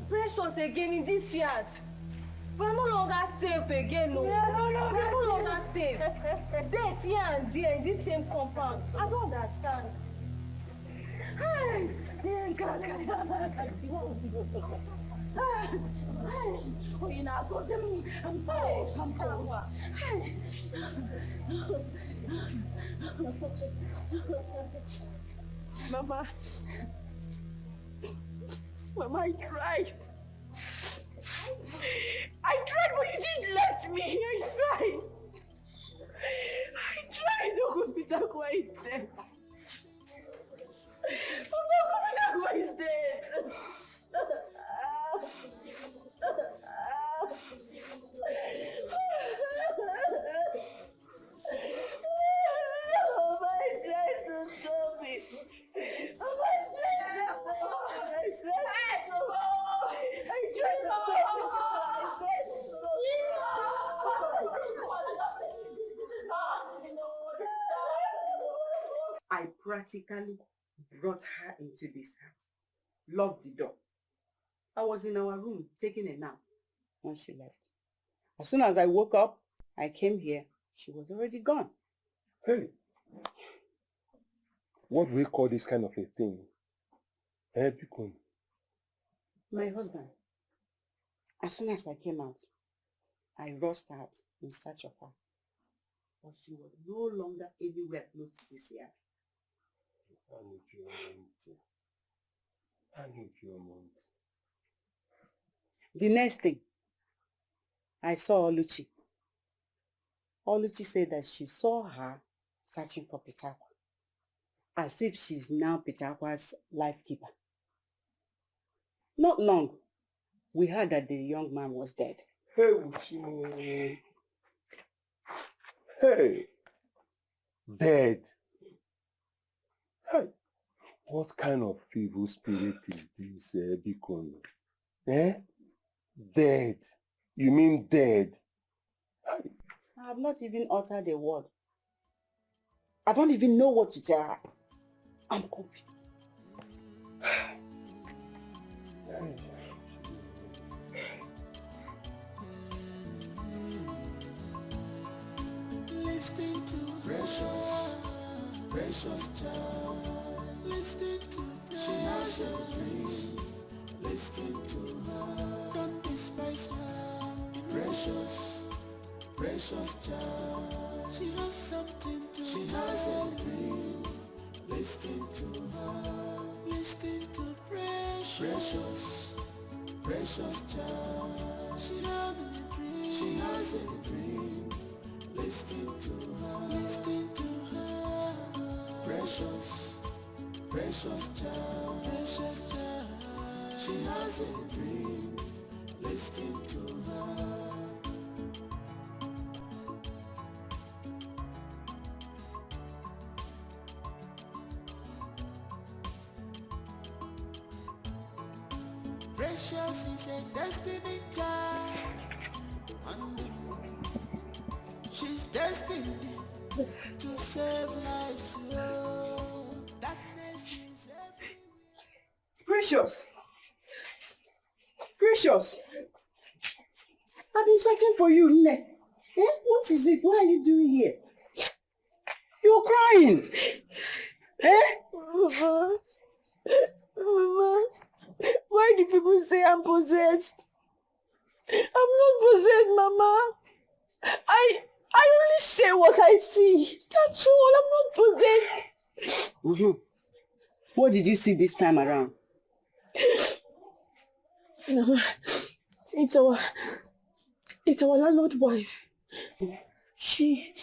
Precious again in this yard. We're no longer safe again, no. We're no longer safe. Death here and there in this same compound. I don't understand. Oh, you know, go to me. I'm Mama, I tried. I tried, but you didn't let me. I tried. Uncle Pitagua is dead. Uncle Pitagua is dead. I practically brought her into this house, locked the door. I was in our room taking a nap when she left. As soon as I woke up, I came here. She was already gone. Hey, what do we call this kind of a thing? Bikon. My husband. As soon as I came out, I rushed out in search of her. But she was no longer anywhere close to this yard. The next thing, I saw Oluchi. Oluchi said that she saw her searching for Pitagua, as if she's now Pitagua's life keeper. Not long, we heard that the young man was dead. Hey, Uchi. Hey, dead. Hey, what kind of evil spirit is this, Bikon? Dead. You mean dead? Hey. I have not even uttered a word. I don't even know what to tell her. I'm confused. Listen to precious child. Listen to she has a dream. Listen to her. Don't despise her. Precious child. She has something to she has a dream. Listen to her. Listen to precious child. She has a dream. She has a dream. Listen to her. Listen to her. Precious child. She has a dream. Listen to her. Precious is a destiny child. She's destined to save lives. Oh, darkness is everywhere. Precious. I've been searching for you, Nne. What is it? What are you doing here? You're crying. Eh? Mama, why do people say I'm possessed? I'm not possessed, Mama. I only say what I see. That's all. I'm not possessed. Mm-hmm. What did you see this time around? Mama, it's our landlord wife. She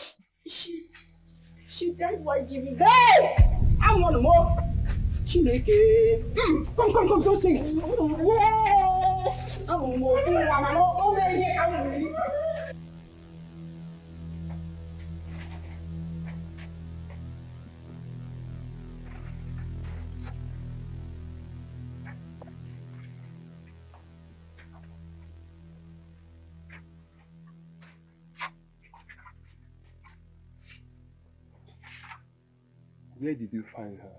died while giving birth. Hey! I want more. Chineke. Come, don't say it. I want more. Where did you find her?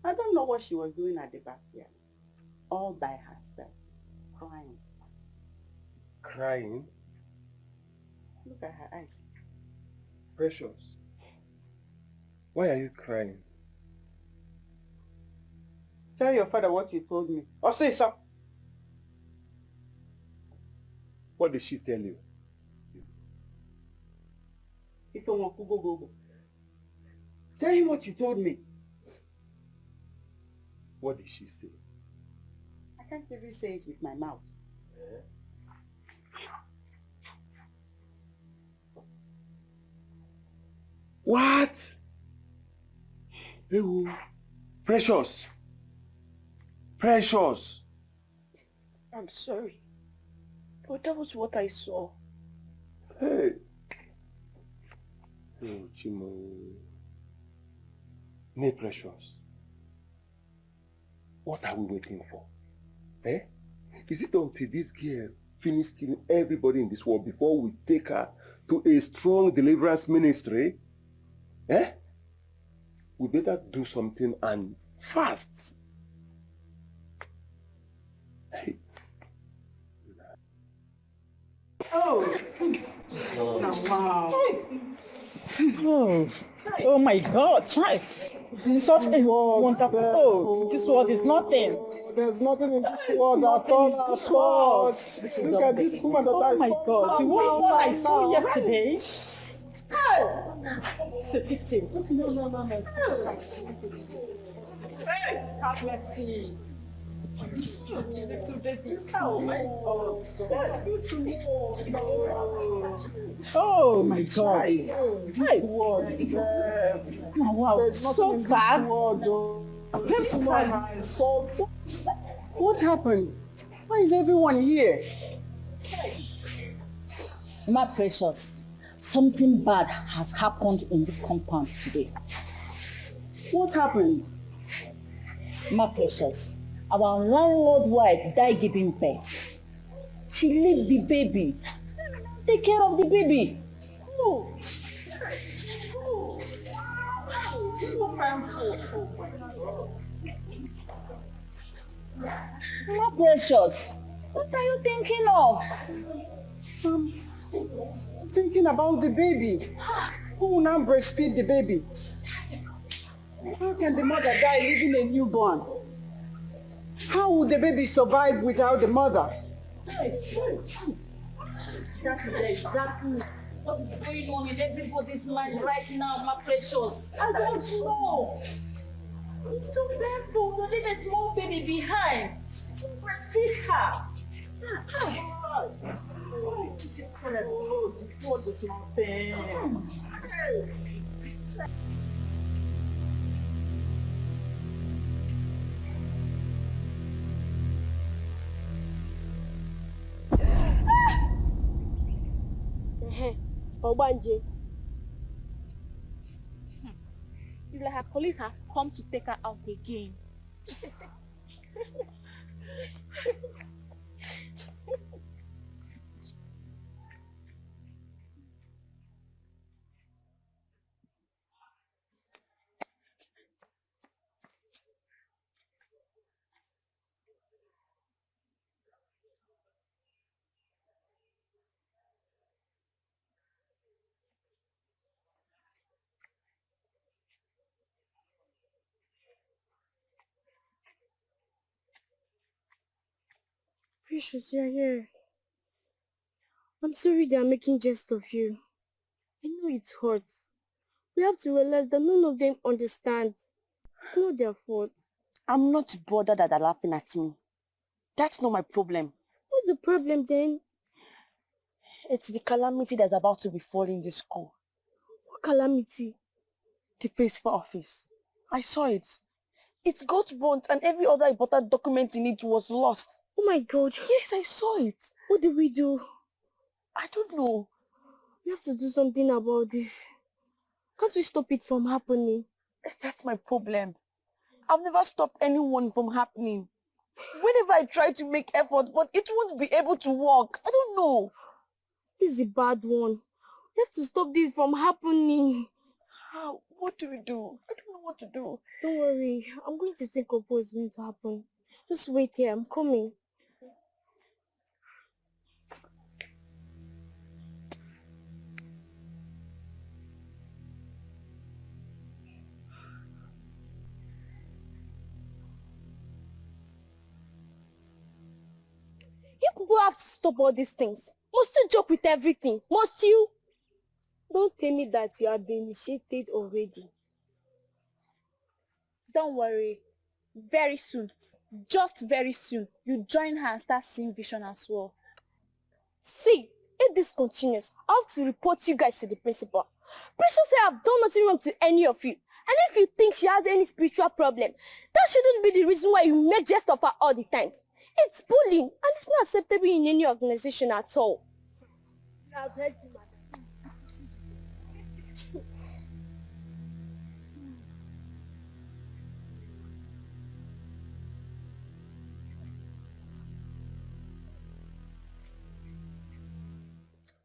I don't know what she was doing at the backyard. All by herself. Crying. Crying? Look at her eyes. Precious. Why are you crying? Tell your father what you told me. Or say so. What did she tell you? Go. Tell him what you told me. What did she say? I can't even say it with my mouth. What? Ew. Precious. Precious. I'm sorry, but that was what I saw. Hey. Oh, Chimo. Nay, Precious. What are we waiting for? Eh? Is it until this girl finishes killing everybody in this world before we take her to a strong deliverance ministry? Eh? We better do something and fast. Hey. Oh. Wow. Oh my God, child. Such a wonderful. Oh, this world is nothing. There's nothing in this world at all. Look at this woman that Oh my God, the woman I saw yesterday. It's a pity. No. Hey, have mercy. Oh my God. This world. Wow, so sad. Very sad. What happened? Why is everyone here? My precious, something bad has happened in this compound today. What happened? My precious, our landlord wife died giving birth. She left the baby. Take care of the baby. Oh. So painful. My precious, what are you thinking of? Thinking about the baby. Who will now breastfeed the baby? How can the mother die leaving a newborn? How would the baby survive without the mother? That is exactly what is going on in everybody's mind right now, my precious. I don't know. It's too painful to leave a small baby behind. Breastfeed her. This is terrible. This world is nothing. Obanje. It's like her police have come to take her out again. Precious, you're here. I'm sorry they are making jest of you. I know it hurts. We have to realize that none of them understand. It's not their fault. I'm not bothered that they're laughing at me. That's not my problem. What's the problem then? It's the calamity that's about to befall in this school. What calamity? The principal office. I saw it. It got burnt and every other important document in it was lost. Oh my God. Yes, I saw it. What do we do? I don't know. We have to do something about this. Can't we stop it from happening? That's my problem. I've never stopped anyone from happening. Whenever I try to make effort, but it won't be able to work. I don't know. This is a bad one. We have to stop this from happening. How? What do we do? I don't know what to do. Don't worry. I'm going to think of what's going to happen. Just wait here. I'm coming. You people have to stop all these things. Must you joke with everything? Must you? Don't tell me that you have been initiated already. Don't worry. Very soon, just very soon, you join her and start seeing vision as well. See, if this continues, I have to report you guys to the principal. Precious said I've done nothing wrong to any of you. And if you think she has any spiritual problem, that shouldn't be the reason why you make jest of her all the time. It's bullying, and it's not acceptable in any organization at all. You have heard you, madam.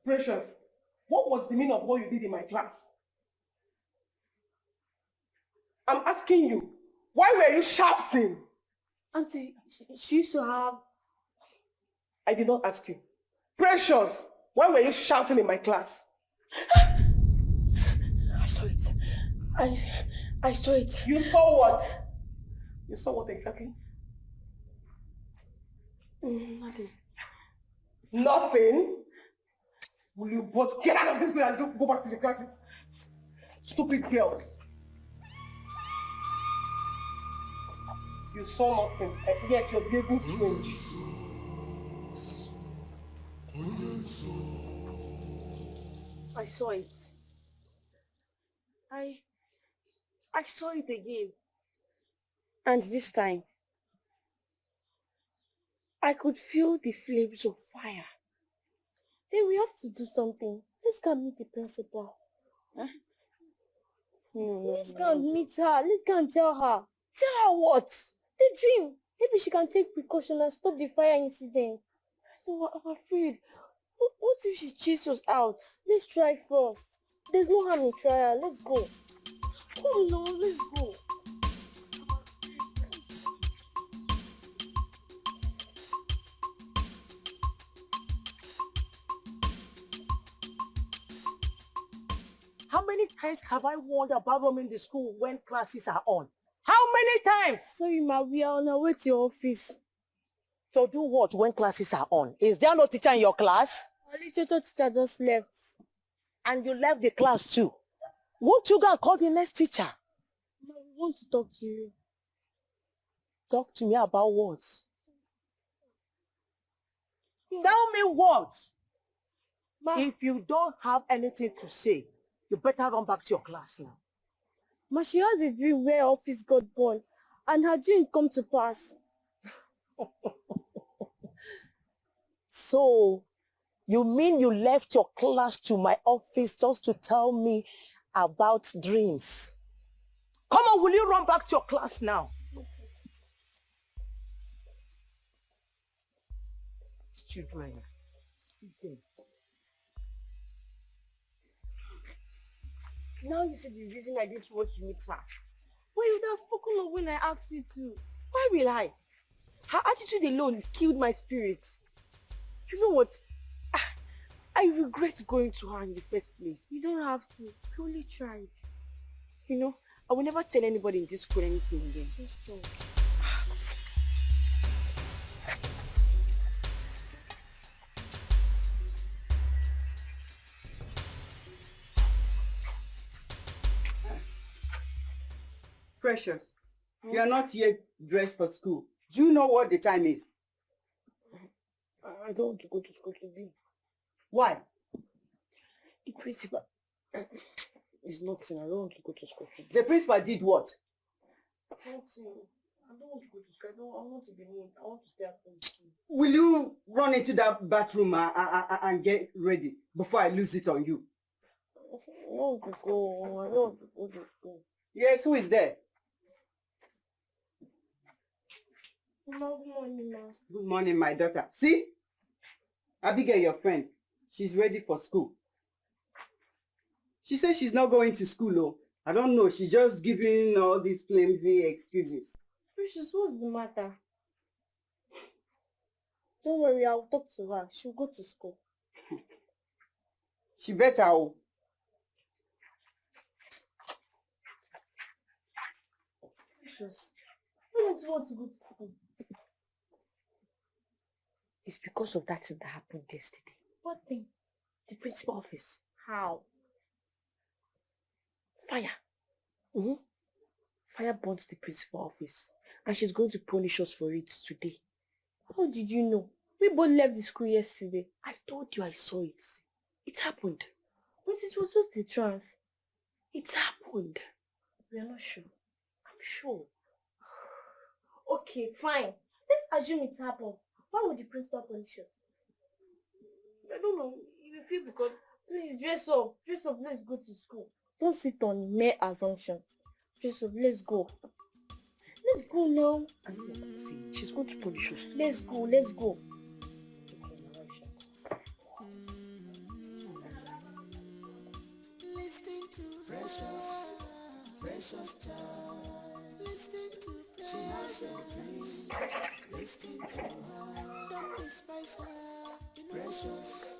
Precious, what was the meaning of what you did in my class? I'm asking you, why were you shouting? Auntie, she used to have... I did not ask you. Precious, why were you shouting in my class? I saw it. I saw it. You saw what? You saw what exactly? Nothing. Nothing? Will you both get out of this place and go back to your classes? Stupid girls. You saw nothing, and yet you're behaving strange. I saw it. I saw it again. And this time, I could feel the flames of fire. Then we have to do something. Let's go and meet the principal. Huh? Let's go and meet her. Let's go and tell her. Tell her what? The dream. Maybe she can take precaution and stop the fire incident. No, I'm afraid. What if she chases us out? Let's try first. There's no harm in trial. Let's go. Come on, let's go. How many times have I warned about roaming the school when classes are on? How many times? Sorry, ma, we are on our way to your office. So do what when classes are on? Is there no teacher in your class? Our literature teacher just left. And you left the class too. Won't you go and call the next teacher? Ma, we want to talk to you. Talk to me about what? Tell me what? Ma, if you don't have anything to say, you better run back to your class now. Ma, she has a dream where her office got burned and her dream come to pass. So, you mean you left your class to my office just to tell me about dreams? Come on, will you run back to your class now? Children. Now you see the reason I didn't want to meet her. Well, you would have spoken of when I asked you to. Why will I? Her attitude alone killed my spirit. You know what? I regret going to her in the first place. You don't have to. You only tried. You know, I will never tell anybody in this school anything again. Just don't. Precious, you are not yet dressed for school. Do you know what the time is? I don't want to go to school today. Why? The principal is nothing. I don't want to go to school today. The principal did what? Nothing. I don't want to go to school. I want to be home. I want to stay at home. Will you run into that bathroom and get ready before I lose it on you? I don't want to go. I don't want to go to school. Yes, who is there? Good morning, ma. Good morning, my daughter. See? Abigail, your friend. She's ready for school. She says she's not going to school, though. I don't know. She's just giving all these flimsy excuses. Precious, what's the matter? Don't worry, I'll talk to her. She'll go to school. She better. Oh. Precious, why don't you want to go to school? It's because of that thing that happened yesterday. What thing? The principal office. How? Fire. Fire burnt the principal office. And she's going to punish us for it today. How did you know? We both left the school yesterday. I told you I saw it. It happened. But it was just a trance. It happened. We are not sure. I'm sure. Okay, fine. Let's assume it happens. Why would the principal punish us? I don't know. You feel because... Please, dress up. Dress up, let's go to school. Don't sit on mere assumption. Dress up, let's go. Let's go now. I know what I'm saying. She's going to punish us. Let's go, let's go. Listen to precious, precious child. Listen to precious. She has a dream. Listen to her. Don't despise her. Precious,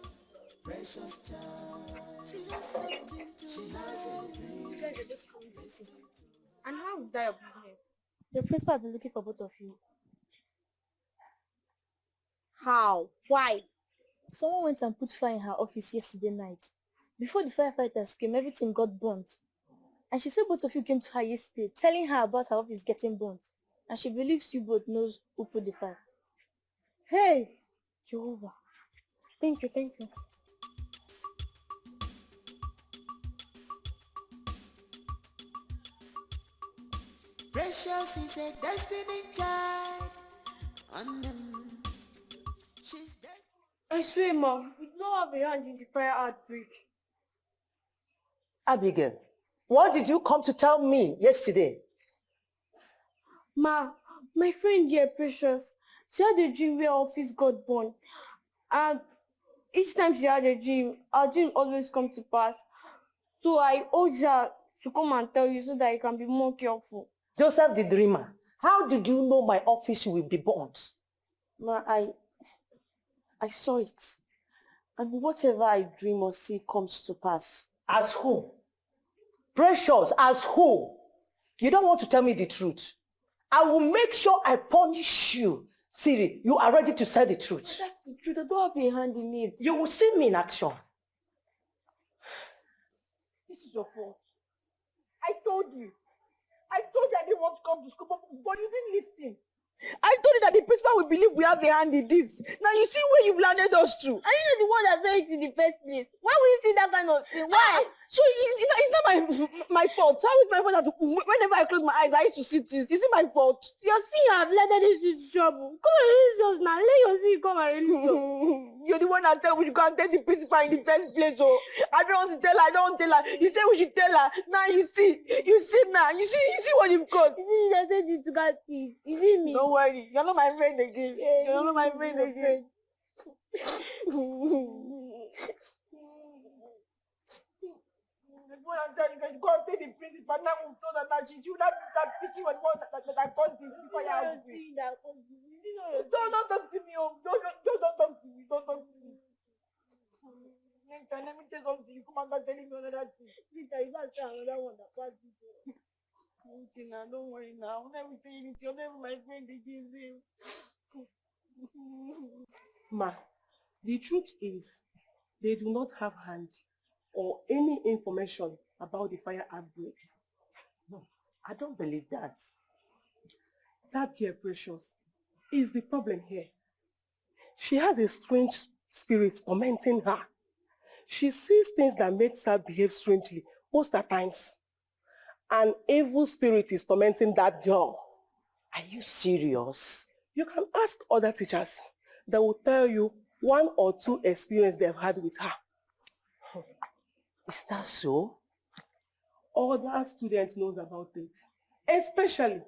precious child. She has something to. She has a dream. You guys are just coming to see. And how is that your business? The principal has been looking for both of you. How? Why? Someone went and put fire in her office yesterday night. Before the firefighters came, everything got burnt. And she said both of you came to her yesterday, telling her about her office getting burnt. And she believes you both knows who put the fire. Hey! Jehovah. Thank you, thank you. Precious is a destiny child. And she's destined. I swear, Mom, we don't have a hand in the fire outbreak. Abigail, what did you come to tell me yesterday? Ma, my friend here, Precious, she had a dream where her office got burned. And each time she had a dream, her dream always come to pass. So I urged her to come and tell you so that you can be more careful. Joseph the dreamer, how did you know my office will be burnt? Ma, I saw it. And whatever I dream or see comes to pass. As who? Precious, as who? You don't want to tell me the truth. I will make sure I punish you. Siri, you are ready to say the truth. But that's the truth. I don't have a hand in it. You will see me in action. This is your fault. I told you I didn't want to come to school, but you didn't listen. I told you that the principal will believe we have a hand in this. Now you see where you've landed us to. Are you not the one that saw it in the first place? Why would you think that kind of thing? Why? So it's not my fault. How is my fault that whenever I close my eyes, I used to see this? Is it my fault? Your sin have landed us into trouble. Come and release us now. Let your sin come and release us. You're the one that said we should go and tell the principal in the first place. Oh, I don't want to tell her. I don't want to tell her. You said we should tell her. Now you see now. You see what you've got. Is it that said you to get thief? Is it me? Don't worry. You're not my friend again. Yeah, you're not my friend again. Go and tell you, go and tell the principal. Now we told her that she should not start speaking when one that caused this before you have to. Don't talk to me. Don't talk to me. Don't talk to me. Next time, let me tell something. You come and start telling me another thing. Peter, you can't say another one that passed this. Okay, now don't worry now. Let me tell you this. You're never my friend again. Ma, the truth is, they do not have hand or any information about the fire outbreak. No. I don't believe that. That girl, Precious, is the problem here. She has a strange spirit tormenting her. She sees things that makes her behave strangely most of the times. An evil spirit is tormenting that girl. Are you serious? You can ask other teachers that will tell you one or two experiences they've had with her. Is that so? Other students knows about it, especially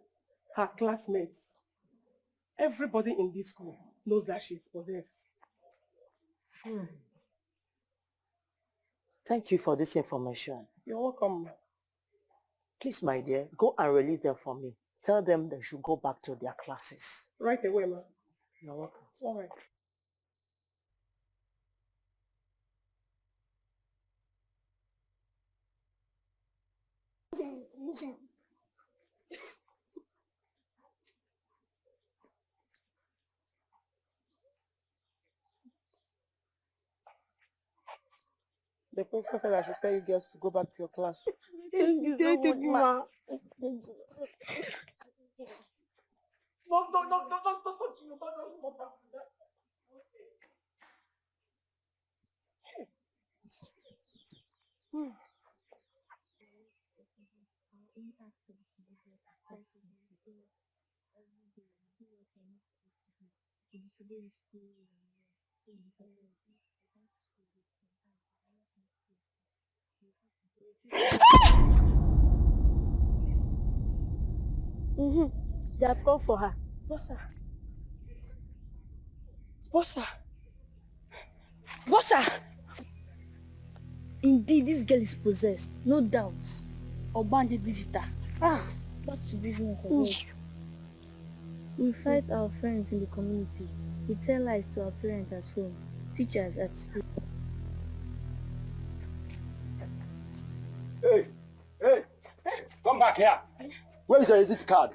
her classmates. Everybody in this school knows that she's possessed. Thank you for this information. You're welcome. Please, my dear, go and release them for me. Tell them they should go back to their classes. Right away, ma. You're welcome. All right. The principal said I should tell you girls to go back to your class. Thank you so much, ma. They have come for her. Bossa. Bossa. Bossa! Indeed, this girl is possessed, no doubt. Obanje digital. Back to business again. We fight our friends in the community. We tell lies to our parents at home, teachers at school. Hey, come back here. Where is your exit card?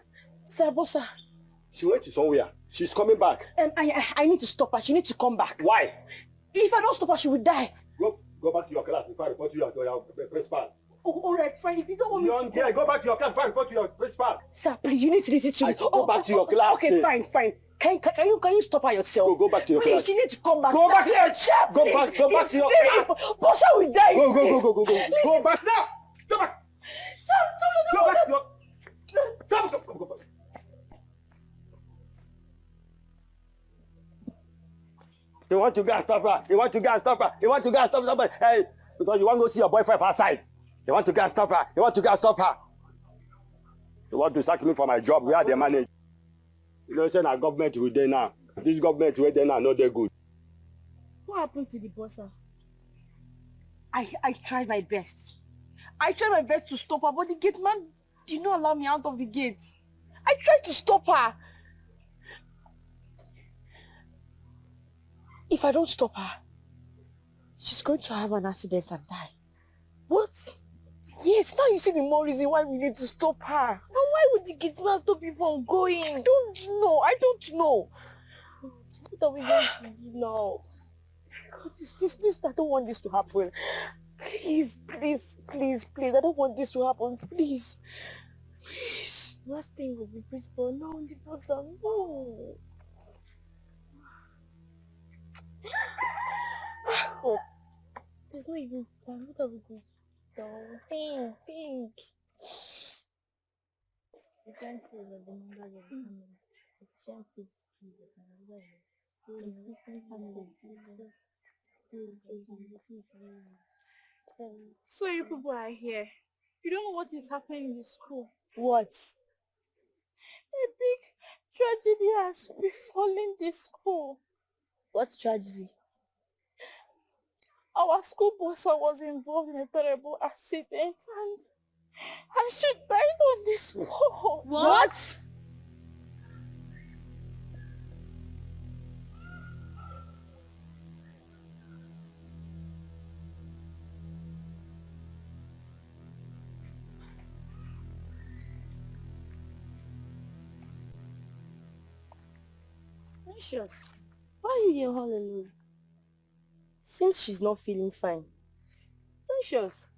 Sir, Bossa. She went to somewhere. She's coming back. I need to stop her. She needs to come back. Why? If I don't stop her, she will die. Go back to your class before I report to your principal. Oh, all right, fine. If you don't want me to... Go back to your class before I report to your principal. Sir, please, you need to listen to me. Go back to your class. Okay, fine. Can you stop her yourself? Go back to your class. Please, she needs to come back. Go back here. Go back to your class. Bossa will die. Go. Go back now. Go back. Sir, go back to your... Go back. You want to go and stop her. Hey, because you want to go see your boyfriend outside. You want to go and stop her. You want to sack me for my job. We are the manager. You know, saying our government will there now. This government will there now, not that good. What happened to the Bossa? I tried my best. I tried my best to stop her, but the gate man did not allow me out of the gate. I tried to stop her. If I don't stop her, she's going to have an accident and die. What? Yes, now you see the more reason why we need to stop her. And why would the gate man stop you from going? I don't know. What are we going to do now? God, this, I don't want this to happen. Please, I don't want this to happen. Please. Last thing was the principal, now the doctor. No. Oh, there's no even plan. What are we going to do? Think. The time for the number of the family. The chances So you people are here. You don't know what is happening in the school. What? A big tragedy has befallen the school. What tragedy? Our school bossa was involved in a terrible accident and she died on this floor. What? Precious, why are you here all alone? Seems she's not feeling fine. Precious,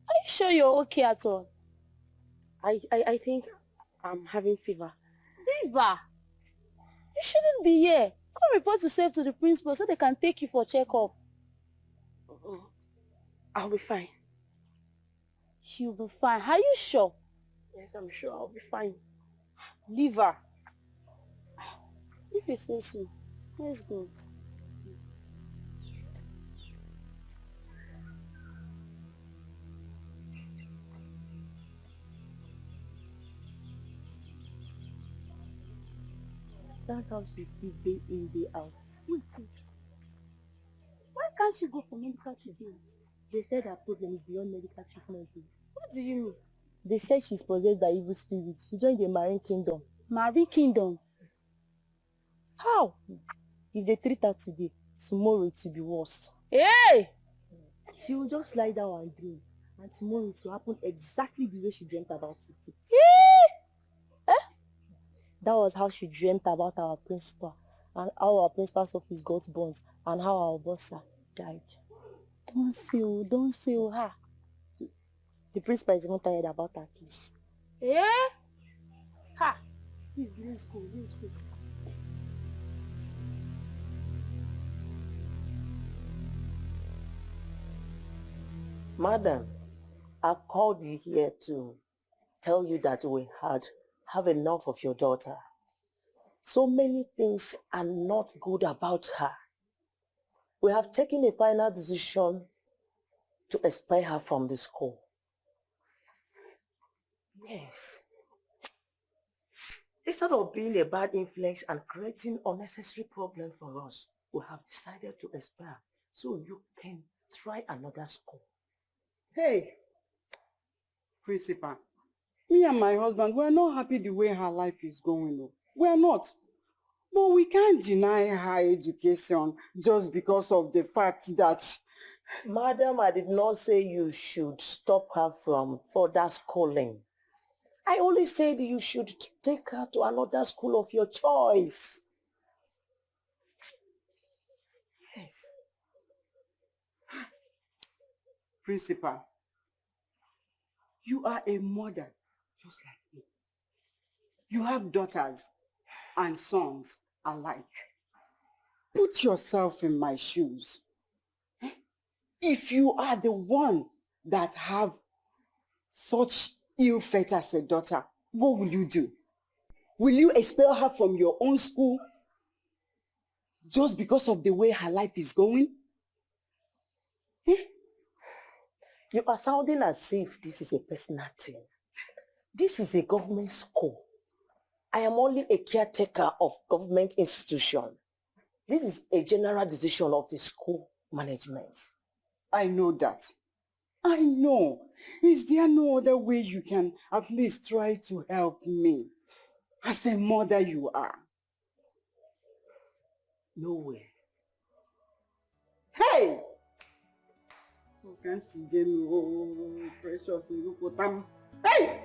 are you sure you're okay at all? I think I'm having fever. Fever? You shouldn't be here. Come report yourself to the principal so they can take you for checkup. I'll be fine. You'll be fine. Are you sure? Yes, I'm sure I'll be fine. Liver. If you say so, let's go. That house you see day in, day out. Wait. Why can't she go for medical treatment? They said her problem is beyond medical treatment. What do you mean? They said she's possessed by evil spirits. She joined the Marine Kingdom. Marine Kingdom? How? If they treat her today, tomorrow it will be worse. Hey! She will just lie down and dream. And tomorrow it will happen exactly the way she dreamt about it. That was how she dreamt about our principal, and how our principal's office got burnt, and how our boss died. Don't say her. The principal is even tired about her case. Ha! Please, let's go. Madam, I called you here to tell you that we have enough of your daughter. So many things are not good about her. We have taken a final decision to expel her from the school. Yes. Instead of being a bad influence and creating unnecessary problems for us, we have decided to expel her so you can try another school. Hey, Principal, me and my husband, we're not happy the way her life is going. We're not. But we can't deny her education just because of the fact that... Madam, I did not say you should stop her from further schooling. I only said you should take her to another school of your choice. Yes. Principal, you are a mother just like me. You have daughters and sons alike. Put yourself in my shoes. If you are the one that have such ill fate as a daughter, what will you do? Will you expel her from your own school just because of the way her life is going? You are sounding as if this is a personal thing. This is a government school. I am only a caretaker of government institution. This is a general decision of the school management. I know that. I know. Is there no other way you can at least try to help me? As a mother you are. No way. Hey! Precious. Hey!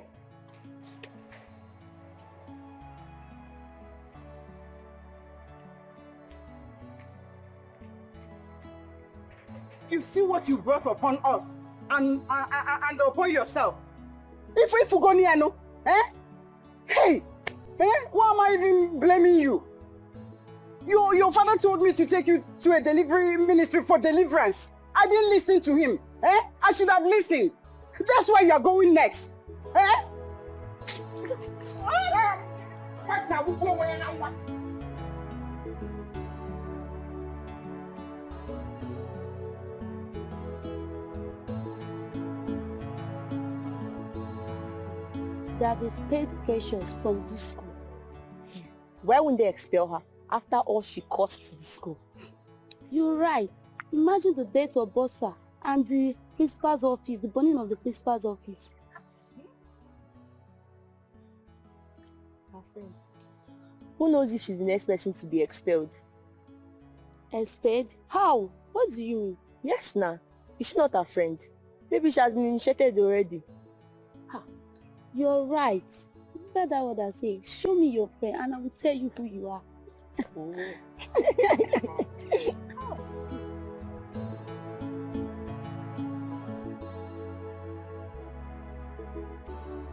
You see what you brought upon us and upon yourself. If you go near, no? Hey! Why am I even blaming you? Your father told me to take you to a delivery ministry for deliverance. I didn't listen to him. I should have listened. That's why you are going next. They have expelled Precious from this school. Why wouldn't they expel her after all she cost the school? You're right. Imagine the death of Bossa and the principal's office, the burning of the principal's office. Her friend. Who knows if she's the next person to be expelled? Expelled? How? What do you mean? Yes, nah. Is she not her friend? Maybe she has been initiated already. You're right. Remember that what I say. Show me your friend and I will tell you who you are.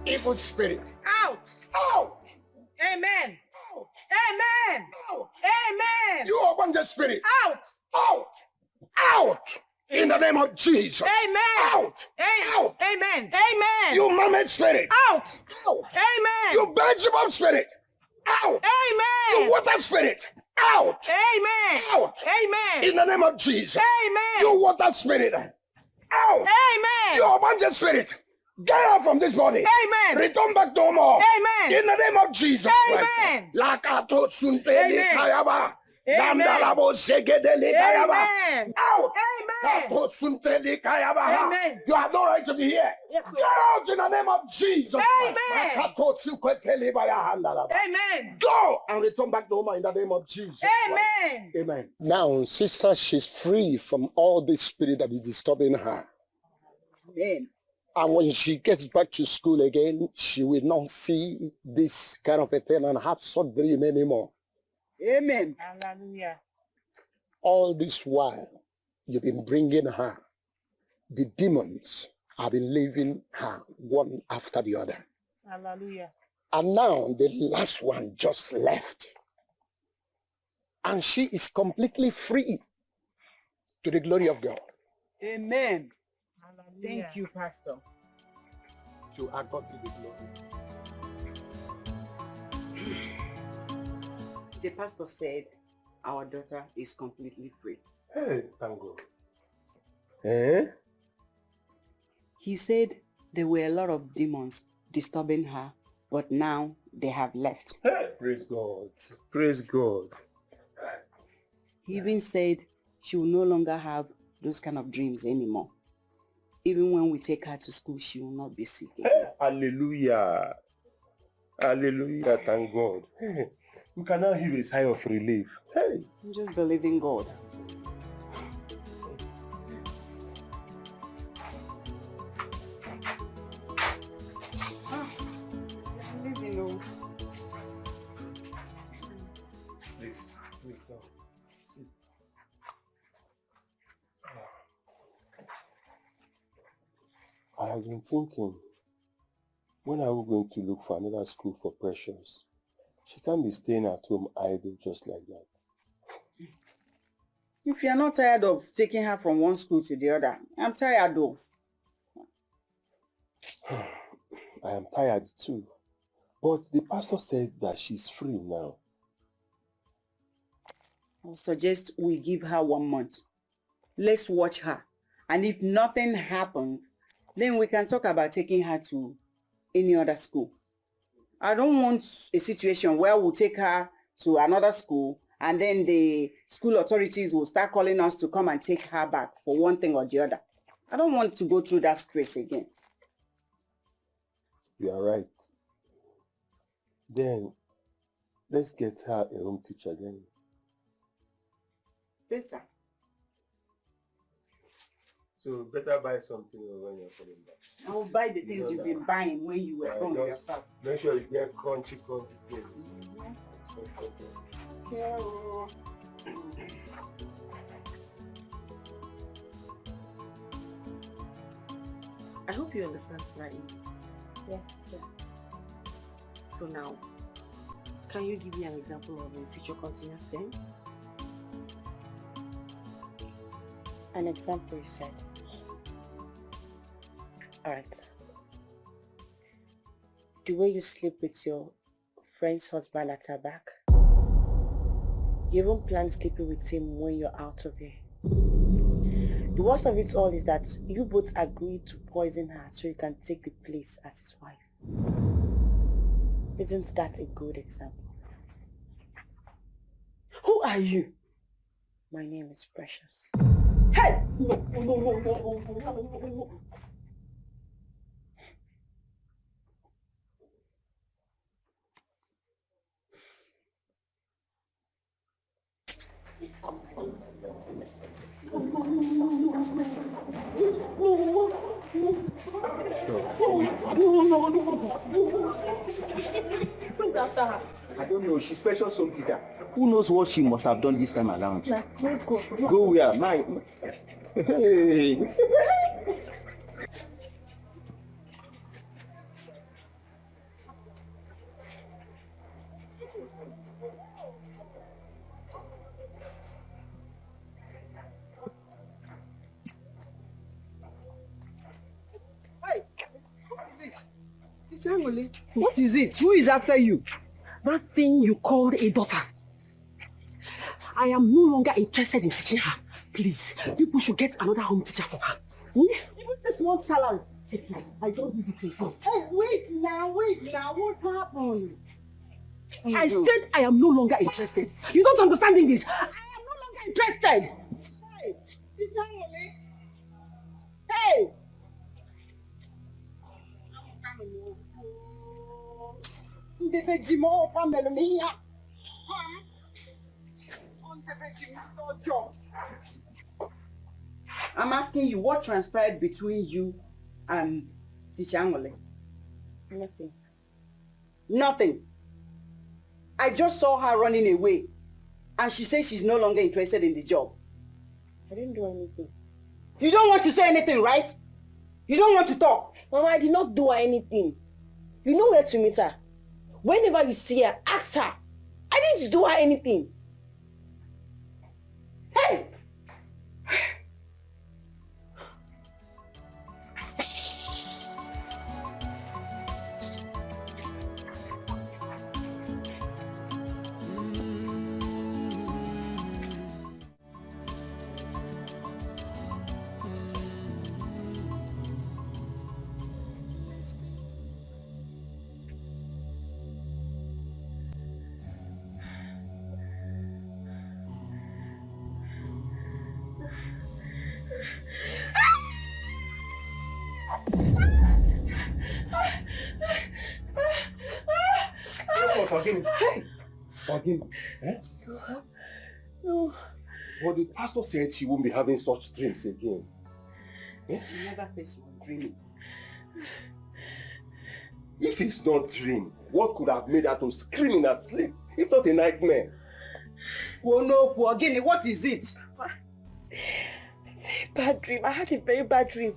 evil spirit. Out! Out! Amen! Out! Amen! Out! Amen! You abandoned spirit. Out! Out! Out! In the name of Jesus. Amen! Out! Out! Amen! Amen! You mermaid spirit. Out! Out! Amen! You Beelzebub spirit. Out! Amen! You water spirit. Out! Amen! Out! Amen! In the name of Jesus. Amen! You water spirit. Out! Amen! You abandoned spirit. Get out from this body. Amen! Return back to Omo. Amen! In the name of Jesus Amen! Christ. Lakato sunteli Amen! kayaba. Amen! Lamdalabo segedeli kayaba. Amen! Out! Amen! Kato sunteli kayaba. Amen! You have no right to be here. Yes, Get out in the name of Jesus Amen! Christ. Lakato sukweteli baya handalaba. Amen! Go and return back to Omo in the name of Jesus Amen! Christ. Amen. Now, sister, she's free from all this spirit that is disturbing her. Amen. And when she gets back to school again, she will not see this kind of a thing and have such dream anymore. Amen. Hallelujah. All this while, you've been bringing her. The demons have been leaving her one after the other. Hallelujah. And now the last one just left. And she is completely free to the glory of God. Amen. Thank you, Pastor. To our God be the glory. The pastor said our daughter is completely free. Hey, thank God. Eh? He said there were a lot of demons disturbing her, but now they have left. Hey, praise God. Praise God. He even said she will no longer have those kind of dreams anymore. Even when we take her to school, she will not be sick again. Hey, hallelujah. Hallelujah, thank God. Hey, we can now hear a sigh of relief. Hey. I'm just believing God. Please, now. Sit. I have been thinking, when are we going to look for another school for Precious? She can't be staying at home idle just like that. If you're not tired of taking her from one school to the other, I'm tired though. I am tired too. But the pastor said that she's free now. I suggest we give her 1 month. Let's watch her. And if nothing happens, then we can talk about taking her to any other school. I don't want a situation where we'll take her to another school and then the school authorities will start calling us to come and take her back for one thing or the other. I don't want to go through that stress again. You are right. Then, let's get her a home teacher then. Better. So, better buy something when you're coming back. I will buy the things you've been buying when you were home yourself. Make sure you get crunchy things. I hope you understand flying. Yes, sir. So now, can you give me an example of a future continuous tense? An example, you said. Alright. The way you sleep with your friend's husband at her back. You even plan sleeping with him when you're out of here. The worst of it all is that you both agreed to poison her so you can take the place as his wife. Isn't that a good example? Who are you? My name is Precious. Hey! No. I don't know, she's special soul teacher. Who knows what she must have done this time around? Let's go. Go where? My... Hey. What is it? Who is after you? That thing you called a daughter. I am no longer interested in teaching her. Please, people should get another home teacher for her. Even this month's salary. Take it. I don't need it. Hey, wait now. What happened? I said I am no longer interested. You don't understand English. I am no longer interested. Hey, teacher Ngole. Hey! I'm asking you, what transpired between you and teacher Ngole? Nothing. Nothing. I just saw her running away and she says she's no longer interested in the job. I didn't do anything. You don't want to say anything, right? You don't want to talk. Mama, I did not do her anything. You know where to meet her. Whenever you see her, ask her. I didn't do her anything. Hey! Forgive me. Hey! Forgive me. Eh? No. But the pastor said she won't be having such dreams again. Eh? She never said she was dreaming. If it's not dream, what could have made her to scream in her sleep, if not a nightmare? Oh no, Pogini, what is it? Bad dream. I had a very bad dream.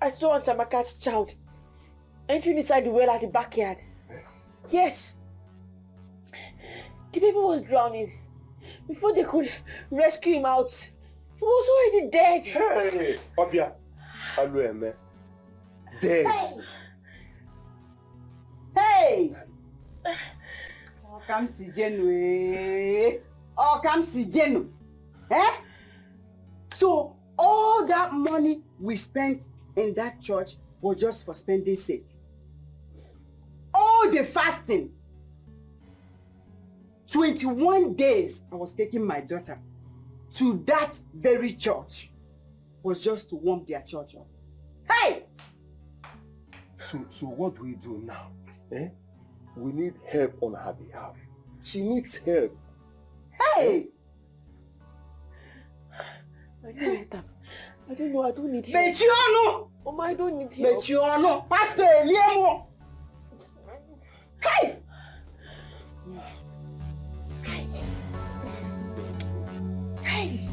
I saw Aunt Amaka's child entering inside the well at the backyard. Yes. The baby was drowning. Before they could rescue him out, he was already dead. Hey, Obia. Alueme. Dead. Hey! Oh, come see Jenu. Oh, come see Jenu. Eh? So, all that money we spent in that church was just for spending sake. All the fasting. 21 days I was taking my daughter to that very church was just to warm their church up. Hey! So what do we do now? Eh? We need help on her behalf. She needs help. Hey! I don't need help. I don't know, I don't need help. Mechiano! Mama, I don't need help. Mechiano! Pastor Eliemo! Hey! Hey!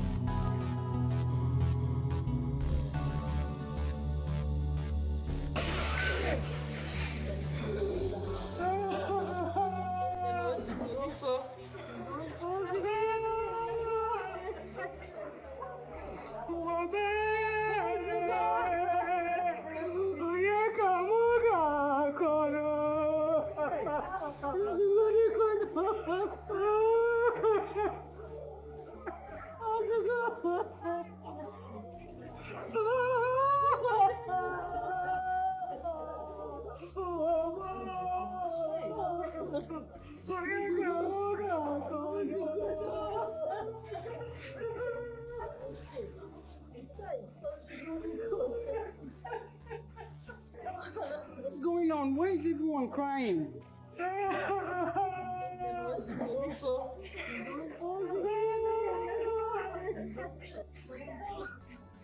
What's going on? Why is everyone crying?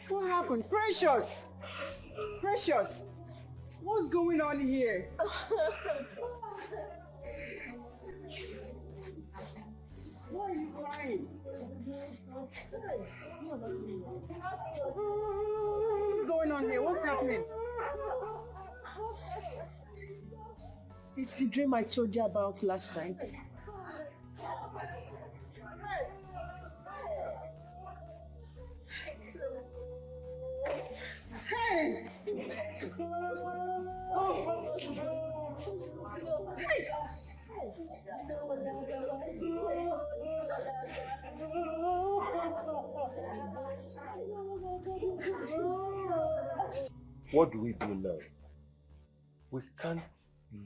What happened? Precious! Precious! What's going on here? Why are you crying? What's going on here? What's happening? It's the dream I told you about last night. Hey! What do we do now? We can't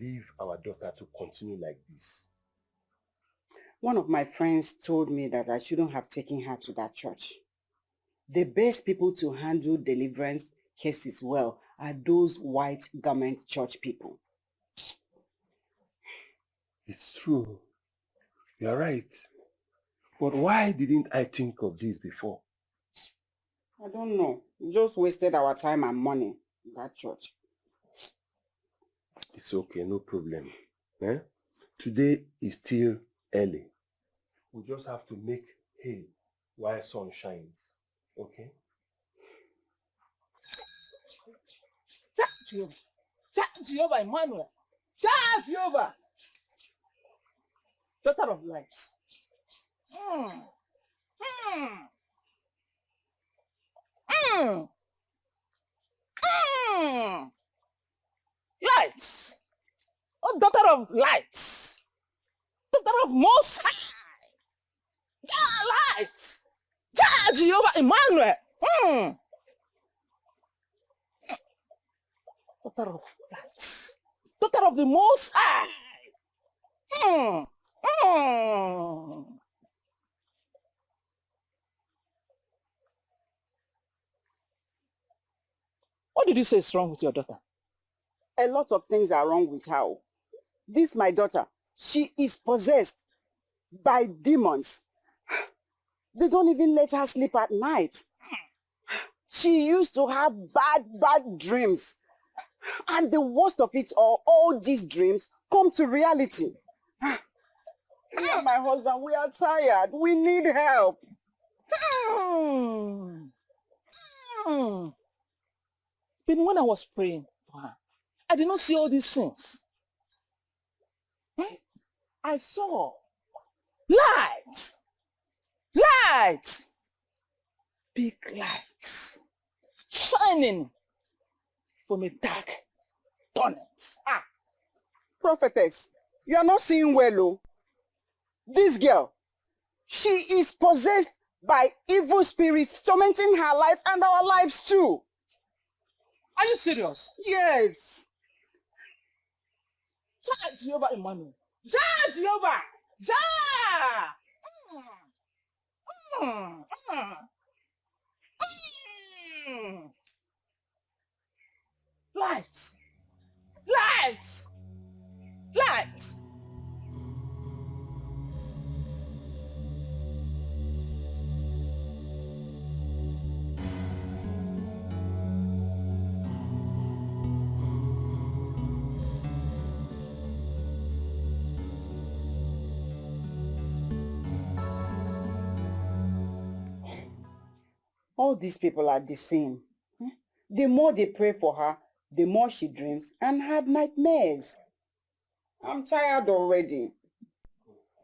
leave our daughter to continue like this. One of my friends told me that I shouldn't have taken her to that church. The best people to handle deliverance cases well are those white garment church people. It's true. You're right. But why didn't I think of this before? I don't know. We just wasted our time and money in that church. It's okay, no problem. Eh? Today is still early. We just have to make hay while sun shines. Okay? Jehovah Emmanuel. Jehovah. Daughter of light. Lights. Oh, daughter of lights. Daughter of Most High. Yeah, lights. Jehovah Emmanuel. Daughter of lights. Daughter of the Most High. What did you say is wrong with your daughter? A lot of things are wrong with her. This, my daughter, she is possessed by demons. They don't even let her sleep at night. She used to have bad dreams. And the worst of it all these dreams come to reality. Me and my husband, we are tired. We need help. But when I was praying for her, I did not see all these things. I saw light. Light. Big lights. Shining from a dark tunnel. Prophetess, you are not seeing well, oh. This girl, she is possessed by evil spirits tormenting her life and our lives too. Are you serious? Yes. Jehovah Emmanuel. Jehovah. Light. Light. Light. All these people are the same. The more they pray for her, the more she dreams and have nightmares. I'm tired already.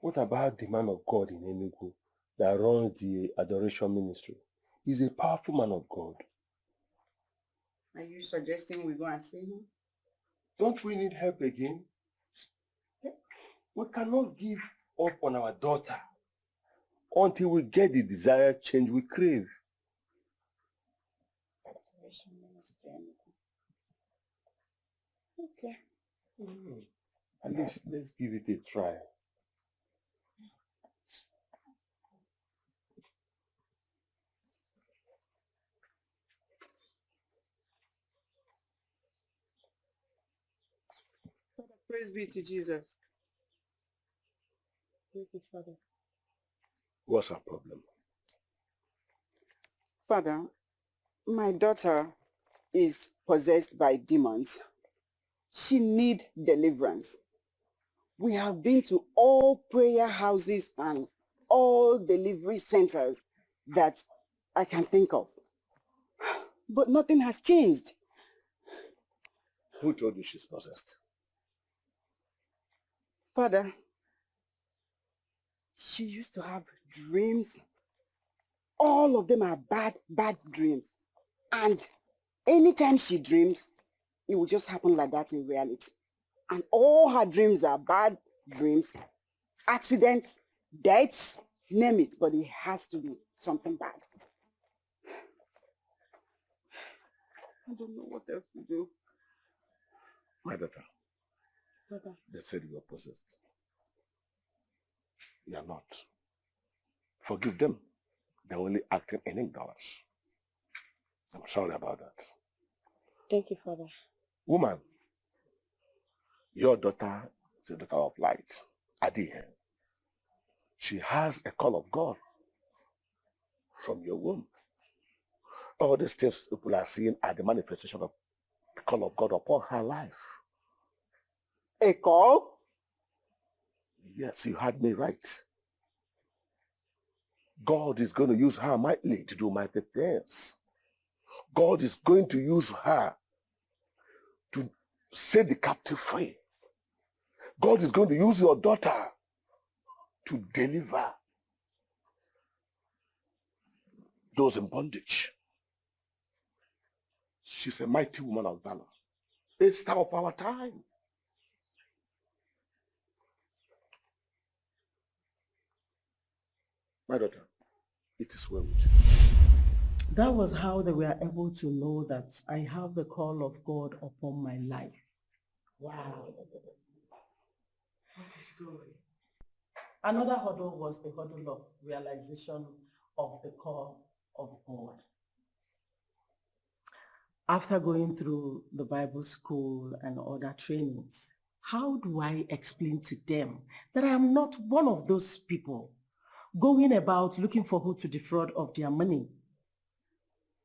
What about the man of God in Enugu that runs the adoration ministry? He's a powerful man of God. Are you suggesting we go and see him? Don't we need help again? We cannot give up on our daughter until we get the desired change we crave. Okay. At least let's give it a try. Praise be to Jesus. Thank you, Father. What's our problem? Father, my daughter is possessed by demons. She needs deliverance. We have been to all prayer houses and all delivery centers that I can think of. But nothing has changed. Who told you she's possessed? Father, she used to have dreams. All of them are bad dreams. And Anytime she dreams, it will just happen like that in reality. And all her dreams are bad dreams, accidents, deaths, name it, but it has to be something bad. I don't know what else to do. My daughter, Brother. they said you are possessed. You are not. Forgive them. They're only acting in ignorance. I'm sorry about that. Thank you, Father. Woman, your daughter is a daughter of light, Dikeh. She has a call of God from your womb. All these things people are seeing are the manifestation of the call of God upon her life. A call? Yes, you had me right. God is going to use her mightily to do mighty things. God is going to use her to set the captive free. God is going to use your daughter to deliver those in bondage. She's a mighty woman of valor. A star of our time. My daughter, it is well with you. That was how they were able to know that I have the call of God upon my life. Wow. What a story. Another hurdle was the hurdle of realization of the call of God. After going through the Bible school and other trainings, how do I explain to them that I am not one of those people going about looking for who to defraud of their money?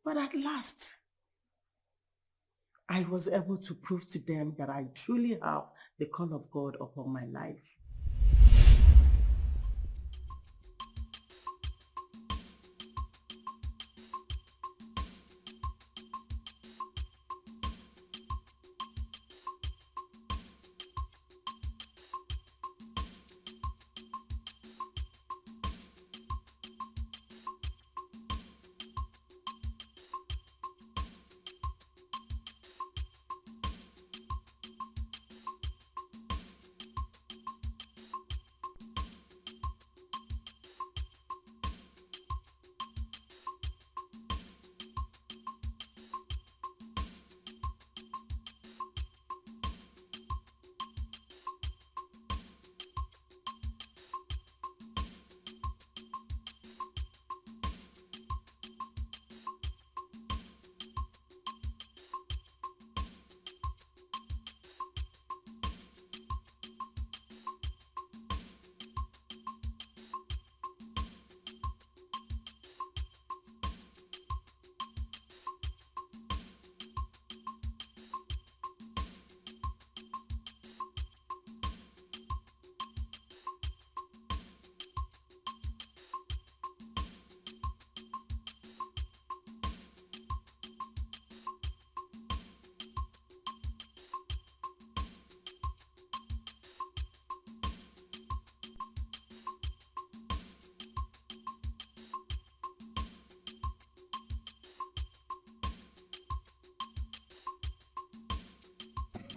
But at last, I was able to prove to them that I truly have the call of God upon my life.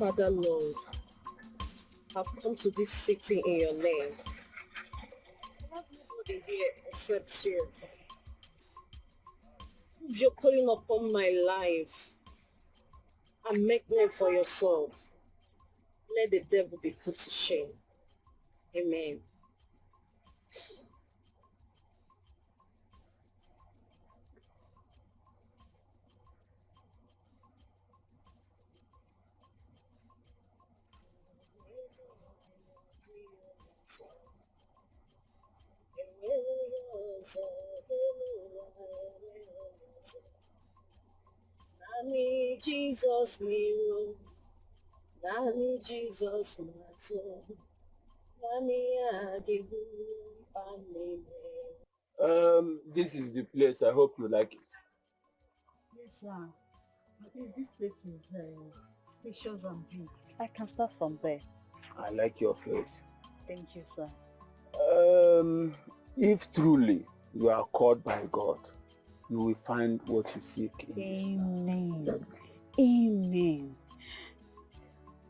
Father Lord, I've come to this city in your name. I have nobody here except you. If you're calling upon my life and make name for yourself, let the devil be put to shame. Amen. Nami Jesus niro, Nami Jesus naso, Nami agihu anime. This is the place. I hope you like it. Yes, sir. This place is spacious and big. I can start from there. I like your faith. Thank you, sir. If truly you are called by God, you will find what you seek in Amen. Amen.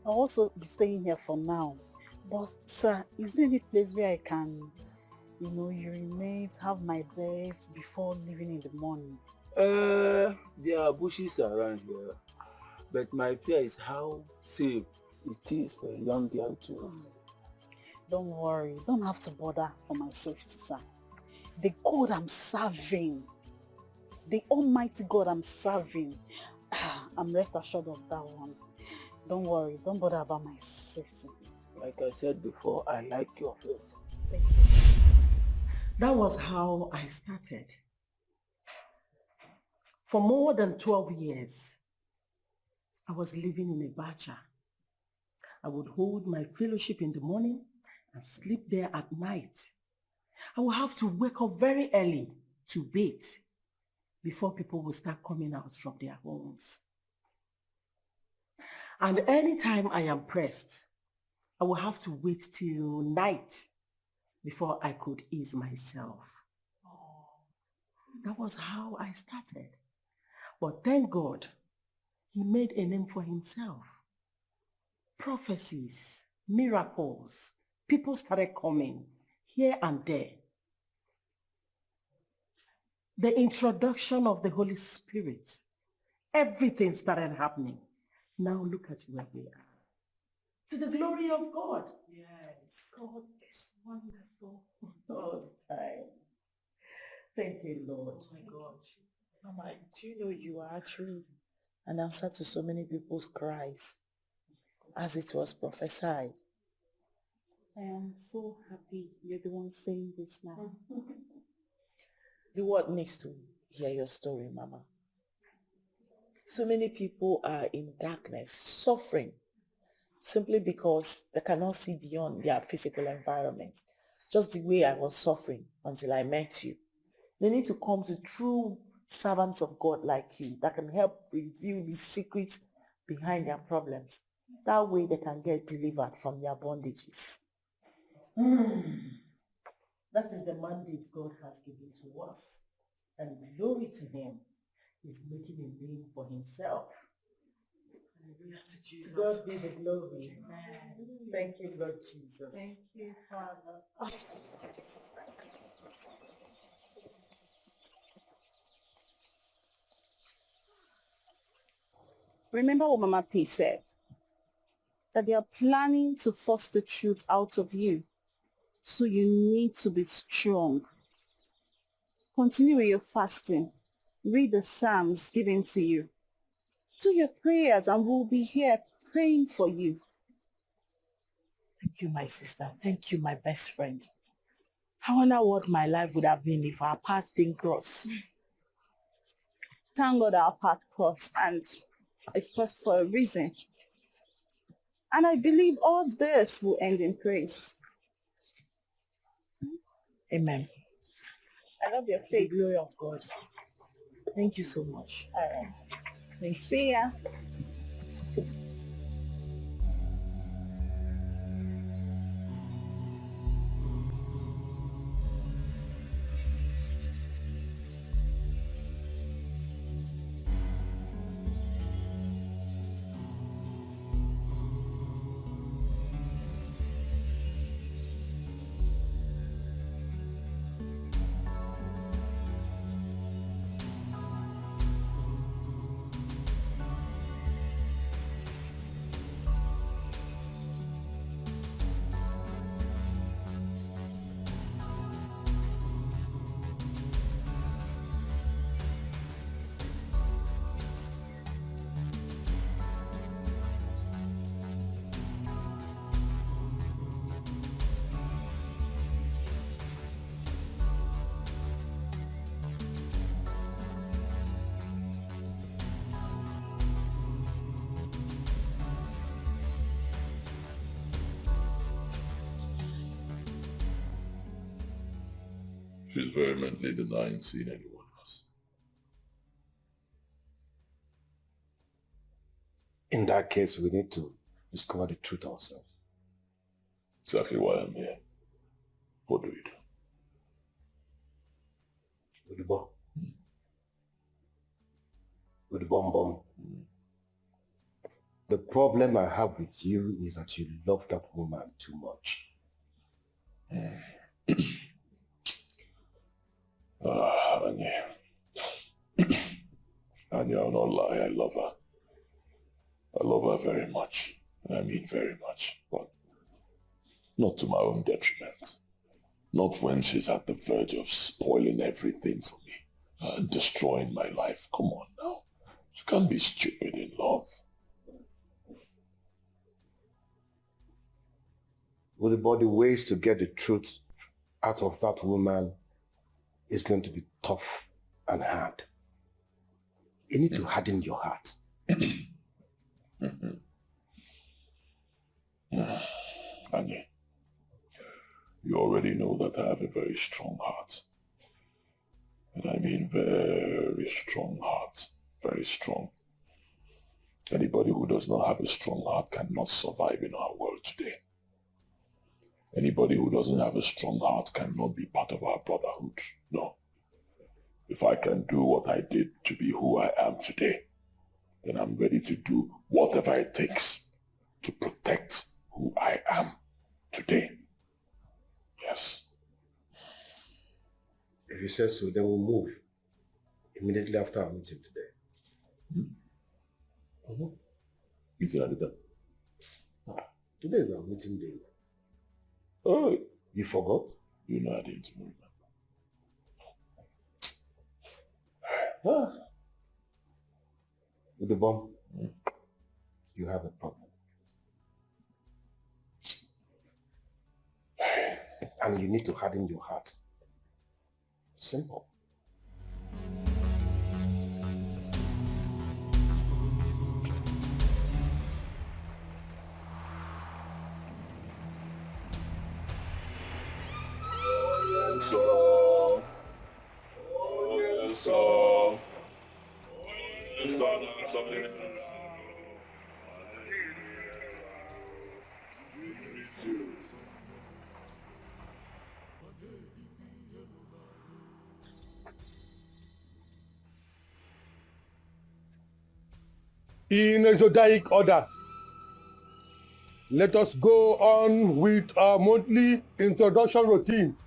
I'll also be staying here for now. But sir, is there any place where I can, urinate, have my bed before leaving in the morning? There are bushes around here, but my fear is how safe it is for a young girl to... Don't worry, don't have to bother for my safety, sir. The God I'm serving, the Almighty God I'm serving, I'm rest assured of that one. Don't worry, don't bother about my safety. Like I said before, I like your faith. Thank you. That was how I started. For more than 12 years, I was living in a bacha. I would hold my fellowship in the morning and sleep there at night. I would have to wake up very early to bathe before people would start coming out from their homes. And anytime I am pressed, I will have to wait till night before I could ease myself. That was how I started. But thank God, he made a name for himself. Prophecies, miracles, people started coming here and there. The introduction of the Holy Spirit, everything started happening. Now look at where we are. To the glory of God. Yes. God is wonderful all the time. Thank you, Lord. Oh my God. Mama, do you know you are actually an answer to so many people's cries, as it was prophesied? I am so happy you're the one saying this now. The world needs to hear your story, Mama. So many people are in darkness, suffering, simply because they cannot see beyond their physical environment. Just the way I was suffering until I met you. They need to come to true servants of God like you that can help reveal the secrets behind their problems. That way they can get delivered from their bondages. That is the mandate God has given to us. And glory to him. He's making a name for himself. Hallelujah to Jesus. To God be the glory. Amen. Thank you, Lord Jesus. Thank you, Father. Remember what Mama P said? That they are planning to force the truth out of you. So you need to be strong. Continue with your fasting. Read the Psalms given to you. Do your prayers and we'll be here praying for you. Thank you, my sister. Thank you, my best friend. I wonder what my life would have been if our paths didn't cross. Thank God our path crossed, and it crossed for a reason. And I believe all this will end in praise. Amen. I love your faith. The glory of God. Thank you so much. All right. Thank you. See ya. She's vehemently denying seeing anyone else. In that case, we need to discover the truth ourselves. Exactly why I'm here. What do you do? With the bomb. With the bomb. The problem I have with you is that you love that woman too much. Anya. Anya, I'll not lie, I love her. I love her very much. I mean very much. But not to my own detriment. Not when she's at the verge of spoiling everything for me. And destroying my life. Come on now. You can't be stupid in love. Well, the ways to get the truth out of that woman is going to be tough and hard. You need to harden your heart. Annie, you already know that I have a very strong heart. And I mean very strong heart. Very strong. Anybody who does not have a strong heart cannot survive in our world today. Anybody who doesn't have a strong heart cannot be part of our brotherhood. No. If I can do what I did to be who I am today, then I'm ready to do whatever it takes to protect who I am today. Yes. If you say so, then we'll move immediately after our meeting today. Meeting at the time? Today is our meeting day. Oh, you forgot? You know I didn't move. With the bomb, you have a problem. And you need to harden your heart. Simple. In a zodiac order, let us go on with our monthly introduction routine.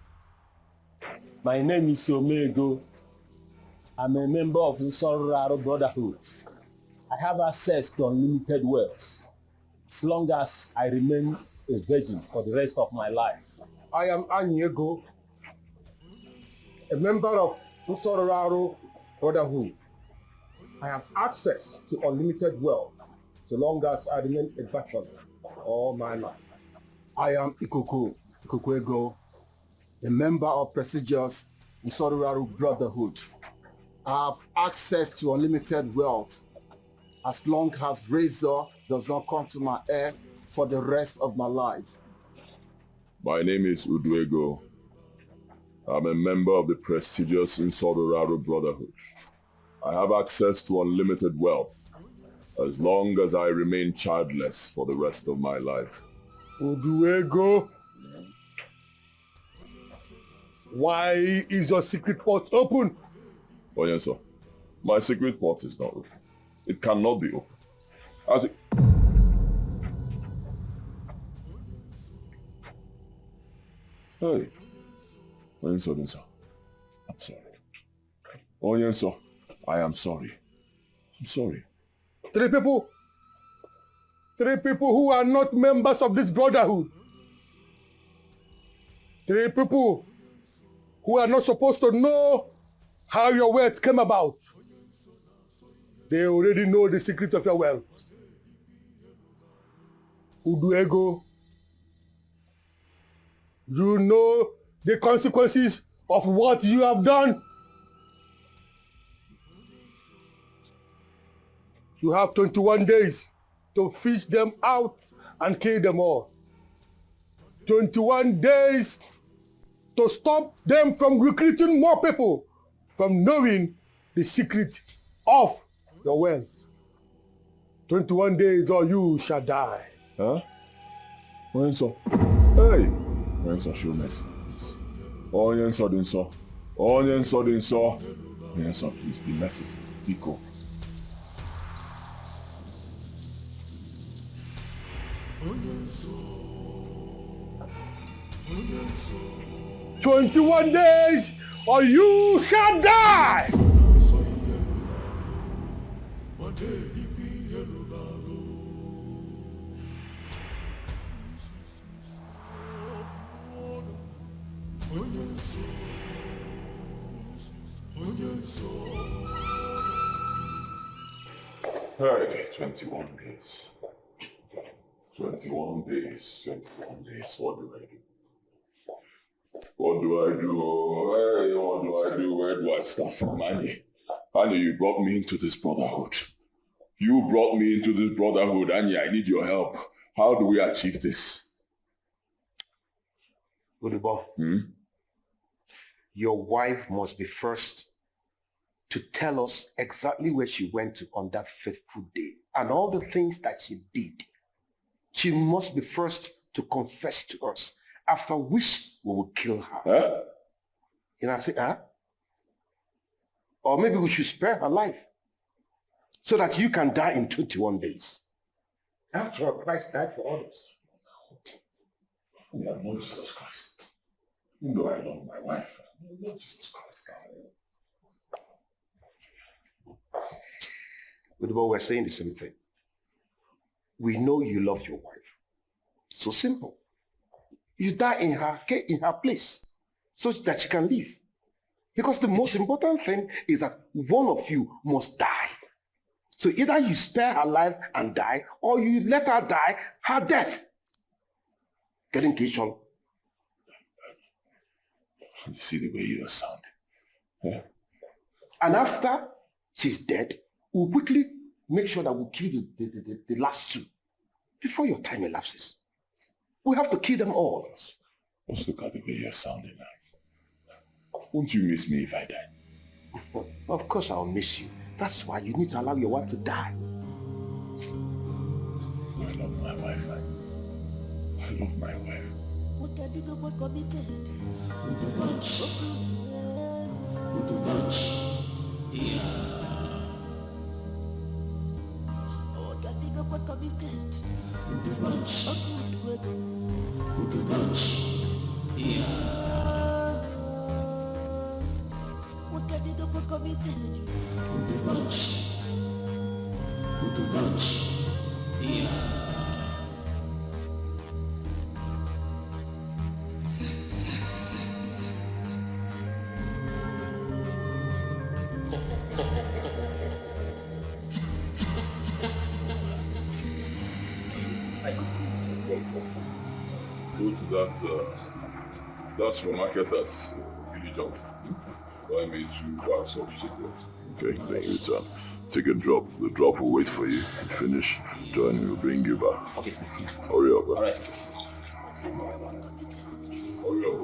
My name is Omego. I'm a member of the Sororaro Brotherhood. I have access to unlimited wealth, as long as I remain a virgin for the rest of my life. I am Ini Edo, a member of the Sororaro Brotherhood. I have access to unlimited wealth, so long as I remain a virgin all my life. I am Ikuku Ego, a member of prestigious Nsolraru Brotherhood. I have access to unlimited wealth, as long as razor does not come to my head for the rest of my life. My name is Uduego. I'm a member of the prestigious Nsolraru Brotherhood. I have access to unlimited wealth, as long as I remain childless for the rest of my life. Uduego, why is your secret port open? Oh yes, sir. My secret port is not open. It cannot be open. As it... Hey. Oh yes, sir. I'm sorry. Oh yes, sir. I am sorry. I'm sorry. Three people who are not members of this brotherhood. 3 people who are not supposed to know how your wealth came about. They already know the secret of your wealth. Uduego, you know the consequences of what you have done. You have 21 days to fish them out and kill them all. 21 days to stop them from recruiting more people from knowing the secret of your wealth. 21 days or you shall die. Huh? Onyenso. Hey! Onyenso, show mercy. Onyenso, Dinso. Onyenso, Dinso. Onyenso, please be merciful. Biko. "21 days or you shall die." Hey, 21 days. 21 days. 21 days. What do I do? What do I do? Hey, what do I do? Where do I start from? Ini, you brought me into this brotherhood. You brought me into this brotherhood, Ini. I need your help. How do we achieve this? Udibo, your wife must be first to tell us exactly where she went to on that fateful day and all the things that she did. She must be first to confess to us, after which we will kill her. Huh? And I say, huh? Or maybe we should spare her life so that you can die in 21 days. After all, Christ died for others. Yeah, Lord Jesus Christ. You know I love my wife. Lord Jesus Christ. But we're saying the same thing. We know you love your wife. So simple. You die in her place so that she can live. Because the most important thing is that one of you must die. So either you spare her life and die, or you let her die her death. Getting kitchen. You see the way you are sounding. Yeah? And after she's dead, we'll quickly make sure that we kill the last two before your time elapses. We have to kill them all. Just look at the way you're sounding now. Won't you miss me if I die? Of course I'll miss you. That's why you need to allow your wife to die. I love my wife. I love my wife. Go to that supermarket at Village Junction. Buy me 2 bags of cigarettes. Okay, then you return. Take a drop. The drop will wait for you. Finish. Join me. We'll bring you back. Okay, sir. Hurry up. All right, sir. Hurry up.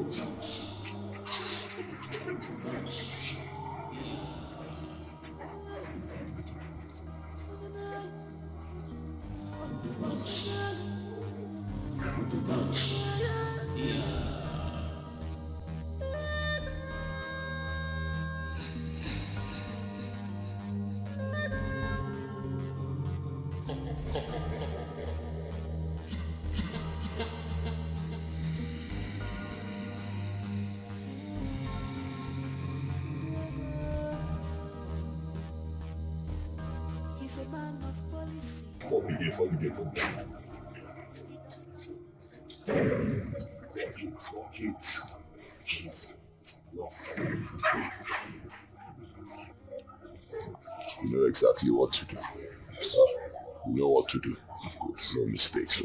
He's a man of policy. Holiday. You know exactly what to do. Yes, you know what to do. Of course, no mistakes.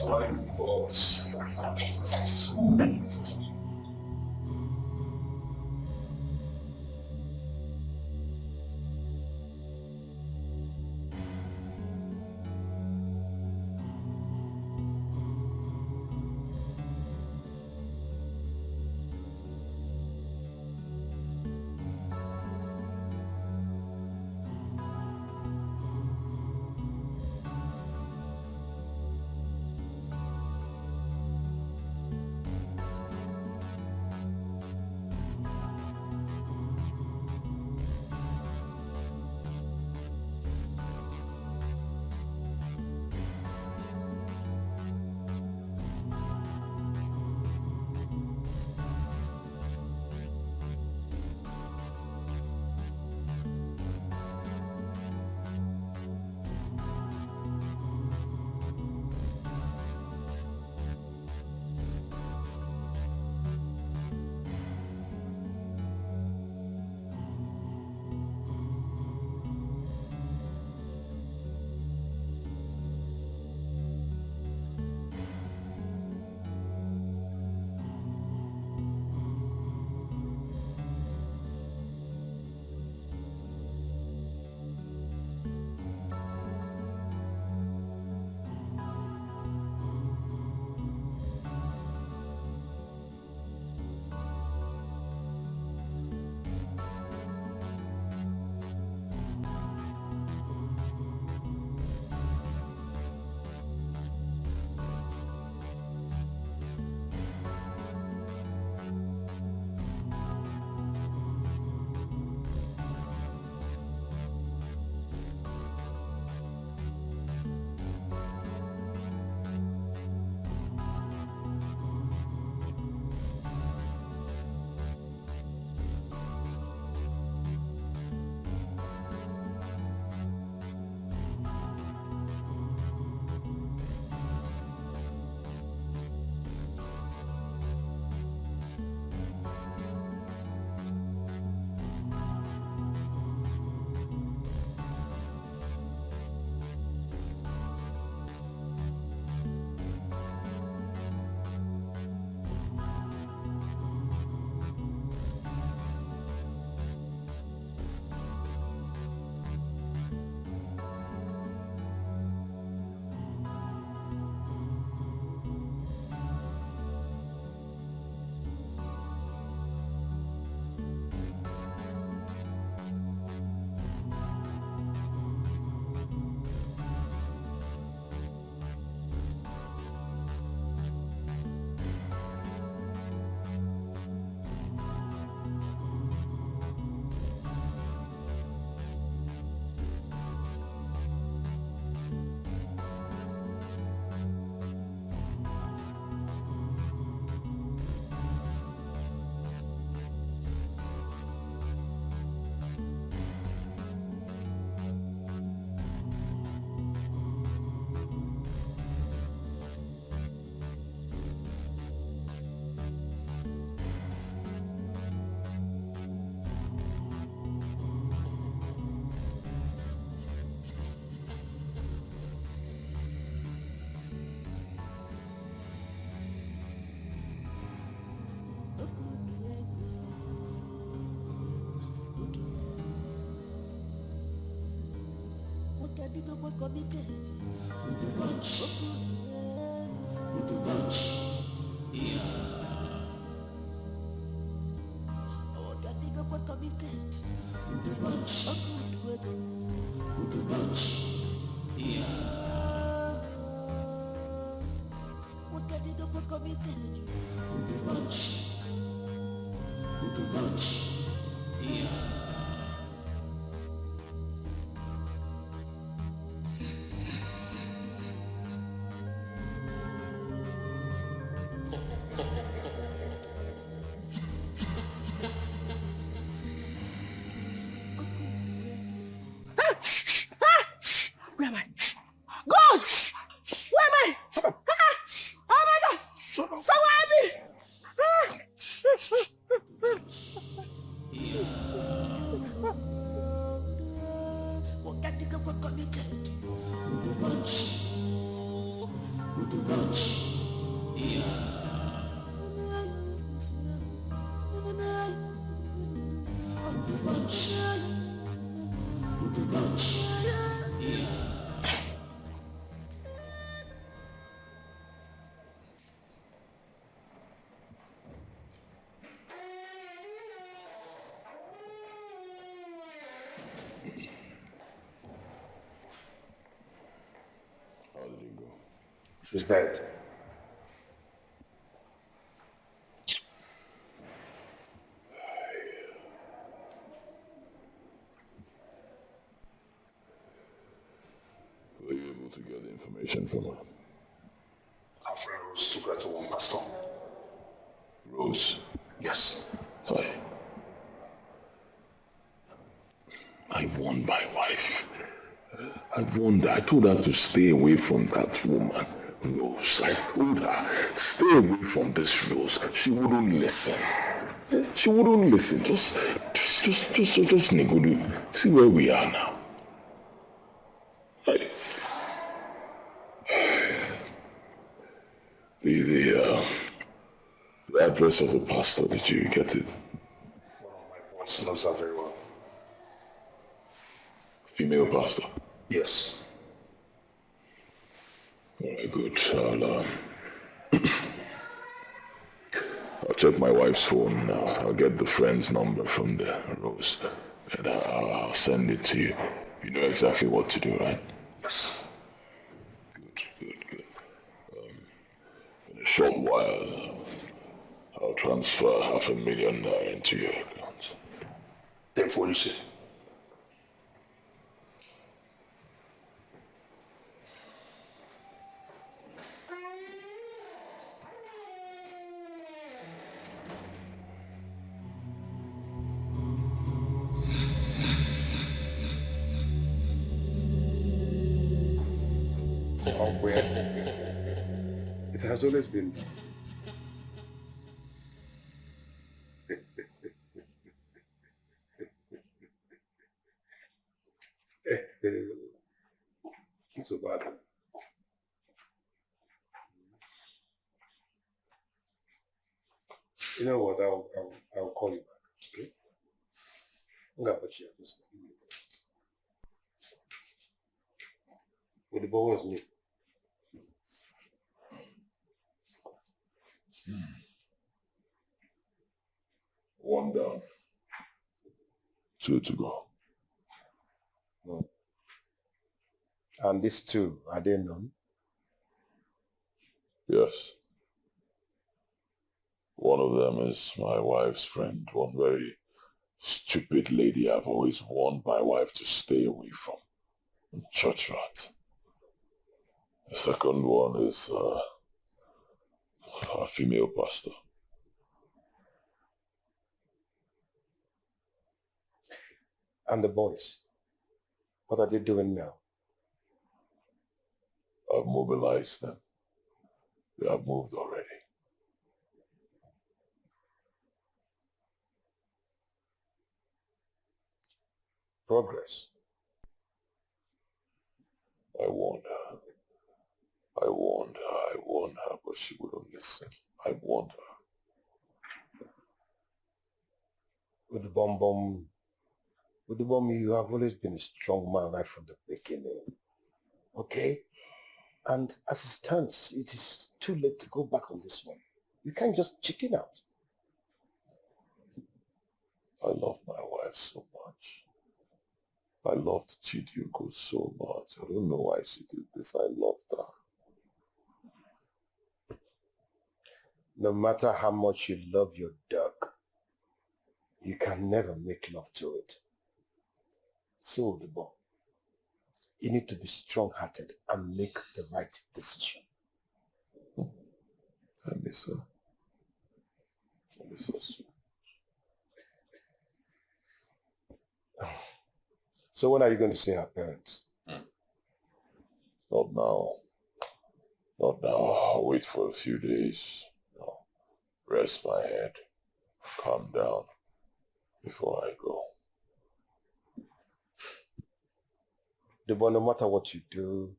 Flying boss. Where am I? God! Where am I? Shut up. Oh my God! Shut up. Someone help me! How did it go? She's dead. Were you able to get the information from her? Her friend Rose took her to one pastor. Rose? Yes. I warned my wife. I warned her. I told her to stay away from that woman, Rose. I told her, stay away from this Rose. She wouldn't listen. She wouldn't listen. Just Nigudu. See where we are now. The address of the pastor, did you get it? One of my boys knows her very well. Female pastor? Yes. Very good. I'll check my wife's phone now. I'll get the friend's number from the Rose, and I'll send it to you. You know exactly what to do, right? Yes. Good. In a short while, I'll transfer $500,000 into your account. Then what you say? It has always been. So bad. You know what? I'll call you back. Okay? I'm gonna put you up. With the ball was new. One down. 2 to go. No. And these two, are they known? Yes. One of them is my wife's friend, one very stupid lady I've always warned my wife to stay away from. Church rat. The second one is a female pastor. And the boys, what are they doing now? I've mobilized them. They have moved already. Progress. I warned her, but she wouldn't listen. I warned her. With the bomb, you have always been a strong man right from the beginning. Okay? And as it stands, it is too late to go back on this one. You can't just chicken out. I love my wife so much. I loved Chidiugo so much. I don't know why she did this. I loved her. No matter how much you love your dog, you can never make love to it. So, the boy, you need to be strong-hearted and make the right decision. I miss her. I miss her so. So when are you going to see her parents? Not now. Not now. I'll wait for a few days. I'll rest my head. Calm down before I go. But no matter what you do,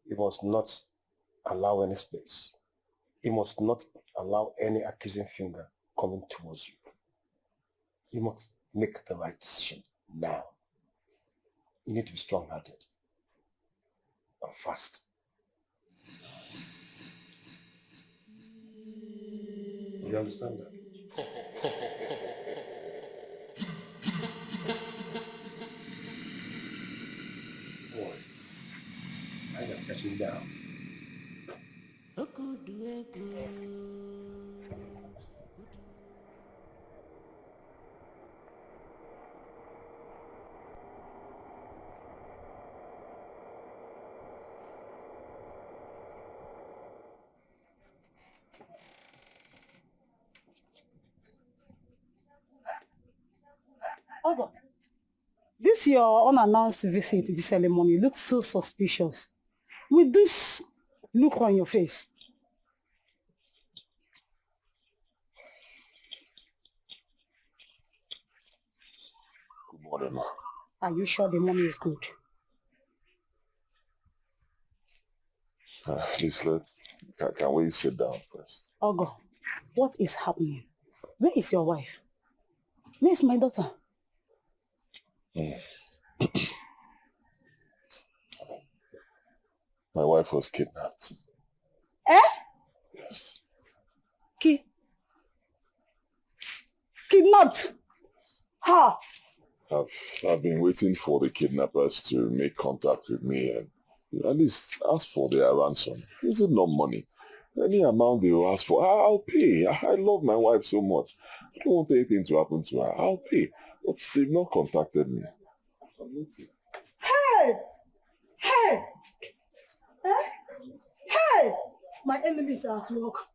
you must not allow any space. You must not allow any accusing finger coming towards you. You must make the right decision now. You need to be strong-hearted and fast. You understand that? Boy, I am catching down. Ogo, this your unannounced visit this early morning looks so suspicious. With this look on your face. Good morning, ma. Are you sure the money is good? Please, can we sit down first? Ogo, what is happening? Where is your wife? Where is my daughter? My wife was kidnapped. Eh? Yes. Kidnapped? How? I've been waiting for the kidnappers to make contact with me and at least ask for their ransom. Is it not money? Any amount they will ask for, I'll pay. I love my wife so much. I don't want anything to happen to her. I'll pay. But they've not contacted me. Hey! Hey! Hey! My enemies are at work.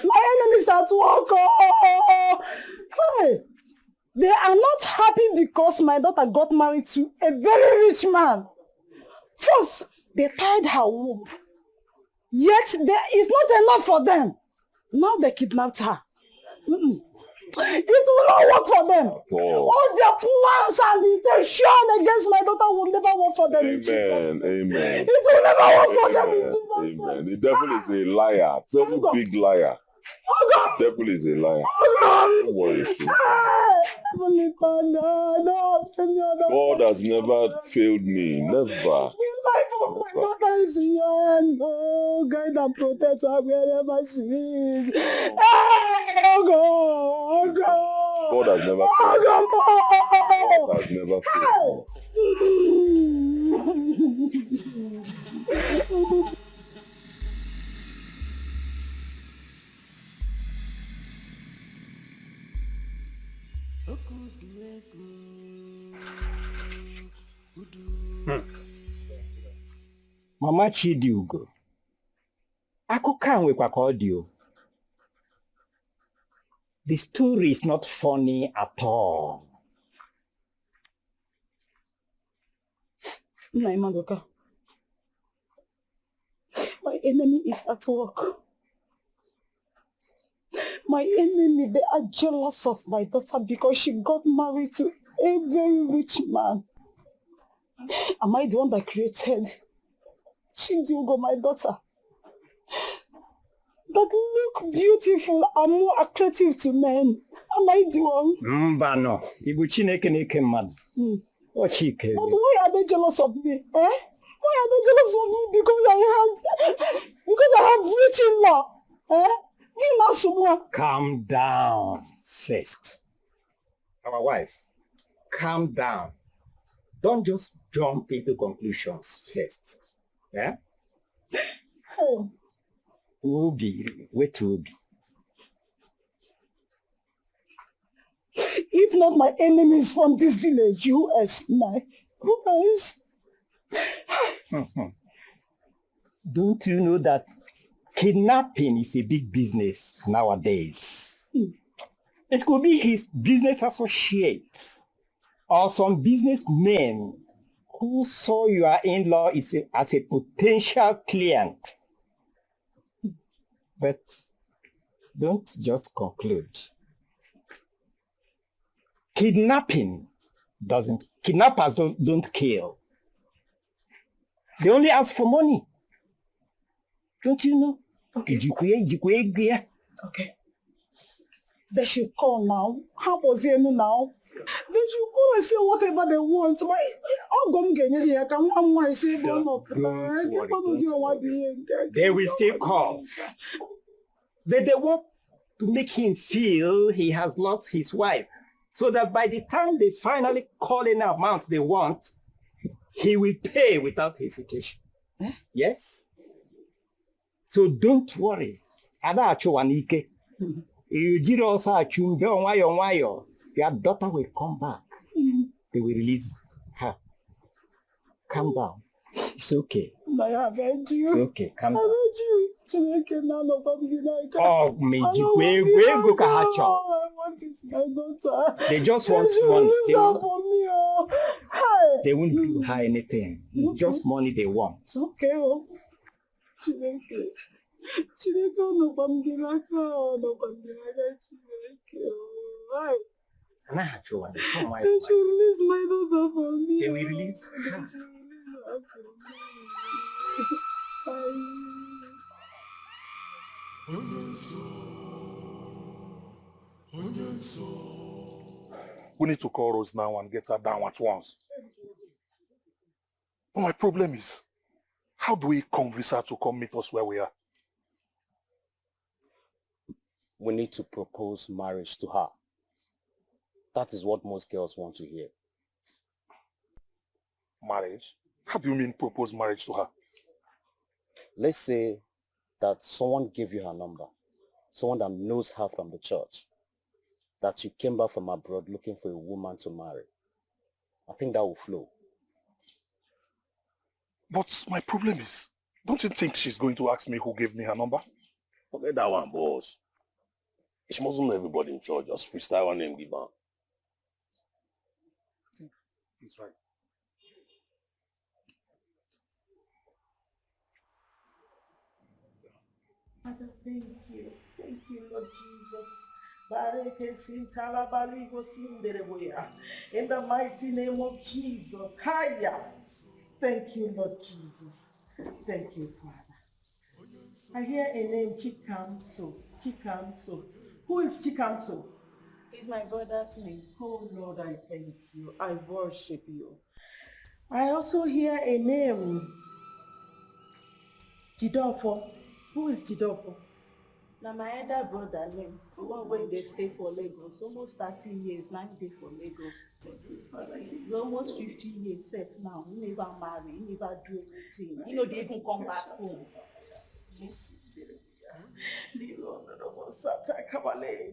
My enemies are at work. Oh! Hey! They are not happy because my daughter got married to a very rich man. First, they tied her womb. Yet there is not enough for them. Now they kidnapped her. It will not work for them. All their plans and intention against my daughter will never work for them. Amen. Amen. It will never work for them. Amen. The devil is a liar. Very big liar. The devil is a liar. Don't worry. God has never failed me. Never. My daughter is here. Oh, guide and protect her wherever she is. Oh, God. God has never failed me. God has never failed me. Mama Chidiugo, akụkọ a nwekwa ka ọ dị o. The story is not funny at all. Madoka, my enemy is at work. My enemy, they are jealous of my daughter because she got married to a very rich man. Am I the one that created Chidiugo, my daughter? That look beautiful and more attractive to men. Am I the one? Mbano, Ibu Chineke na-eke mmadụ. What she can. But why are they jealous of me? Eh? Why are they jealous of me? Because I have written law. Eh? You know someone. Calm down first. Our wife, calm down. Don't just jump into conclusions first. Yeah? Obi, wait Obi. If not my enemies from this village, US, who else? Don't you know that kidnapping is a big business nowadays? It could be his business associates or some businessmen who saw your in-law as a potential client. But don't just conclude. Kidnappers don't kill. They only ask for money. Don't you know? Okay. Okay. They should call now. How was it now? They should call and say whatever they want. They will still call. But they want to make him feel he has lost his wife, so that by the time they finally call in the amount they want, he will pay without hesitation. Yes? So don't worry. Your daughter will come back. They will release her. Calm down. It's okay. It's okay. Calm down. Oh, they just want money. They won't do her anything. It's just money they want. Okay. They should release my daughter from me. They will release her. We need to call Rose now and get her down at once. But my problem is, how do we convince her to come meet us where we are? We need to propose marriage to her. That is what most girls want to hear. Marriage? How do you mean propose marriage to her? Let's say that someone gave you her number, someone that knows her from the church, that you came back from abroad looking for a woman to marry. I think that will flow. But my problem is, don't you think she's going to ask me who gave me her number? Forget that one, boss. She mustn't know everybody in church. Just freestyle one name, give her. He's right. Father, thank you. Thank you, Lord Jesus. In the mighty name of Jesus. Hiya. Thank you, Lord Jesus. Thank you, Father. I hear a name, Chikamso. Chikamso. Who is Chikamso? It's my brother's name. Oh Lord, I thank you. I worship you. I also hear a name, Jidofo. Who is Jidofo? Now my elder brother name, the one when they stay for Lagos, almost 30 years, 9 days for Lagos. He's almost 50 years set now. He never marry, he never do anything. You know, they even come back home.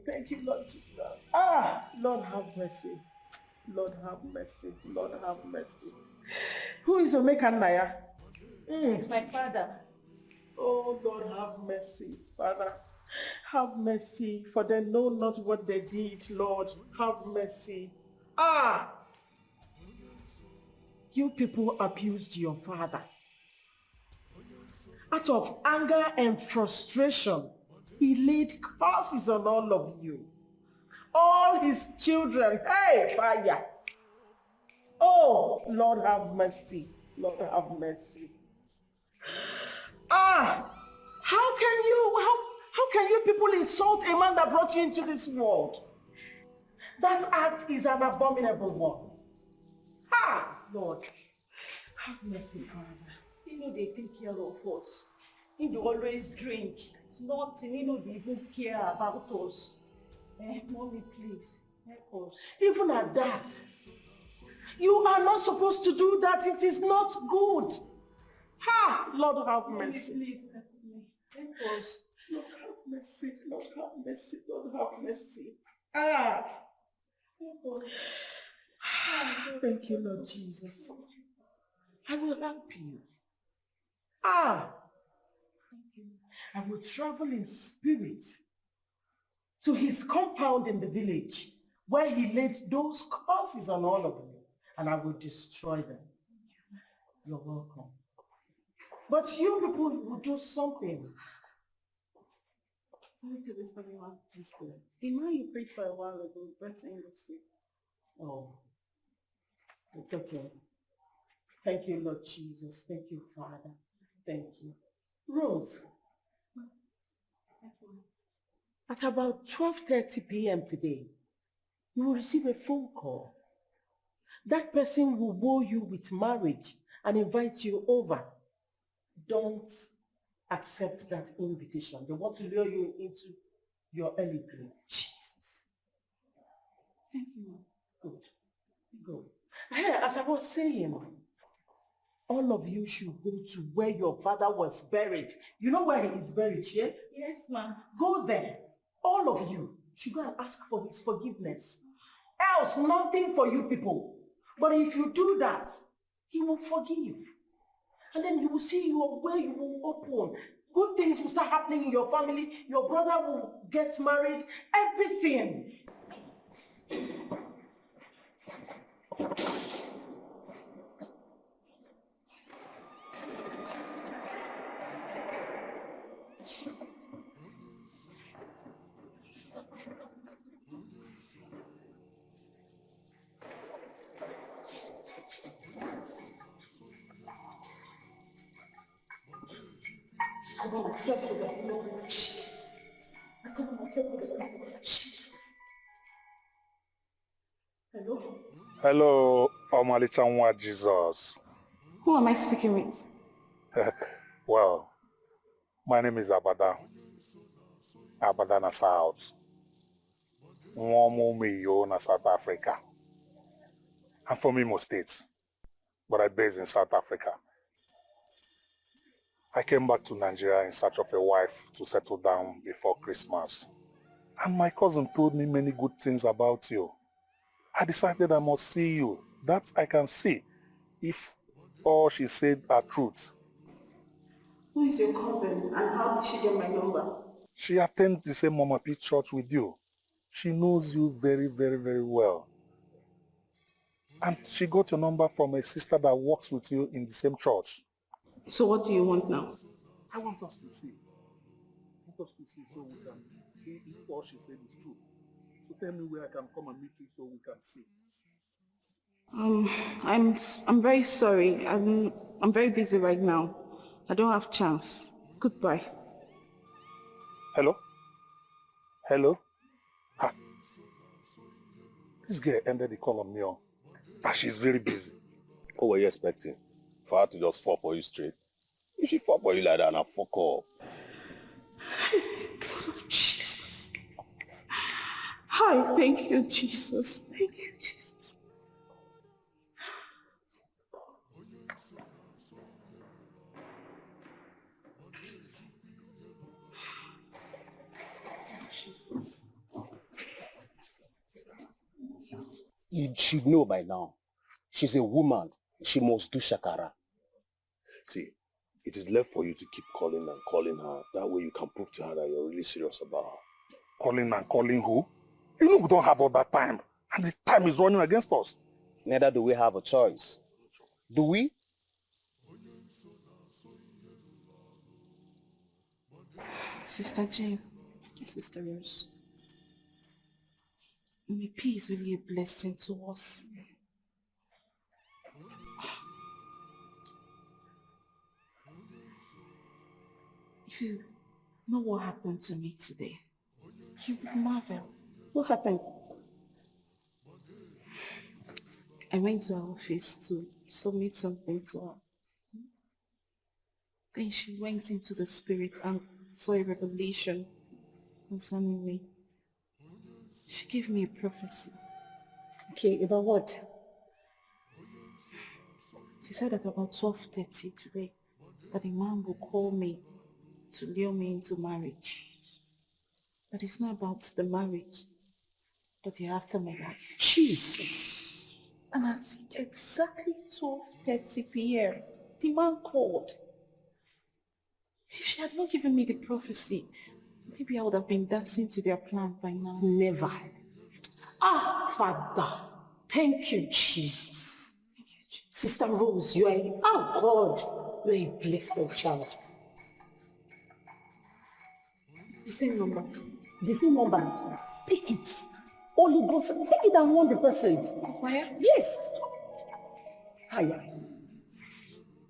Thank you, Lord Jesus. Ah, Lord have mercy. Lord have mercy. Lord have mercy. Who is Omeka Naya? It's my father. Oh, Lord have mercy, Father. Have mercy, for they know not what they did, Lord. Have mercy. Ah! You people abused your father. Out of anger and frustration, he laid curses on all of you. All his children. Hey, fire! Oh, Lord have mercy. Lord have mercy. Ah! How can you people insult a man that brought you into this world? That act is an abominable one. Ah, Lord, have mercy, Father. You know they take care of us. You know, always drink. It's nothing. You know they take care about us. Mommy, please, help us. Even at that, you are not supposed to do that. It is not good. Ha! Lord, have mercy. Mommy, please, help me. Help us. Lord, have mercy. Lord, have mercy. Lord, have mercy. Ah! Help us. Thank you, Lord Jesus. I will help you. Ah! I will travel in spirit to his compound in the village where he laid those curses on all of you, and I will destroy them. You're welcome. But you people will do something. Sorry to whisper me one whisper. The man you prayed for a while ago brought in the sick. Oh, it's okay. Thank you, Lord Jesus. Thank you, Father. Thank you. Rose, at about 12:30 p.m. today, you will receive a phone call. That person will woo you with marriage and invite you over. Don't accept that invitation. They want to lure you into your early grave. Jesus. Thank you. Good. Good. As I was saying, all of you should go to where your father was buried. You know where he is buried, yeah? Yes, ma'am. Go there. All of you should go and ask for his forgiveness. Else, nothing for you people. But if you do that, he will forgive. And then you will see your way will open. Good things will start happening in your family. Your brother will get married. Everything. Hello? Hello, Omalitanwa Jesus. Who am I speaking with? Well, my name is Abada. Abadana South. Nwomo na South Africa. I'm from Imo State, but I'm based in South Africa. I came back to Nigeria in search of a wife to settle down before Christmas. And my cousin told me many good things about you. I decided I must see you. That I can see if all she said are truth. Who is your cousin and how did she get my number? She attends the same Mama P church with you. She knows you very, very, very well. And she got your number from a sister that works with you in the same church. So what do you want now? I want us to see. I want us to see so we can see if all she said is true. So tell me where I can come and meet you so we can see. I'm very sorry. I'm very busy right now. I don't have chance. Goodbye. Hello? Hello? Ah. This girl ended the call on me. She's very busy. What were you expecting? For her to just fall for you straight? If she fall for you like that, now fuck up. Blood of Jesus. Hi, thank you, Jesus. Thank you, Jesus. Jesus. You should know by now. She's a woman. She must do shakara. See, it is left for you to keep calling and calling her. That way you can prove to her that you're really serious about her. Calling and calling who? You know we don't have all that time. And the time is running against us. Neither do we have a choice. Do we? Sister Jane, Sister Rose, may peace really a blessing to us. If you know what happened to me today, you would marvel. What happened? I went to her office to submit something to her. Then she went into the spirit and saw a revelation concerning me. She gave me a prophecy. Okay, about what? She said that about 12:30 today, that a man will call me to lure me into marriage. That it's not about the marriage, but the after my life. Jesus! And at exactly 12:30 p.m., the man called. If she had not given me the prophecy, maybe I would have been dancing to their plan by now. Never. Ah, Father, thank you, Jesus. Thank you, Jesus. Sister Rose, you are God, you are a blessed child. The same number. The same number. Pick it. Holy Ghost, pick it and 100%. Where? Yes. Higher.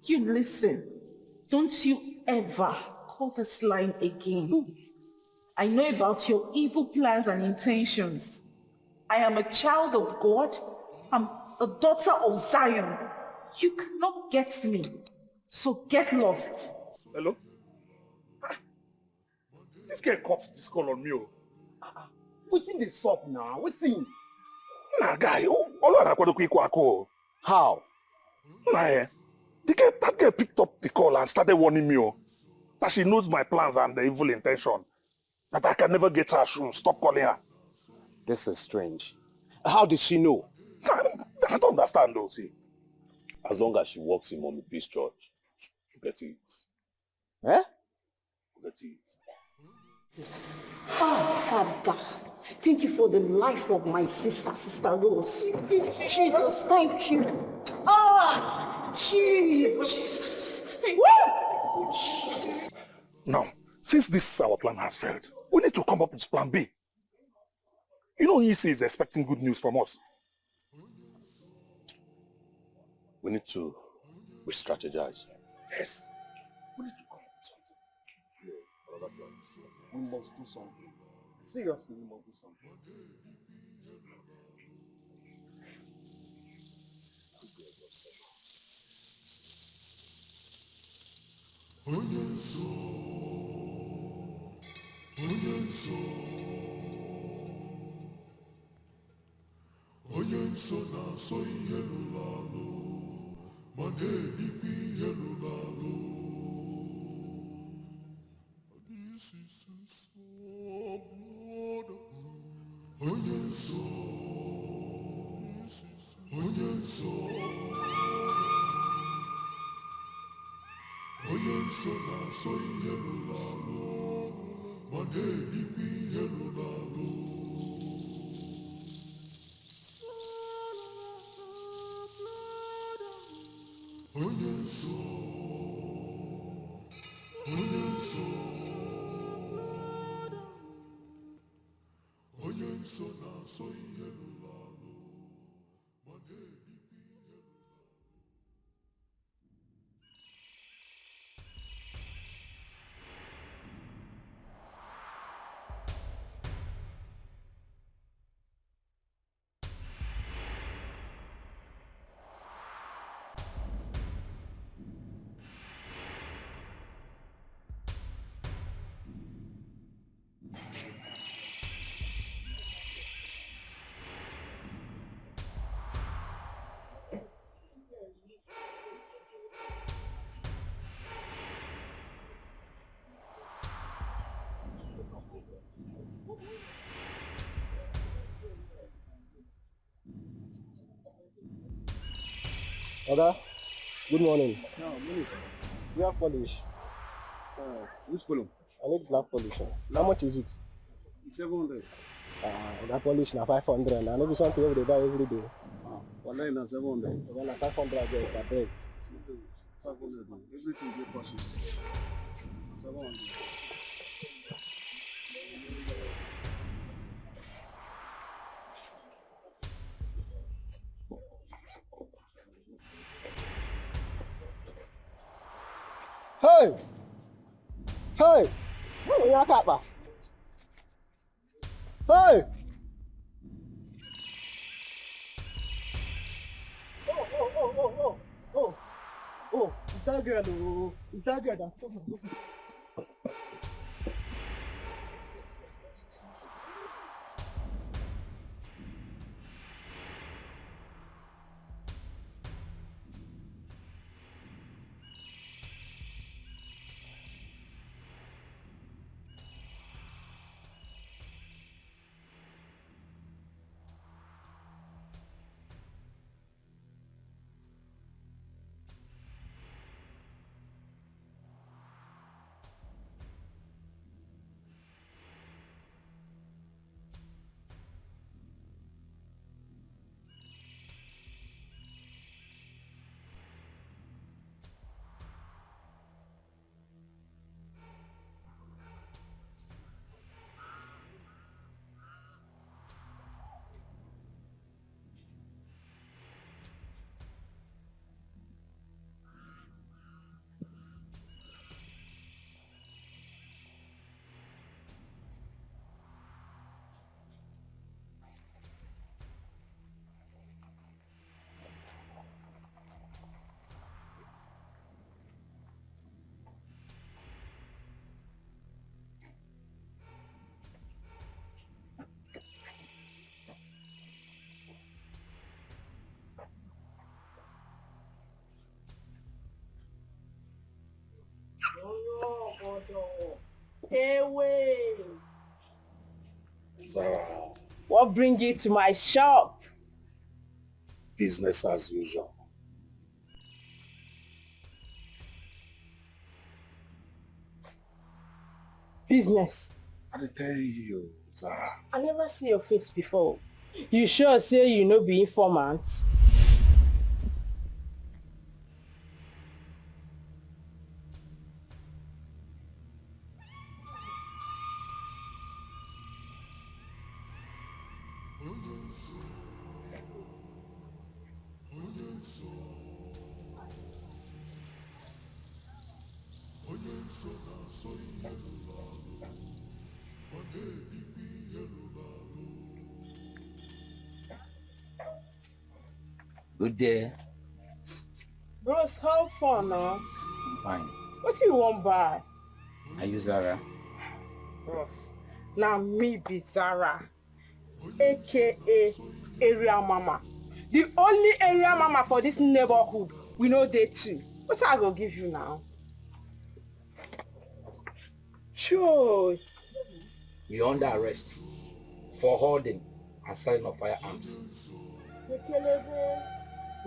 You listen. Don't you ever call this line again. I know about your evil plans and intentions. I am a child of God. I'm a daughter of Zion. You cannot get me. So get lost. Hello? This guy cut this call on me. Wetin dey sup now? Wetin? Nah, guy, how? Nah, that girl picked up the call and started warning me that she knows my plans and the evil intention. That I can never get her. She will stop calling her. This is strange. How did she know? I don't understand though. See, as long as she works in Mommy Peace Church, get it. Eh? Get it. Ah, Father, thank you for the life of my sister, Sister Rose. Jesus, thank you. Ah, Jesus. Now, since this our plan has failed, we need to come up with plan B. You know, Nisi is expecting good news from us. We need to re-strategize. Yes. We need to come up with something. Yeah, another plan. We must do something. Seriously, we must do something. Onye nsọ na-asọ ihe lụrụ alụ ma na-edikwa ihe lụrụ alụ. This is nsọ blood. Onye nsọ, onye nsọ, onye nsọ na-asọ ihe lụrụ alụ ma na-edikwa ihe lụrụ alụ. Onye nsọ, onye nsọ, onye nsọ na-asọ ihe lụrụ alụ ma na-edikwa ihe lụrụ alụ. Oga, good morning. No, morning. We have polish. Which column? I need black polish. How much is it? 700. That polish na 500. I know be something we dey buy every day. Wallahi na 700. Well, na 500 I get, I beg. 500. Everything dey possible. 700. Hey! Hey! What are you talking? Hey! that girl, oh. It's that girl that's talking. Zara, What bring you to my shop? business as usual. Business. I tell you, Zara. I never see your face before. You sure say you no be informant? Good day. Bros, how fun, huh? Fine. What do you want buy? Are you Zara? Bros, now me be Zara, aka Area Mama. The only area mama for this neighborhood. We know they too. What I go give you now? Sure. You're under arrest for holding and selling of firearms.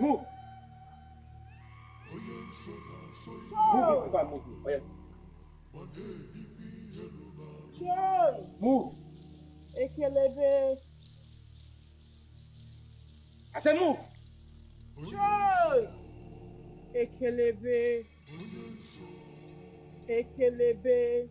Move. Move, move. Oh, yeah. Move. Ekelebe. I said move. Joy. Ekelebe. Ekelebe.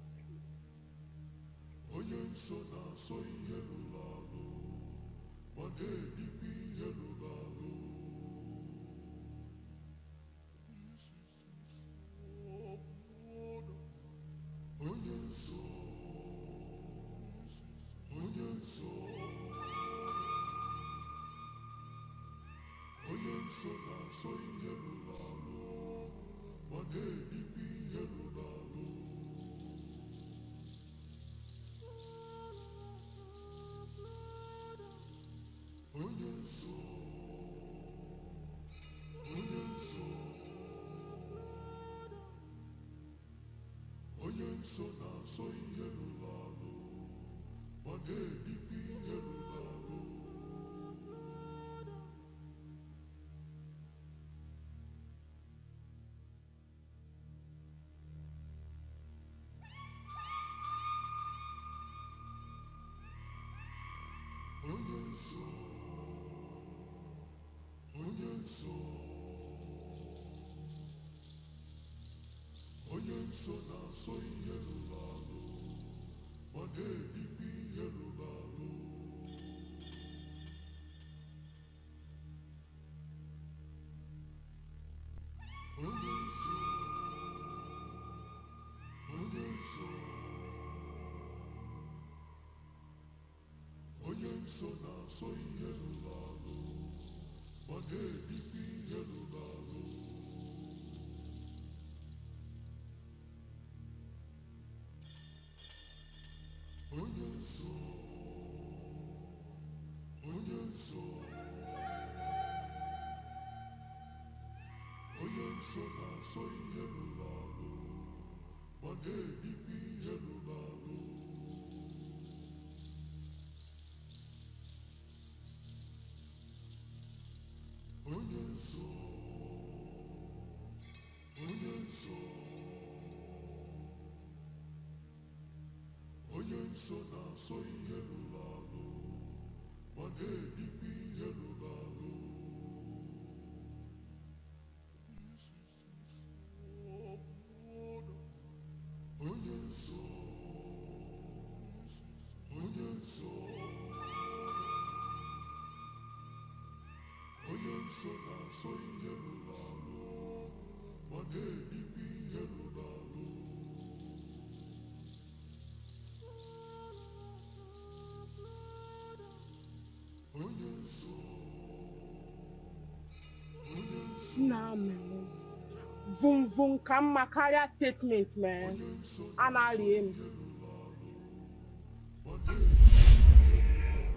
Vum vum kam makaria statement, man. Analiam.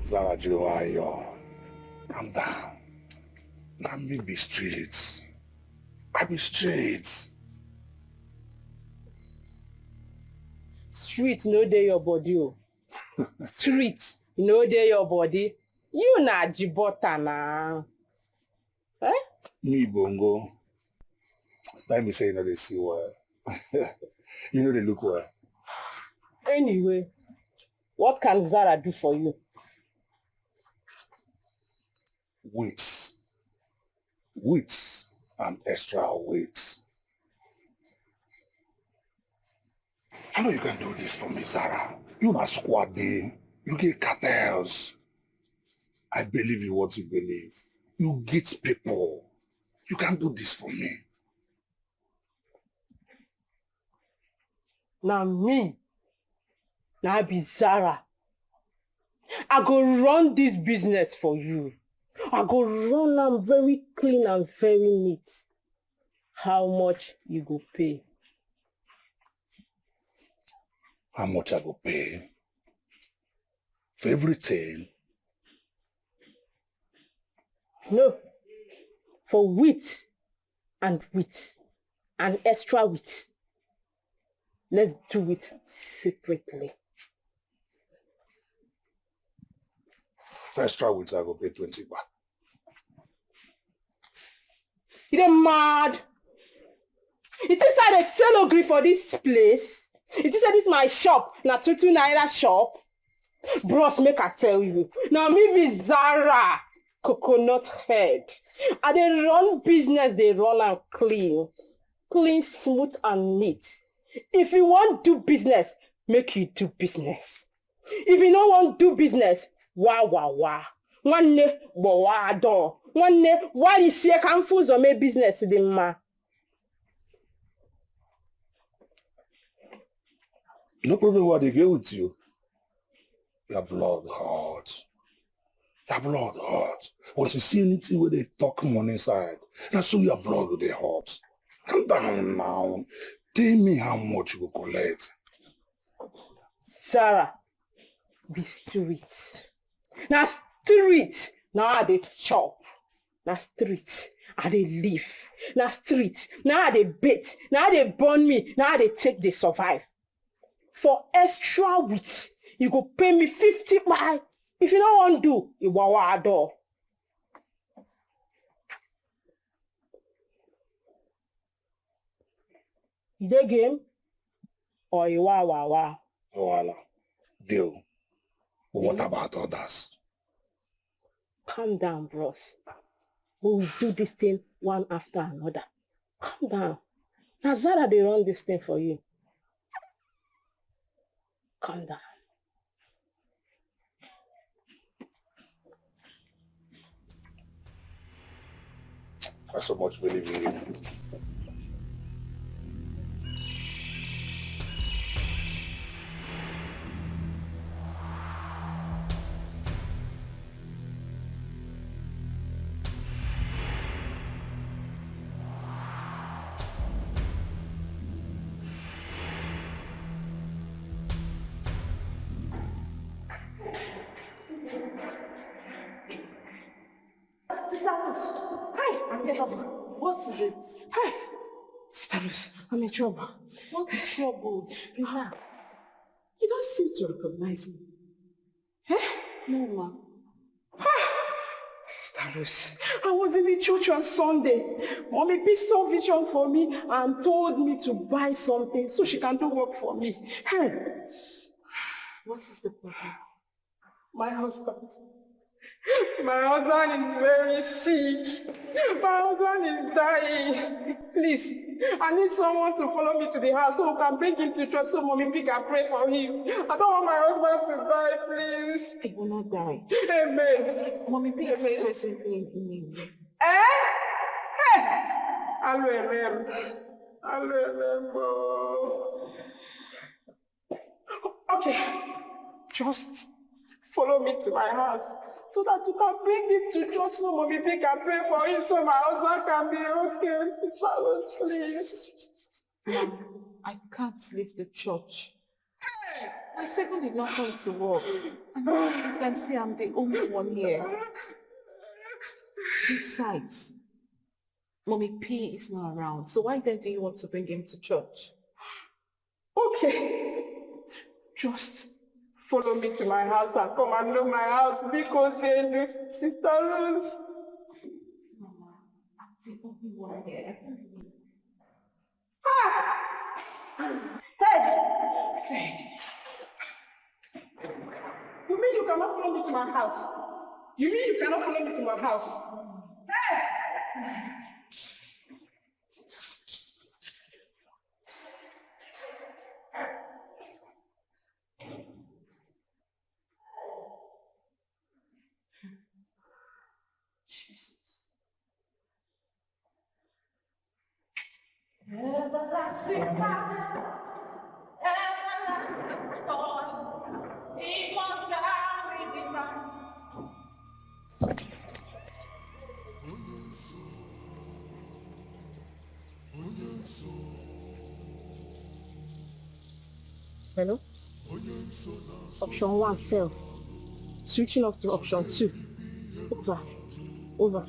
Zara Jiwayo, calm down. Now me be straight. I be straight. Street no dey your body. Oh. Street no dey your body. You na jibota na. Eh? Me bongo. Let me say you know they see well. You know they look well. Anyway, what can Zara do for you? Wait and extra wait. I know you can do this for me, Zara. You na squad day. You get cartels. I believe in what you believe. You get people. You can do this for me. Now me. Now I be Zara. I go run this business for you. I go run am very clean and very neat. How much you go pay? How much I go pay? For everything? No. For wheat and extra wheat. Let's do it separately. For extra wheat, I go pay 20 baht. You dey mad? It is I dey sell ogri for this place. It is this my shop, na 22 naira shop. Bros, make I tell you. Now me be Zara, coconut head. I dey run business, they run and clean. Clean, smooth and neat. If you want do business, make you do business. If you don't want do business, wah. One ne bowa do. One ne why is here confused or make business the ma. No problem what they get with you. Your blood hot. Your blood hot. Once you see anything where they talk money inside, that's so your blood will be hot. Calm down now. Tell me how much you will collect. Sarah, be street. Now street, now they chop. Now street, I they live. Now street, now they bait. Now they burn me. Now they take they survive. For extra wheat, you go pay me 50 baht. If you don't want to do, you wawa door. You dey game? Or you wawa? Voila. Deal. But what about others? Calm down, bros. We will do this thing one after another. Calm down. Now Zara, they run this thing for you. Calm down. I so much believe in you. Hi, I'm getting up. What is it? Hi. Sister Rose, I'm in trouble. What's trouble? Relax. You don't seem to recognize me. Eh? No, ma. Sister Rose, I was in the church on Sunday. Mommy P saw vision for me and told me to buy something so she can do work for me. Hey. What is the problem? My husband. My husband is very sick. My husband is dying. Please, I need someone to follow me to the house so we can bring him to church so Mommy P can pray for him. I don't want my husband to die, please. He will not die. Amen. Mommy P is presently in India. Hey! Okay, just follow me to my house so that you can bring him to church so Mommy P can pray for him so my husband can be okay. Sister Rose, please. Mom, I can't leave the church. My second did not come to work. And as you can see, I'm the only one here. Besides, Mommy P is not around. So why then do you want to bring him to church? Okay. Just follow me to my house and come and know my house because Sister Rose. Mama, I'm the only one here. Hey! You mean you cannot follow me to my house? You mean you cannot follow me to my house? Hey! Everlasting Father, everlasting source, immortality divine. Hello? Option 1 failed. Switching off to option 2. Over.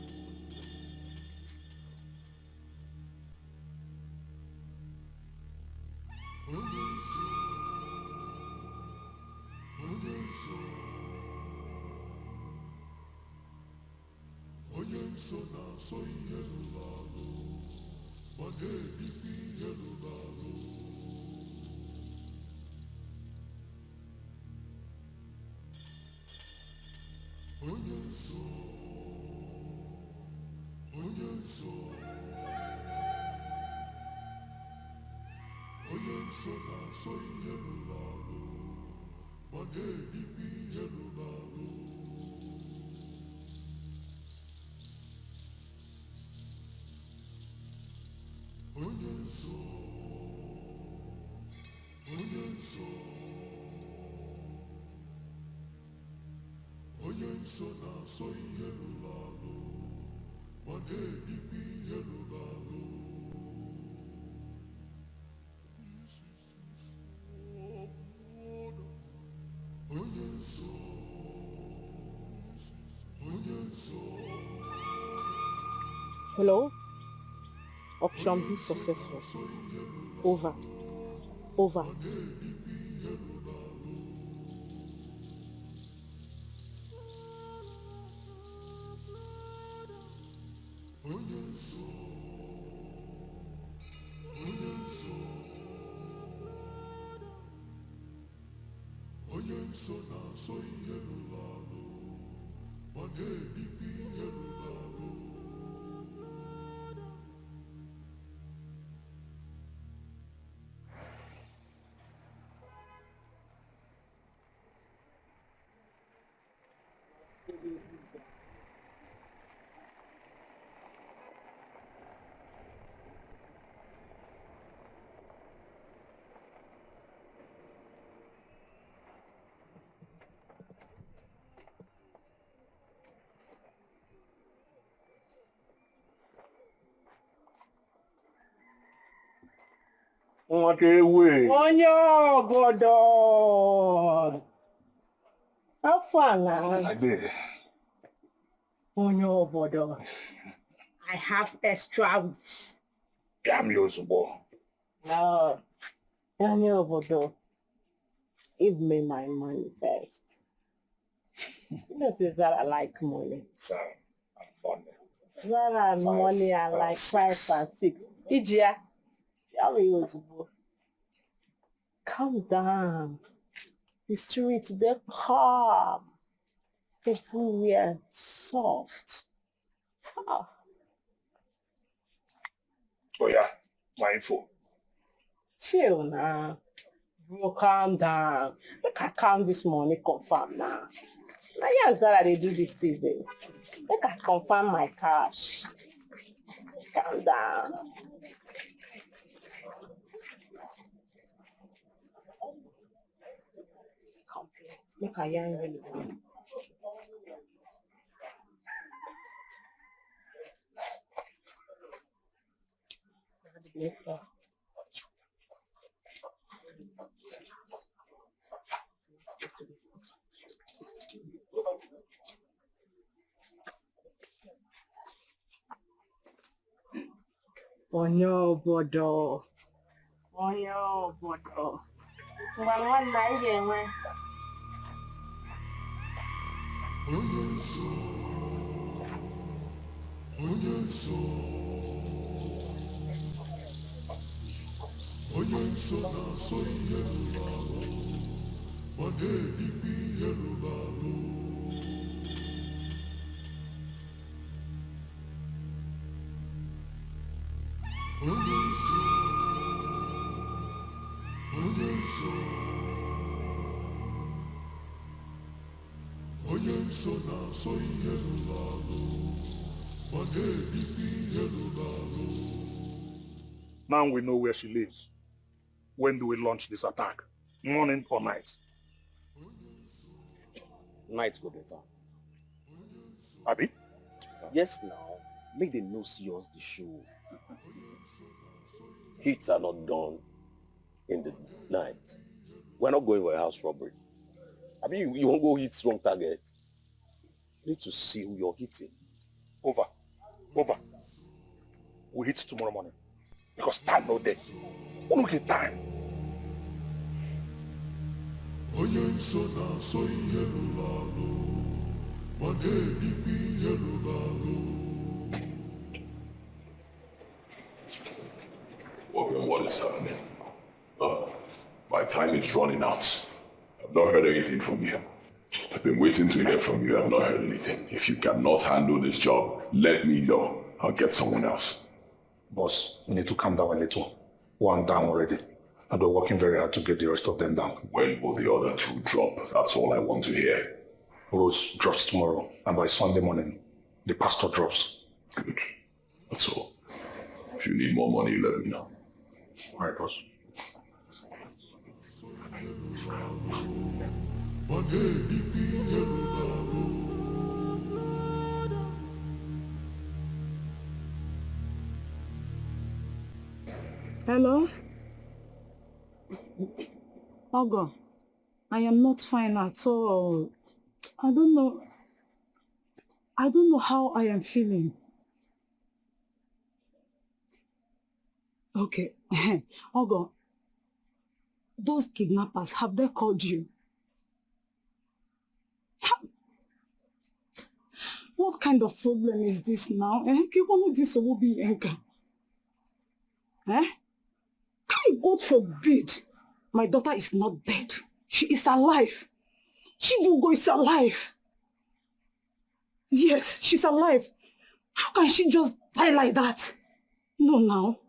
Hello? Option B successful. Over. Over. Onye obodo. How far now? I did. Onye obodo. I have extra weeks. No, Daniel Bodo, give me my money first. This is that I like money. Sir, and money. That and money I like 5 and 6. Ijia, calm down. The streets, they're calm. Everywhere soft. Ah. Oh yeah, my info. Chill now. Bro, calm down. Look at calm this morning, confirm now. Now yeah, that they do this thing. Look at confirm my cash. Calm down. Look at young really. Onyo bodo. Onyo bodo. One night, yeah, Now we know where she lives. When do we launch this attack? Morning or night? Night go better. Abi? Yes now. Make them know see us the show. Hits are not done in the night. We're not going for a house robbery. I mean, you won't go hit wrong target. You need to see who you're hitting. Over. We hit tomorrow morning. Because time no day. We don't get time. What is happening? My time is running out. I've not heard anything from you. I've been waiting to hear from you. I've not heard anything. If you cannot handle this job, let me know. I'll get someone else. Boss, you need to calm down a little. One down already. And we're working very hard to get the rest of them down. When will the other two drop? That's all I want to hear. Rose drops tomorrow, and by Sunday morning, the pastor drops. Good. That's all. If you need more money, let me know. All right, boss. Hello? Ogo, I am not fine at all. I don't know how I am feeling. Okay. Ogo, those kidnappers, have they called you? What kind of problem is this now? This will be God forbid. My daughter is not dead. She is alive. Chidugo is alive. Yes, she's alive. How can she just die like that? No, now.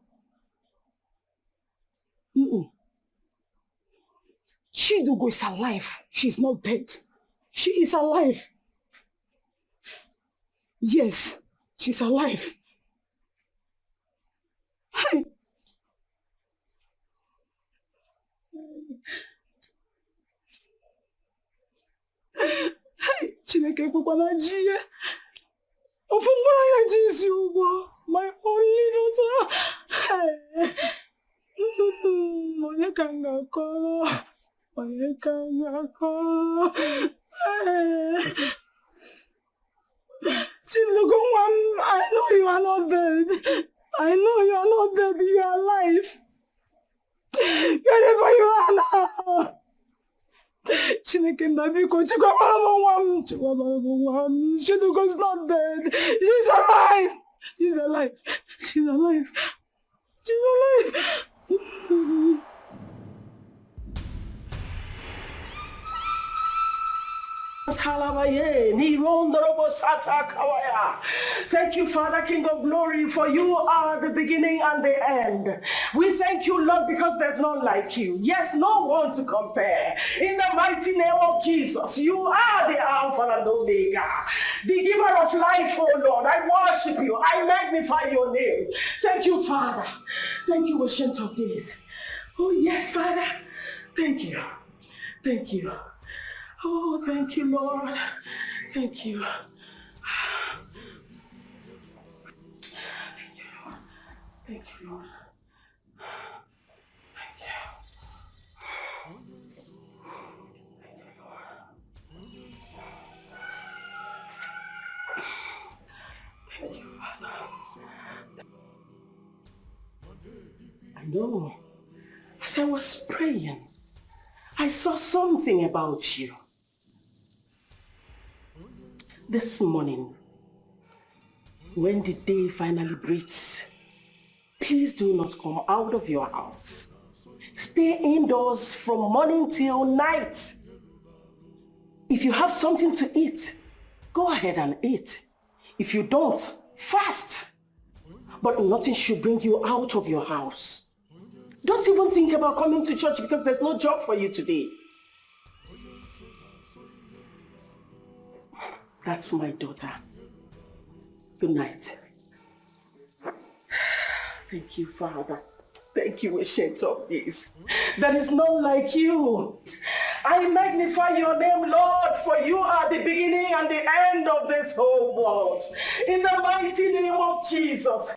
Chidugo is alive. She's not dead. She is alive. Yes, she's alive. Hey. Hey, Chineke kwukwana ji ya. Ofumura ya ji ugbo. My only daughter. Hey. Onye ka m ga-akọrọ. Onye ka m ga-akọrọ. Chilugo, I know you are not dead. I know you are not dead Ready for you, Allah. Chineke Nabiko, Chiduko's not dead. She's alive. She's alive. She's alive. She's alive. Thank you, Father, King of Glory, for you are the beginning and the end. We thank you, Lord, because there's none like you. Yes, no one to compare. In the mighty name of Jesus, you are the Alpha and Omega, the giver of life, oh Lord. I worship you. I magnify your name. Thank you, Father. Thank you, Ancient of Days. Oh, yes, Father. Thank you. Thank you. Oh, thank you, Lord. Thank you. Thank you, Lord. Thank you, Lord. Thank you. Thank you, Father. I know. As I was praying, I saw something about you. This morning, when the day finally breaks, please do not come out of your house. Stay indoors from morning till night. If you have something to eat, go ahead and eat. If you don't, fast. But nothing should bring you out of your house. Don't even think about coming to church because there's no job for you today. That's my daughter. Good night. Thank you, Father. Thank you, Ancient of Days. There is none like you. I magnify your name, Lord, for you are the beginning and the end of this whole world. In the mighty name of Jesus.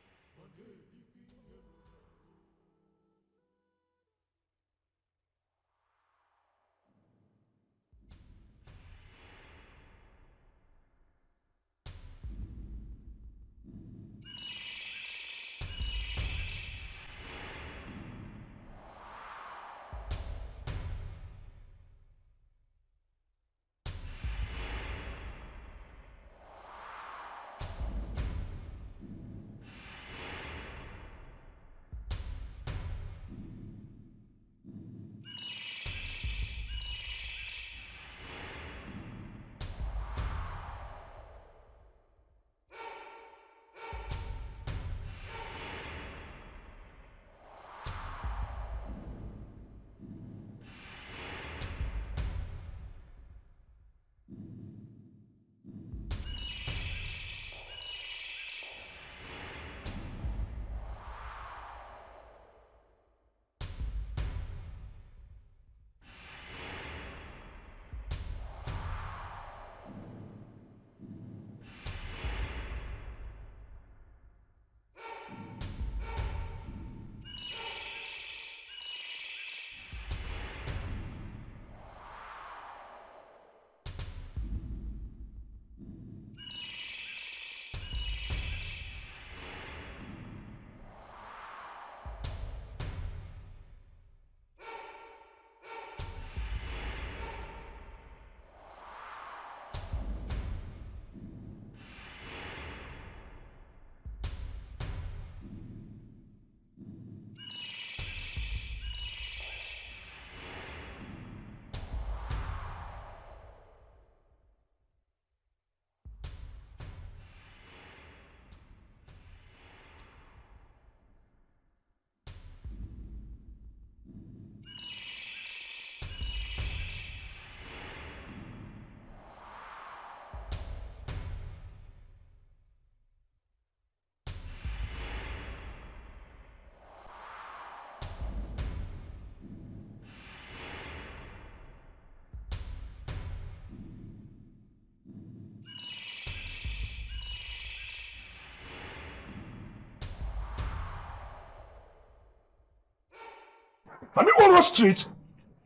I mean, on the street,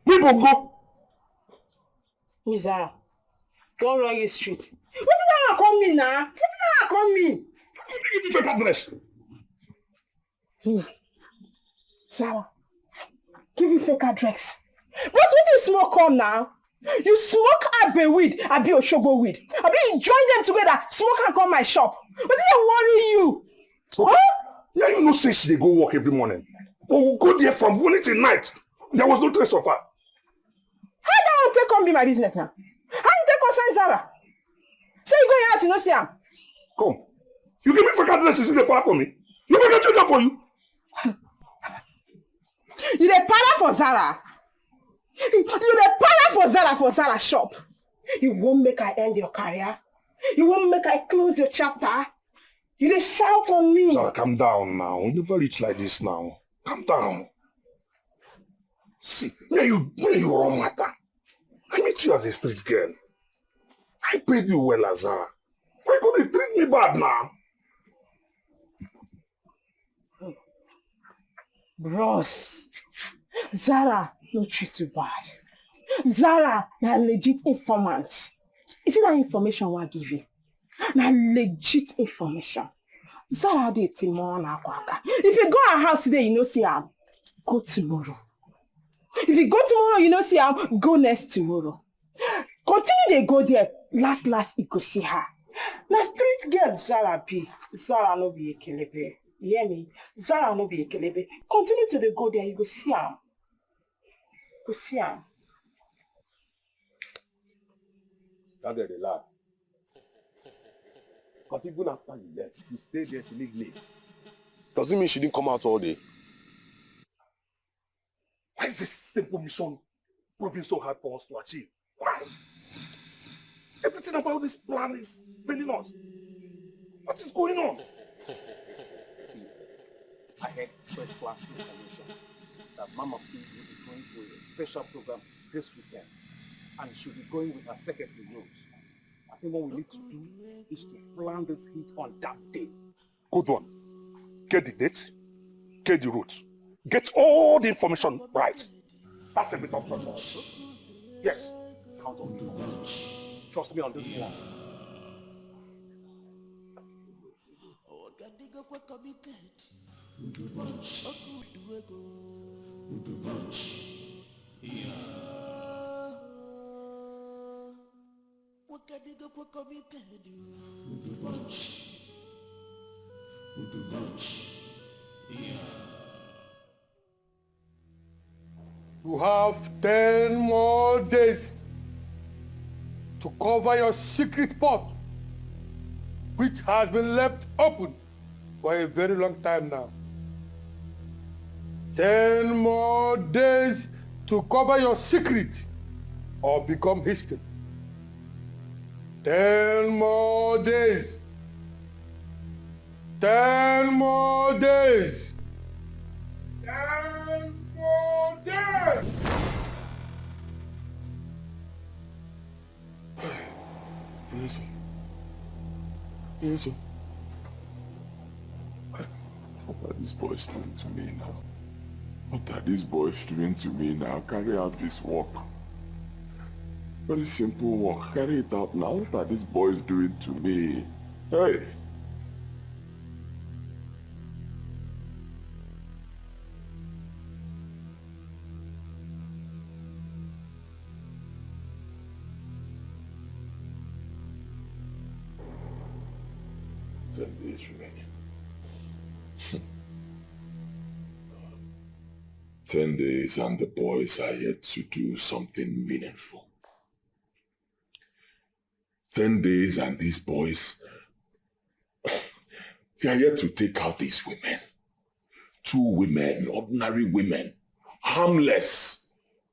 we will go. Mizara, go run your street. What did I call me now? What did I call me? Give me fake address. Sarah, Give you fake address. Bros, what you smoke come now? You smoke Abe weed, Abi Oshogo weed. Abi you join them together, smoke and come my shop. What did they worry you? Okay. Huh? Yeah, you know say she go work every morning. But we'll go there from morning till night. There was no trace of her. How that one take come be my business now? How you take concern Zara? Say you go in your house, you know see am. Come. You give me fake addresses in the park for me. You make a change for you. You dey para for Zara. You dey para for Zara shop. You won't make I end your career. You won't make I close your chapter. You dey shout on me. Zara, calm down now. You never reach like this now. Calm down. See, where you wrong matter. I meet you as a street girl. I paid you well, Zara. Why you gonna treat me bad now? Bros, Zara no treat you bad. Zara na legit informant. You see that information I give you? Na legit information. Zara dey tomorrow na kwaka. If you go her house today, you know see her. Go tomorrow. If you go tomorrow, you know see her. Go next tomorrow. Continue dey go there. Last you go see her. Na street girl Zara be. Zara no be ekelebe. You hear me? Zara no be ekelebe. Continue to dey go there. You go see her. Go see her. That girl dey laugh. Because even after you left, you stayed there to leave me. Does it mean she didn't come out all day? Why is this simple mission proving so hard for us to achieve? Why? Everything about this plan is failing us. What is going on? See, I had first class information that Mama P will be going to a special program this weekend and she'll be going with her secretary Rose. I think what we need to do is to plan this hit on that day. Good one. Get the date, get the route, get all the information right. That's every top for us. Yes. Count on me. Trust me on this one. You have 10 more days to cover your secret pot, which has been left open for a very long time now. 10 more days to cover your secret or become history. 10 more days. 10 more days. 10 more days. Yes, sir. What are these boys doing to me now? What are these boys doing to me now? Carry out this work. Very simple work. Carry it out now. What are these boys doing to me? Hey! 10 days remaining. 10 days and the boys are yet to do something meaningful. 10 days and these boys, they are yet to take out these women. 2 women, ordinary women, harmless.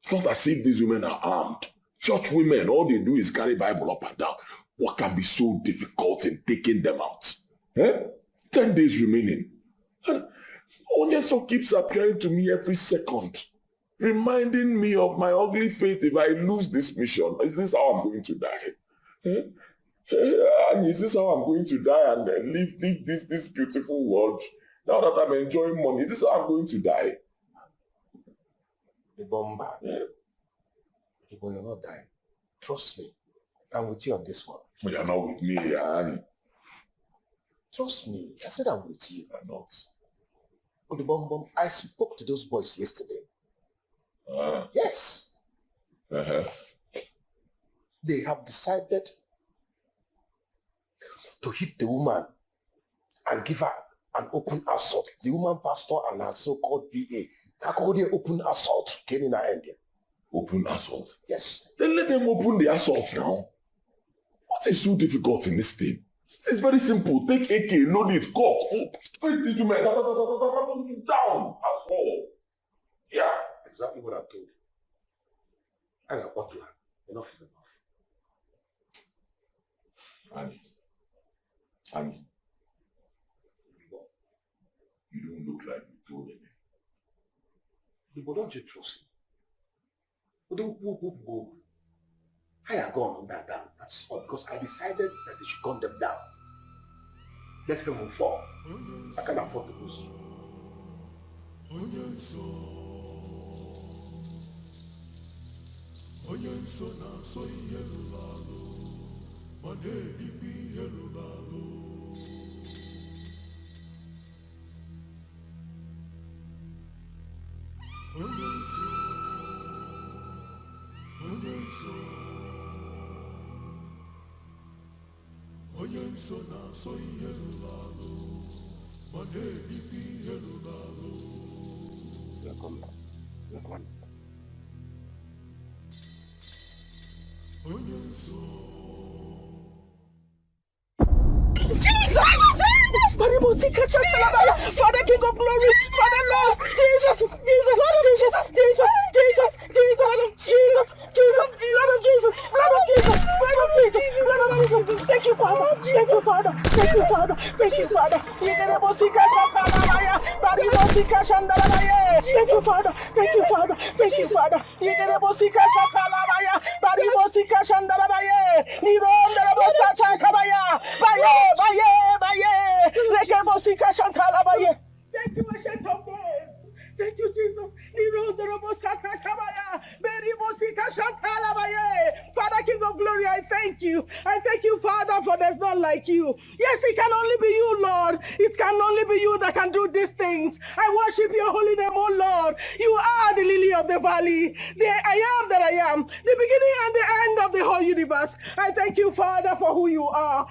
It's not as if these women are armed. Church women, all they do is carry Bible up and down. What can be so difficult in taking them out? 10 days remaining. Onyeso keeps appearing to me every second, reminding me of my ugly fate if I lose this mission. Is this how I'm going to die? And is this how I'm going to die and leave this beautiful world? Now that I'm enjoying money, is this how I'm going to die? The bomber. But you're not dying. Trust me. I'm with you on this one. But you're not with me, Annie. Trust me. I said I'm with you. I'm not. But the bomb, I spoke to those boys yesterday. Yes. They have decided to hit the woman and give her an open assault. The woman pastor and her so-called BA. They called it open assault. Came in her end. Open assault? Yes. Then let them open the assault now. What is so difficult in this thing? It's very simple. Take AK, load it, cock. Face these women. Down. That's all. Yeah. Exactly what I told you. I got what to have. Enough is enough. Annie. You don't look like you told me. But don't you trust me? Don't go. I have gone on that down. That's all because I decided that they should gun them down. Let them move forward. I can't afford to lose. Father King of Glory, Father Lord, Jesus, Lord of Jesus, thank you, Father, thank you, Father. Thank you, Father. Thank you, Father. Thank you, Ancient of Days. Thank you, Jesus. Father, King of Glory, I thank you. I thank you, Father, for there's none like you. Yes, it can only be you, Lord. It can only be you that can do these things. I worship your holy name, oh Lord. You are the lily of the valley, the I am that I am, the beginning and the end of the whole universe. I thank you, Father, for who you are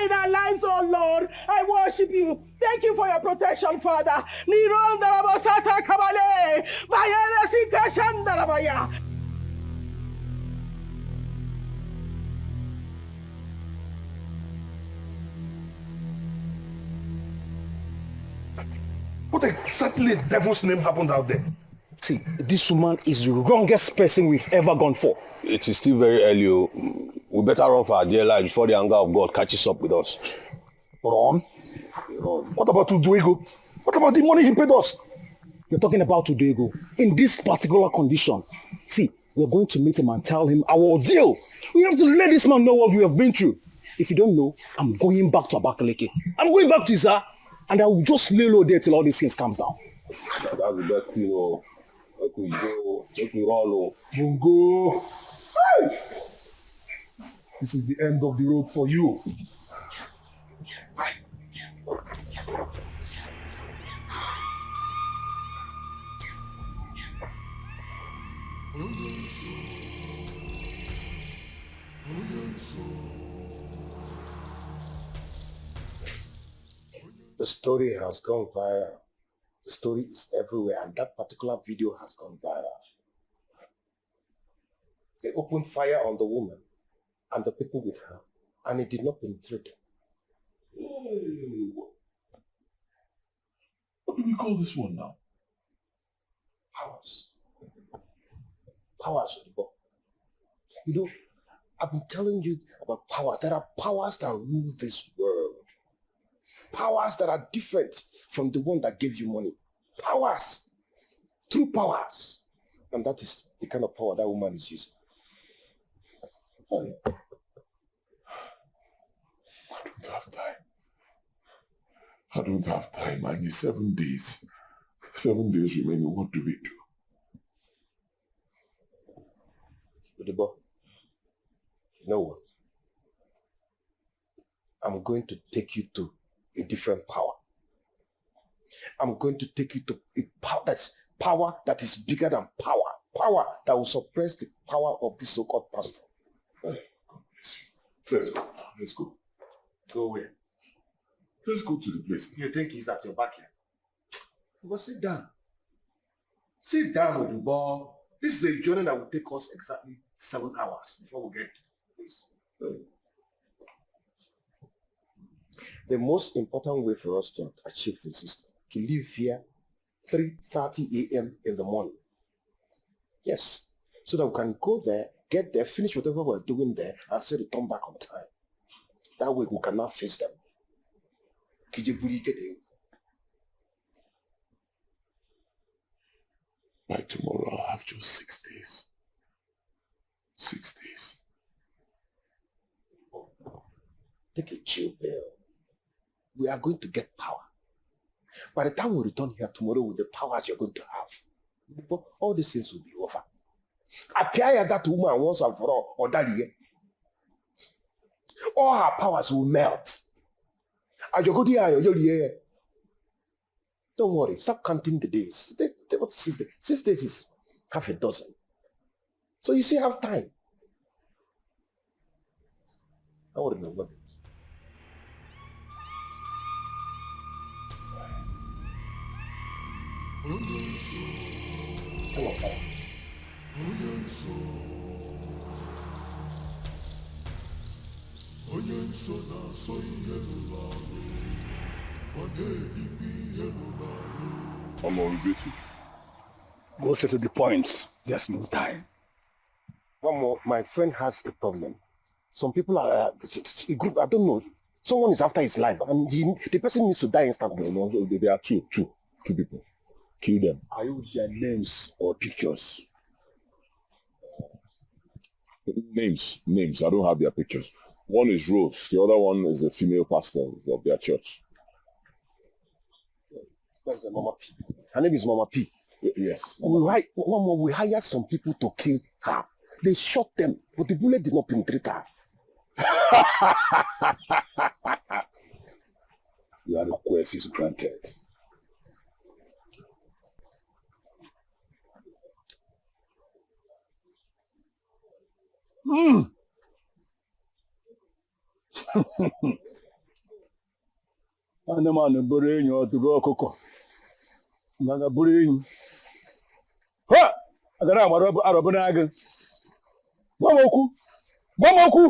in our lives, oh Lord. I worship you. Thank you for your protection, Father. What exactly devil's name happened out there? See, this woman is the wrongest person we've ever gone for. It is still very early. We better run for our dear life before the anger of God catches up with us. Run? What about Uduego? What about the money he paid us? You're talking about Uduego. In this particular condition. See, we're going to meet him and tell him our ordeal. We have to let this man know what we have been through. If you don't know, I'm going back to Abakaleke. I'm going back to Iza. And I will just lay low there till all these things calms down. That's the best thing, Let me go. Let me run, Mungo. Hey! This is the end of the road for you. The story has gone viral. The story is everywhere, and that particular video has gone viral. They opened fire on the woman and the people with her, and it did not penetrate. What do we call this one now? Powers. Powers. You know, I've been telling you about powers. There are powers that rule this world. Powers that are different from the one that gave you money. Powers. True powers. And that is the kind of power that woman is using. I don't have time. I don't have time. I need 7 days. 7 days remaining. What do we do? Udibo, you know what? I'm going to take you to a different power. I'm going to take you to a power that's Power that is bigger than power. Power that will suppress the power of this so-called pastor. Let's go. Let's go. Go where? Let's go to the place. You think he's at your back here? Well, sit down. Sit down with the ball. This is a journey that will take us exactly 7 hours before we get to the place. The most important way for us to achieve this is to leave here 3:30 a.m. in the morning. Yes, so that we can go there, get there, finish whatever we're doing there, and still return back on time. That way we cannot face them. By tomorrow, I'll have just 6 days. 6 days. Take a chill pill. We are going to get power. By the time we return here tomorrow with the powers you're going to have, all these things will be over. Appear that woman once and for all, or that year. All her powers will melt. Don't worry, stop counting the days. 6 days. 6 days is half a dozen. So you still have time. I wouldn't know what. Hello, Go straight to the point. There's no time. One more, my friend has a problem. Some people are a group, I don't know. Someone is after his life, and the person needs to die instantly. No, there are two people. Kill them. Are you with their names or pictures? Names. I don't have their pictures. One is Rose. The other one is a female pastor of their church. That's Mama P. Her name is Mama P. Yes. We hired some people to kill her. They shot them, but the bullet did not penetrate her. Your request is granted. Anụmanụ bụrụ enyi ọdụrụ ọkụkọ mana bụrụ enyi ha agara agbara arọbụ n'agụ gbamokwu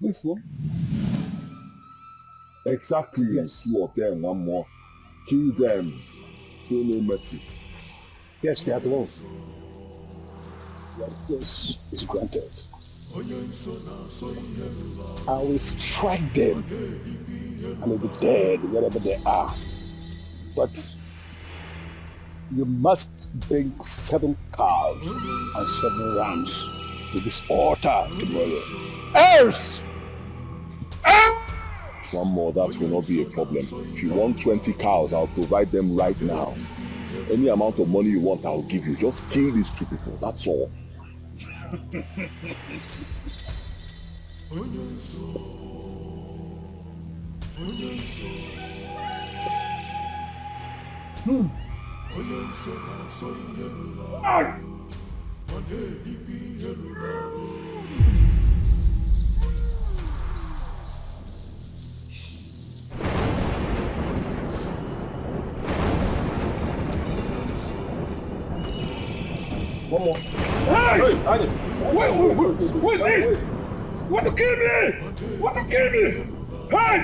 this one exactly. Yes. Two of them, one more. Kill them. Show no mercy. Yes, they are the ones. Your request is granted. I will strike them and will be dead wherever they are. But you must bring 7 cows and 7 rams to this altar tomorrow. Else! One more, that will not be a problem. If you want 20 cows, I'll provide them right now. Any amount of money you want, I'll give you. Just kill these 2 people, that's all. One more. Hey! Wait, this? Want to kill me? Want to kill me? Hey!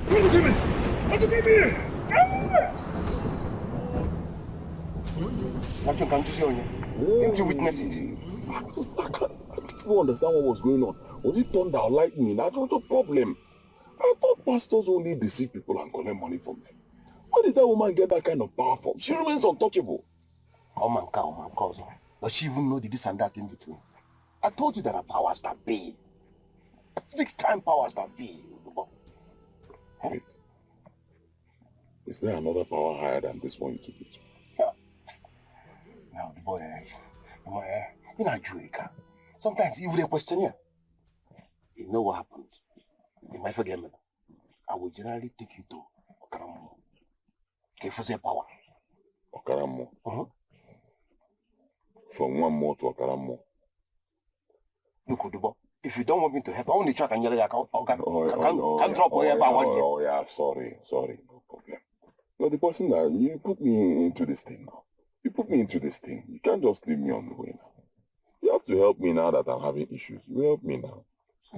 Want to kill me? Want to kill me? Captain, can't you see on you? Didn't you witness it? I don't understand what was going on. Was it thunder or lightning? That was the problem. I thought pastors only deceive people and collect money from them. Where did that woman get that kind of power from? She remains untouchable. Oh man, cousin. Does she even know the this and that in between? I told you there are powers that be. Big time powers that be. Right. Is there another power higher than this one you took it to? Yeah. Now the boy, in Nigeria, sometimes you will question you. You know what happened? In my forget me. I will generally take you to Okaramu. Okay, for their power. Okaramo. From one more to Okaramo. Look, Udubo, if you don't want me to help, I want to chat and yell at you. Can drop wherever I want you. Oh, yeah, sorry, no problem. You're the person that you put me into this thing now. You put me into this thing. You can't just leave me on the way now. You have to help me now that I'm having issues. You help me now.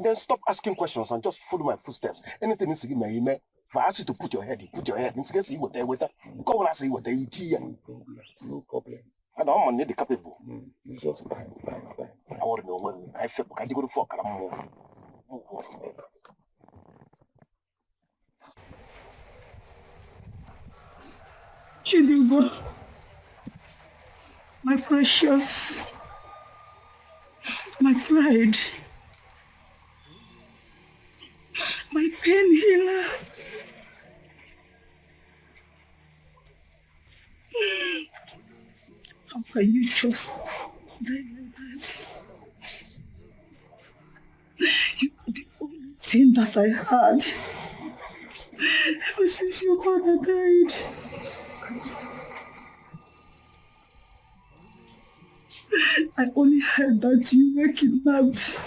Then stop asking questions and just follow my footsteps. Anything needs to give me an email. If I ask you to put your head in. It's going to see what they with. Go when I say what they eat here. No problem. I don't need the capable. It's just time. I want to know when I feel like I go to fuck. Chidigo, my precious, my pride, my pain healer. How can you just die like that? You are the only thing that I had ever since your father died. I only heard that you were kidnapped.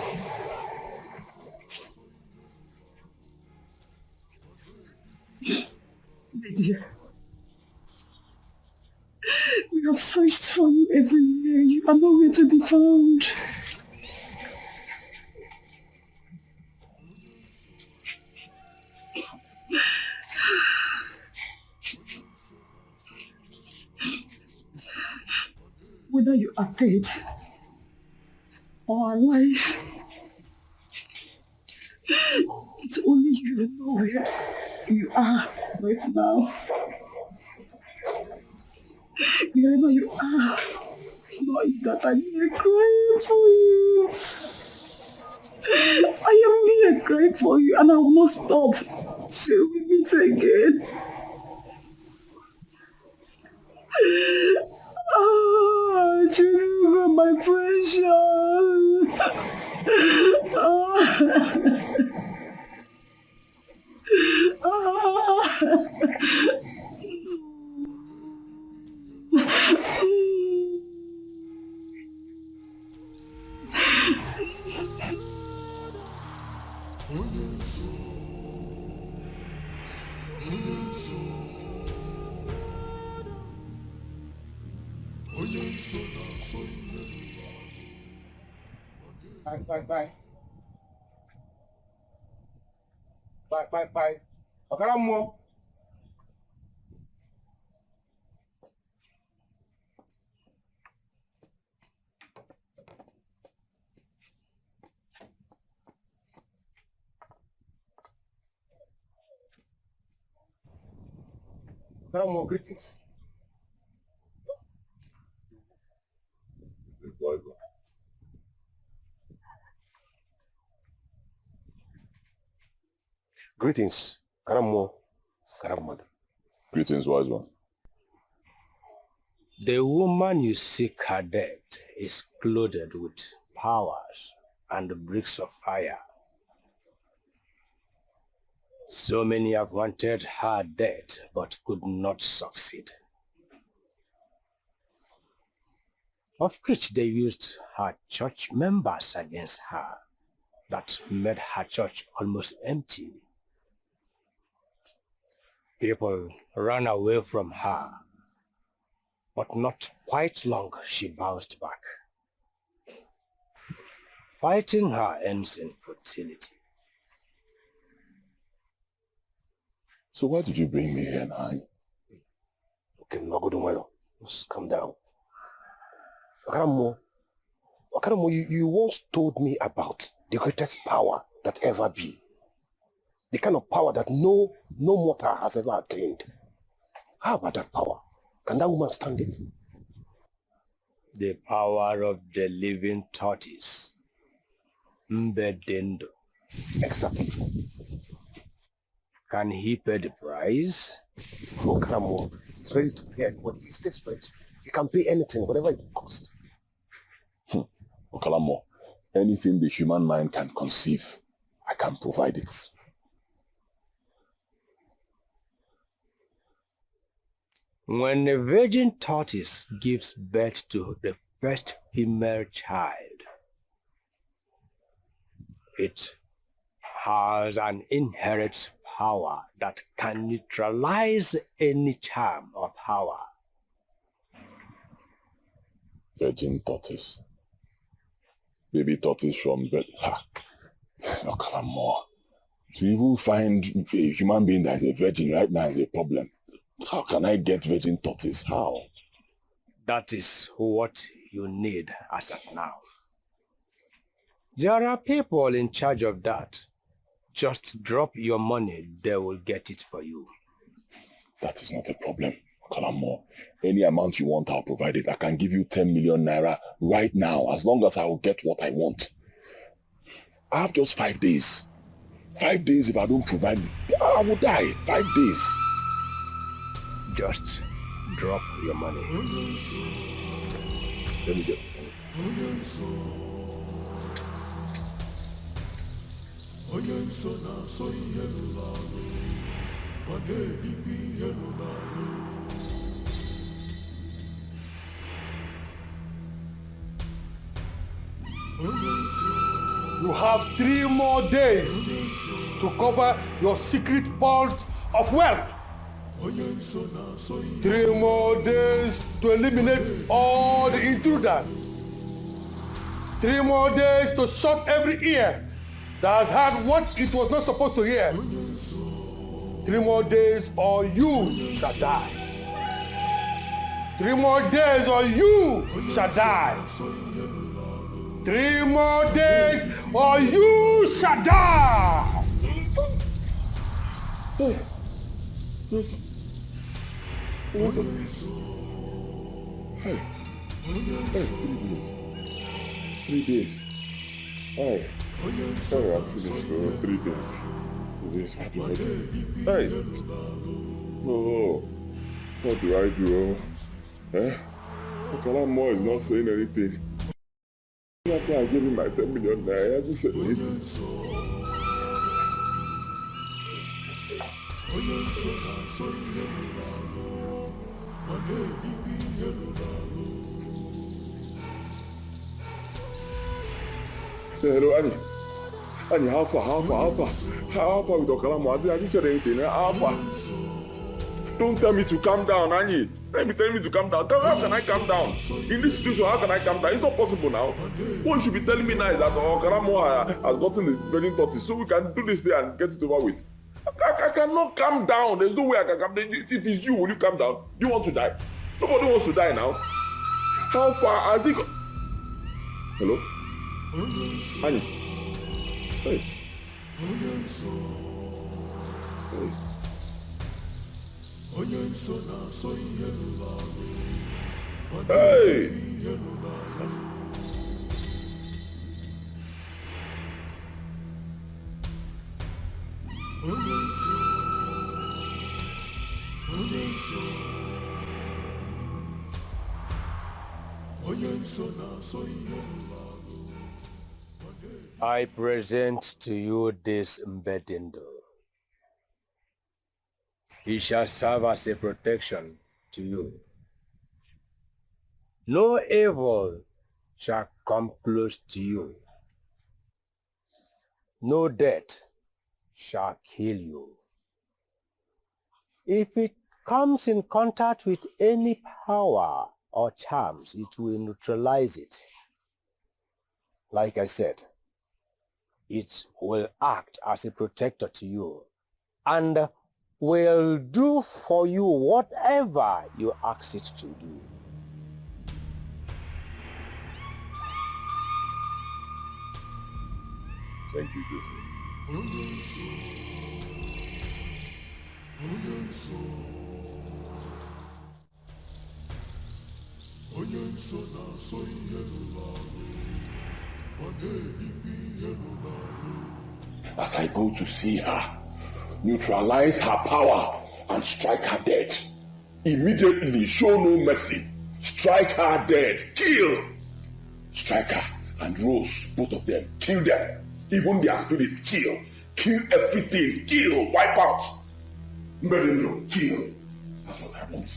My dear, we have searched for you everywhere. You are nowhere to be found. Whether you are dead or alive, it's only you know where you are right now. Wherever you are, know that I'm here crying for you. I am here crying for you, and I will not stop till we meet again. Oh, Jennifer, my precious. Bye. Okaramo. Okaramo, greetings. Greetings, Karamo. Greetings, wise one. The woman you seek her death is clothed with powers and bricks of fire. So many have wanted her death but could not succeed. Of which they used her church members against her. That made her church almost empty. People ran away from her, but not quite long she bounced back. Fighting her ends in futility. So why did you bring me here now? Okay, Magodumayo, just calm down. Okaramo, you once told me about the greatest power that ever be. The kind of power that no mortal has ever attained. How about that power? Can that woman stand it? The power of the living tortoise. Mbedendo. Exactly. Can he pay the price? Oh, Okaramo, he's ready to pay, but he's desperate. He can pay anything, whatever it costs. Okalamo, anything the human mind can conceive, I can provide it. When a virgin tortoise gives birth to the first female child, it has an inherent power that can neutralize any charm or power. Virgin tortoise. Baby tortoise from no, come on. To even find a human being that is a virgin right now is a problem. How can I get virgin tortoise? How? That is what you need as of now. There are people in charge of that. Just drop your money, they will get it for you. That is not a problem. Kalamo, any amount you want, I'll provide it. I can give you 10 million naira right now, as long as I will get what I want. I have just 5 days. 5 days, if I don't provide, I will die. 5 days. Just drop your money. Let me get. You have 3 more days to cover your secret vault of wealth. 3 more days to eliminate all the intruders. 3 more days to shut every ear that has heard what it was not supposed to hear. 3 more days or you shall die. 3 more days or you shall die. 3 more days or you shall die. Hey, 3 days. Hey, sorry, I'm finished for 3 days. 2 days, what do I do? Hey, no, what do I do? Eh? Okalamo is not saying anything. After I gave him my 10 million naira, he hasn't said anything. Hello, Annie. Annie, how far with Okalamo? Has he said anything? How far? Don't tell me to calm down, Annie. Tell me to calm down. How can I calm down? In this situation, how can I calm down? It's not possible now. What you should be telling me now is that Okalamo has gotten the virgin tortoise, so we can do this day and get it over with. I cannot calm down. There's no way I can calm down. If it's you, will you calm down? Do you want to die? Nobody wants to die now. How far has he gone? Hello? Annie? Hey. Hey! I present to you this Mbedindo. He shall serve as a protection to you. No evil shall come close to you. No death shall kill you. If it comes in contact with any power or charms, it will neutralize it. Like I said, it will act as a protector to you and will do for you whatever you ask it to do. Thank you, Jesus. As I go to see her, neutralize her power and strike her dead. Immediately, show no mercy. Strike her dead. Kill. Strike her and Rose, both of them. Kill them. Even their spirits, kill. Kill everything. Kill. Wipe out. Mbedindo, kill. That's what I want.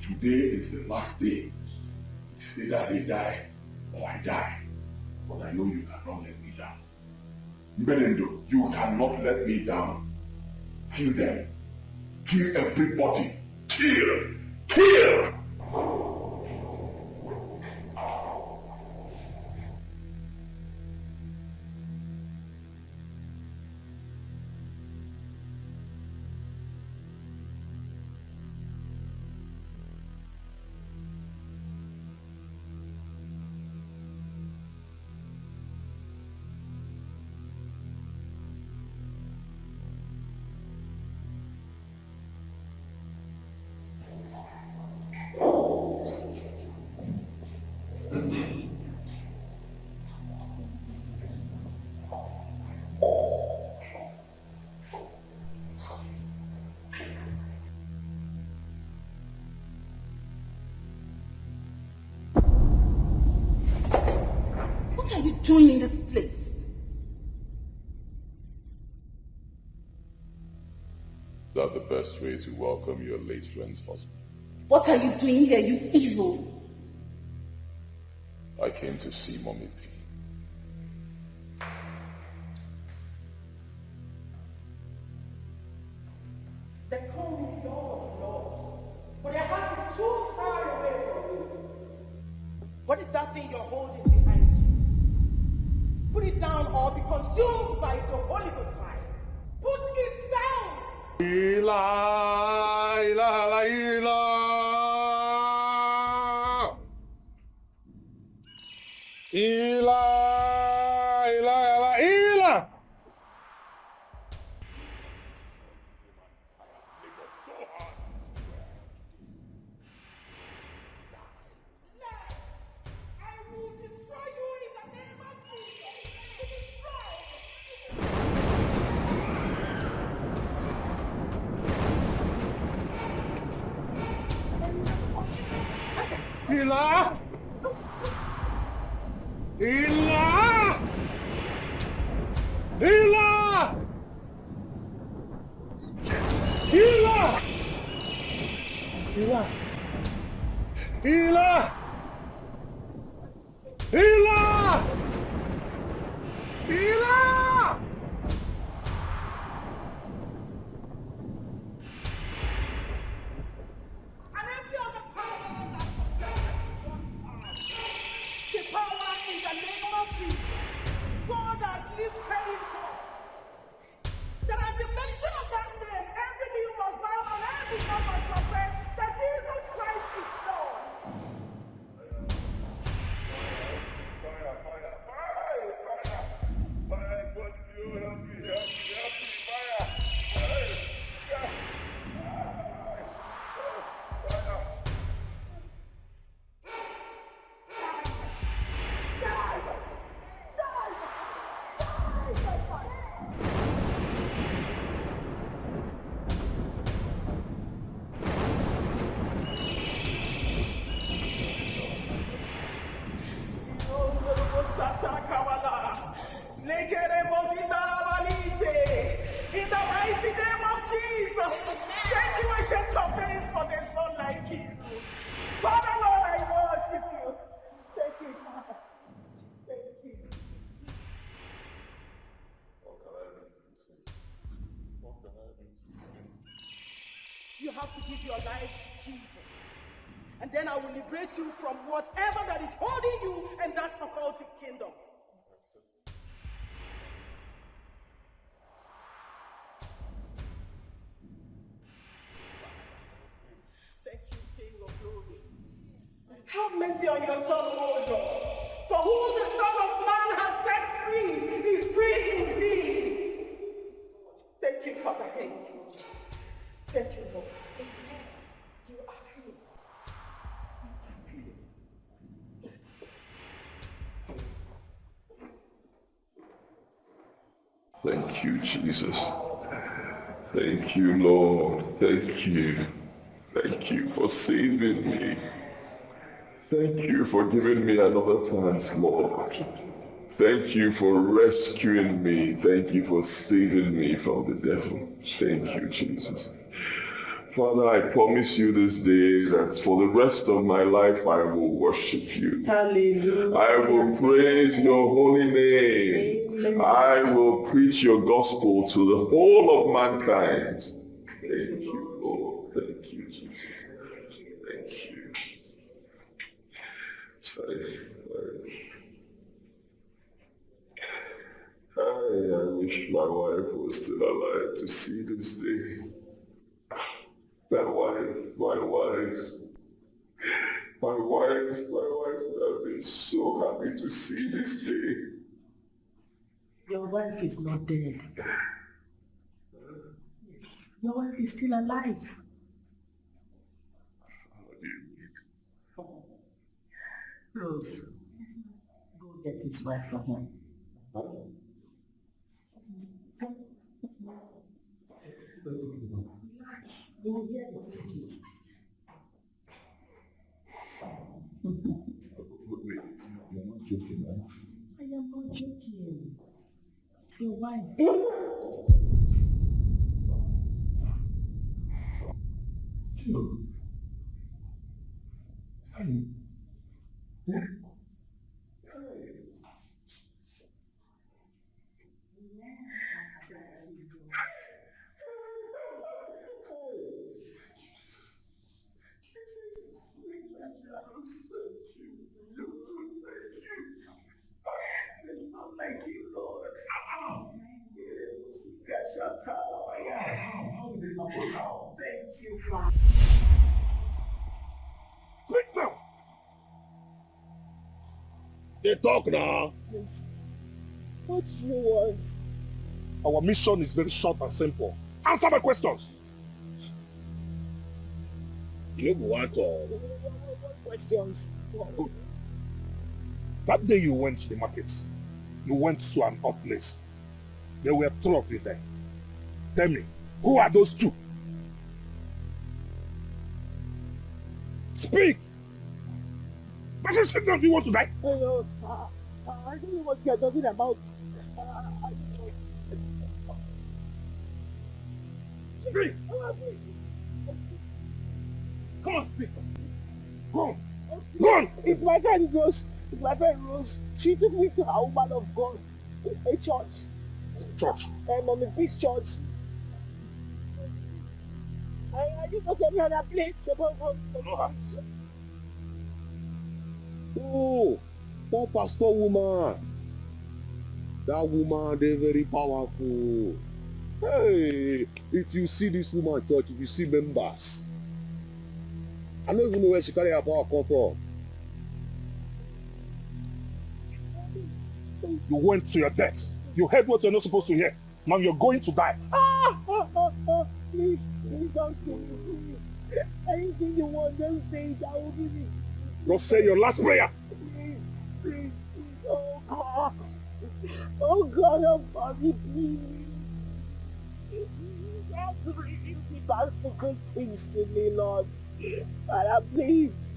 Today is the last day. It's either they die or I die. But I know you cannot let me down. Benendo, you cannot let me down. Kill them. Kill everybody. Kill! Kill! What are you doing in this place? Is that the best way to welcome your late friend's husband? What are you doing here, you evil? I came to see Mommy P. They call me Lord, Lord, but their heart is too far away from you. What is that thing you're holding behind you? Put it down or be consumed by the Holy Ghost fire. Put it down! Ila, ila, ila. Ila, ila, ila, ila. Ila! Ila! Ila! Ila! Ila! Ila! Ila! Ila! The power in the name of Jesus. God has lifted it up. That at the mention of that name, every knee must bow and every tongue must confess that Jesus Christ is Lord. In the mighty name of Jesus, thank you, ancient of days, for there's none like you. Father, Lord, I worship you. Thank you, Father. Thank you. You have to give your life to Jesus. And then I will liberate you from whatever that is holding you in that occultic kingdom. Thank you, King of Glory. Have mercy on your son, O Lord. For whom the Son of Man has set free is free indeed. Thank you, Father. Thank you. Thank you, Lord. Amen. You are free. Thank you, Jesus. Thank you, Lord. Thank you. Thank you for saving me. Thank you for giving me another chance, Lord. Thank you for rescuing me. Thank you for saving me from the devil. Thank you, Jesus. Father, I promise you this day that for the rest of my life I will worship you. Hallelujah. I will praise your holy name. Amen. I will preach your gospel to the whole of mankind. Thank you, Lord. Thank you, Jesus. Thank you. I wish my wife was still alive to see this day. My wife would have been so happy to see this day. Your wife is not dead. Yes, your wife is still alive. Rose, go get his wife for him. Relax, you will hear the kittens. Wait, you're not joking, right? I am not joking. It's your wife. It's not like you, Lord. Thank you, Father. Speak now. They talk now. Yes. What do you want? Our mission is very short and simple. Answer my questions. You want to... Questions. Good. That day you went to the market, you went to an odd place. There were 3 of you there. Tell me, who are those 2? Speak! I said, sit down, do you want to die? Hello, I don't know what you're talking about. Speak! Come on, speak! Go on! Go on! It's my friend Rose. It's my friend Rose. She took me to a woman of God, a church. Church? On the big church. I did not any other place about Oh, that pastor woman. That woman, they're very powerful. Hey, if you see this woman church, if you see members, I don't even know where she carry her power come from. You went to your death. You heard what you're not supposed to hear. Now you're going to die. Please don't kill me, please. Anything you want, just say it. I will give it. Just say your last prayer. Please. Oh God. Oh God, oh me, please. You have to reveal the bad secret things to me, Lord. Father, please.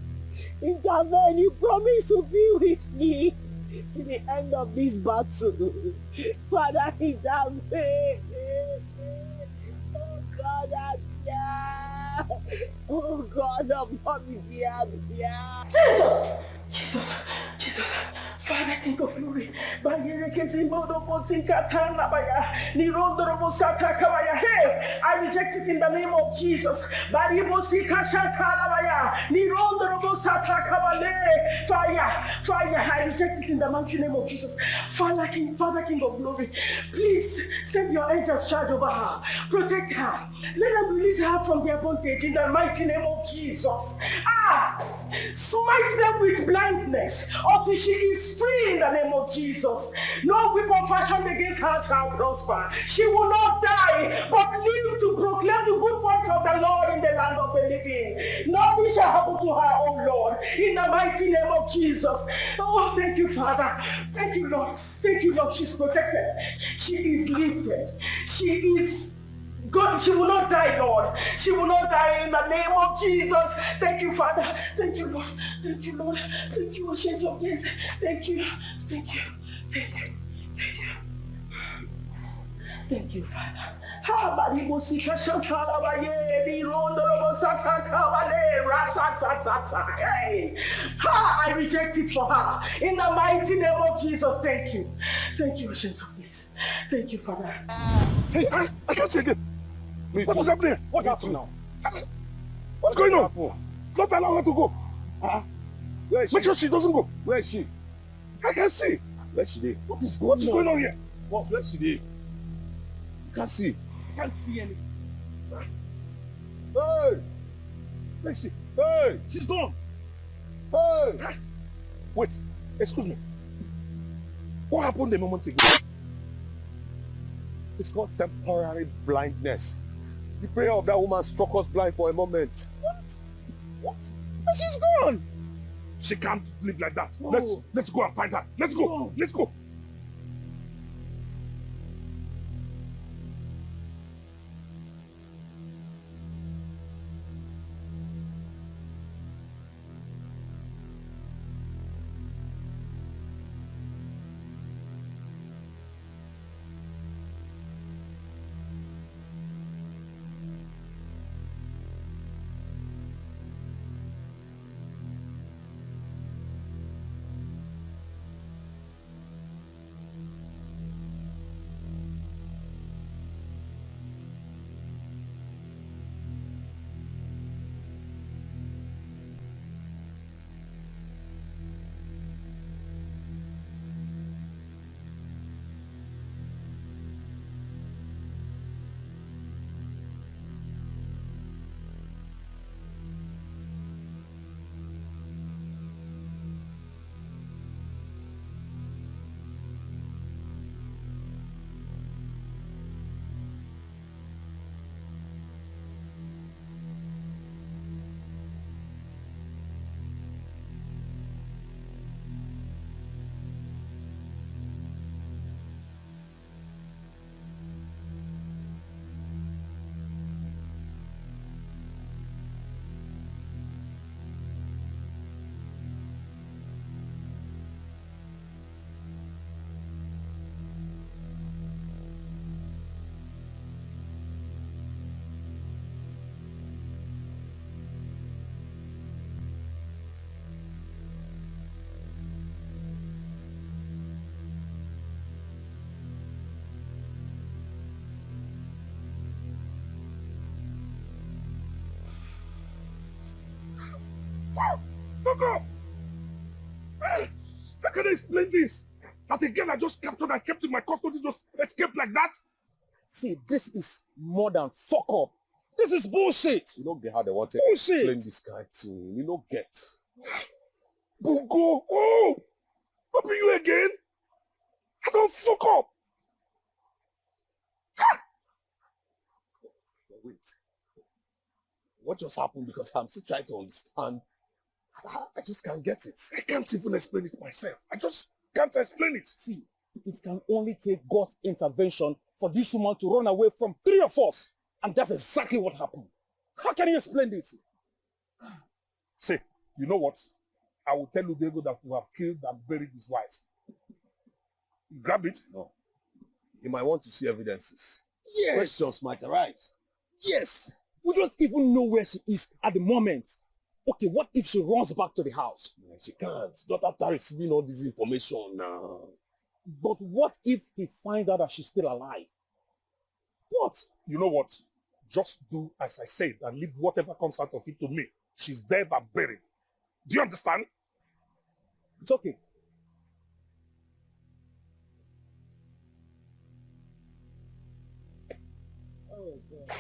Intervene. You promise to be with me to the end of this battle. Father, intervene. Oh God, oh God, Jesus, Father, King of Glory, hey, I reject it in the name of Jesus. Fire, I reject it in the mighty name of Jesus. Father, King of Glory, please send your angels charge over her, protect her, let them release her from their bondage in the mighty name of Jesus. Smite them with blindness until she is free in the name of Jesus. No weapon fashioned against her shall prosper. She will not die, but live to proclaim the good works of the Lord in the land of the living. Nothing shall happen to her, oh Lord, in the mighty name of Jesus. Oh, thank you, Father. Thank you, Lord. Thank you, Lord. She's protected. She is lifted. She is God, she will not die, Lord. She will not die in the name of Jesus. Thank you, Father. Thank you, Lord. Thank you, Lord. Thank you, Ancient of Days. Thank you. Thank you. Thank you. Thank you. Thank you, Father. Ha, Maribosika Shantalabaye, the Rondorobo Satakawale, Ratatatata. Hey, ha, I reject it for her. In the mighty name of Jesus, thank you. Thank you, Ancient of Days. Thank you, Father. Hey, I can't see again. What is happening? What happened now? What's going on? Don't allow her to go. Where is she? Make sure she doesn't go. Where is she? I can see. Where is she? What is going on here? Boss, where is she? You can't see. I can't see anything. Hey! Where is she? Hey! She's gone. Hey! Wait, excuse me. What happened a moment ago? It's called temporary blindness. The prayer of that woman struck us blind for a moment. What? And she's gone. She can't live like that. No. Let's go and find her. Let's go. No. Let's go. Fuck up! Hey, how can I explain this? That a girl I just captured and kept in my custody just escaped like that? See, this is more than fuck up. This is bullshit. You don't get how they want to Bullshit. explain this kind of thing. You don't get. Bungo! Oh! What be you again? I don't fuck up! Ha! Wait. What just happened? Because I'm still trying to understand. I just can't get it. I can't even explain it myself. I just can't explain it. See, it can only take God's intervention for this woman to run away from 3 of us. And that's exactly what happened. How can you explain this? See, you know what? I will tell Diego that you have killed and buried his wife. Grab it. No. You might want to see evidences. Yes. Questions might arise. Yes. We don't even know where she is at the moment. Okay, what if she runs back to the house? Yeah, she can't. Not after receiving all this information now. But what if he finds out that she's still alive? What? You know what? Just do as I said and leave whatever comes out of it to me. She's dead and buried. Do you understand? It's okay. Oh, God.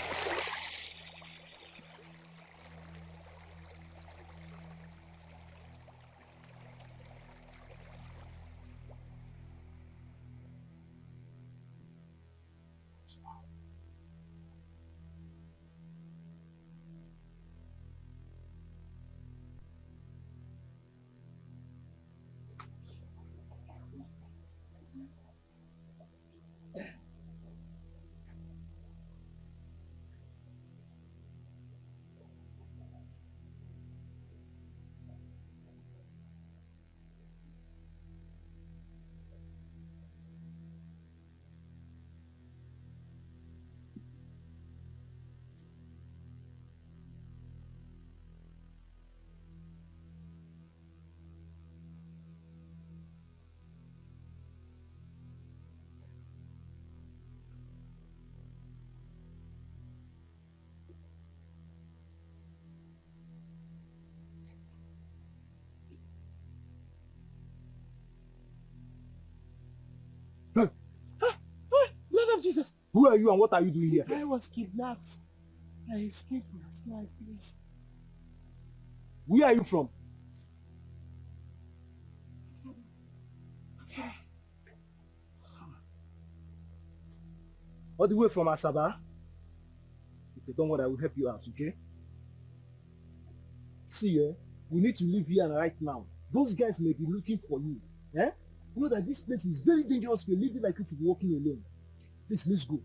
of Jesus. Who are you and what are you doing here? I was kidnapped. I escaped last night, please. Where are you from? All the way from Asaba? Okay, don't worry, I will help you out, okay? See, we need to leave here right now. Those guys may be looking for you. Eh? You know that this place is very dangerous for a lady like you to be walking alone. Please, let's go.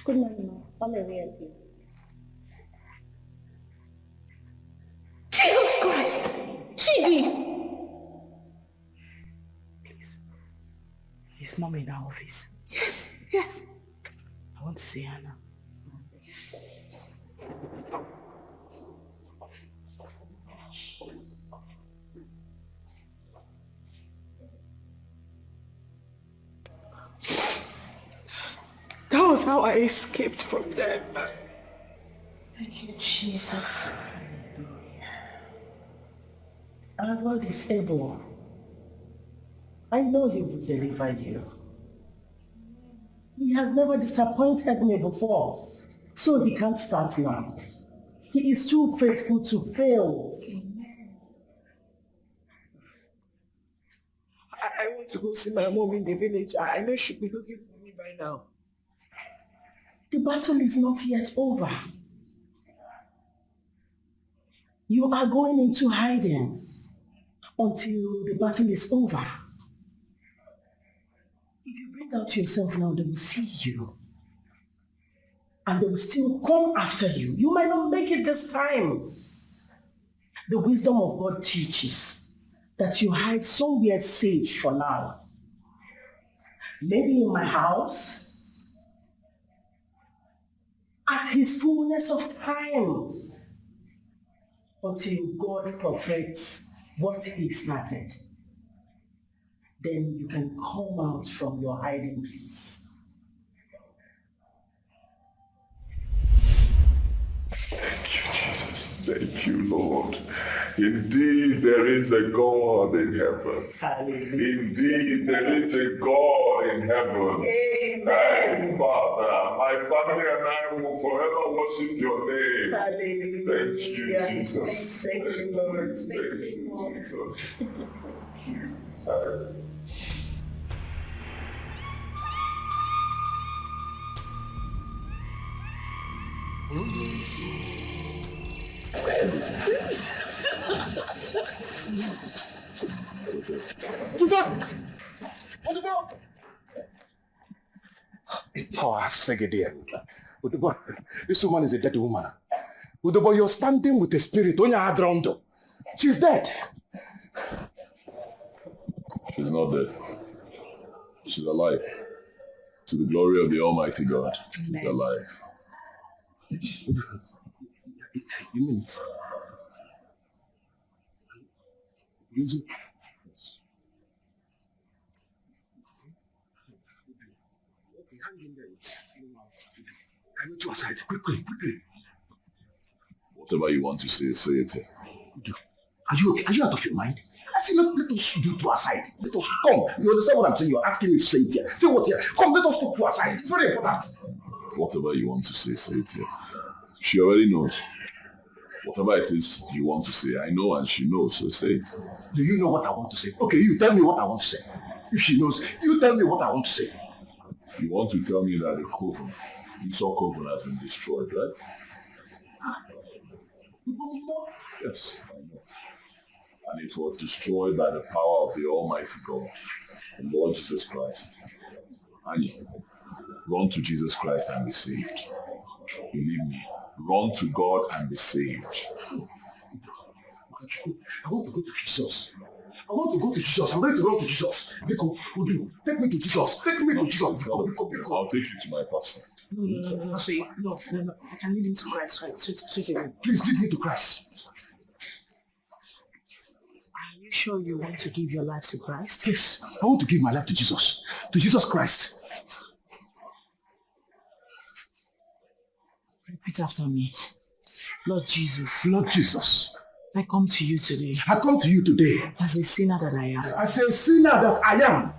Good morning, ma. How may we help you? Jesus Christ! Chidi! Please. Is Mom in our office? Yes, yes. I want to see her now. That was how I escaped from them. Thank you, Jesus. Our God is able. I know He will deliver you. He has never disappointed me before, so He can't start now. He is too faithful to fail. I want to go see my mom in the village. I know she'll be looking for me by now. The battle is not yet over. You are going into hiding until the battle is over. If you bring out yourself now, they will see you. And they will still come after you. You might not make it this time. The wisdom of God teaches that you hide somewhere safe for now. Maybe in my house, at His fullness of time, until God perfects what He started. Then you can come out from your hiding place. Thank you, Jesus. Thank you, Lord. Indeed, there is a God in heaven. Hallelujah. Indeed, there is a God in heaven. Amen. Father, my family and I will forever worship your name. Hallelujah. Thank you, Jesus. Thank you, Lord. Thank you, Jesus. Thank you. Oh, I say again. This woman is a dead woman. Udobo, you're standing with a spirit. She's dead. She's not dead. She's alive. To the glory of the Almighty God. She's alive. You mean it? I need you aside. Quickly. Whatever you want to say, say it here. Are you okay? Are you out of your mind? I say, let us do to our side. Let us come. You understand what I'm saying? You're asking me to say it here. Say what here? Come, let us talk to our side. It's very important. Whatever you want to say it here. She already knows. Whatever it is you want to say, I know and she knows, so say it. Do you know what I want to say? Okay, you tell me what I want to say. If she knows, you tell me what I want to say. You want to tell me that the coven, Esau coven, has been destroyed, right? Yes, I know. And it was destroyed by the power of the Almighty God, the Lord Jesus Christ. Annie, run to Jesus Christ and be saved. Believe me, run to God and be saved. I want to go to Jesus. I want to go to Jesus. I'm ready to run to Jesus. Biko, Udu, take me to Jesus. Take me to Jesus. Biko. I'll take you to my pastor. No. I can lead him to Christ, right? Please lead me to Christ. Are you sure you want to give your life to Christ? Yes, I want to give my life to Jesus. To Jesus Christ. Repeat after me. Lord Jesus. Lord Jesus. I come to you today. I come to you today. As a sinner that I am. As a sinner that I am.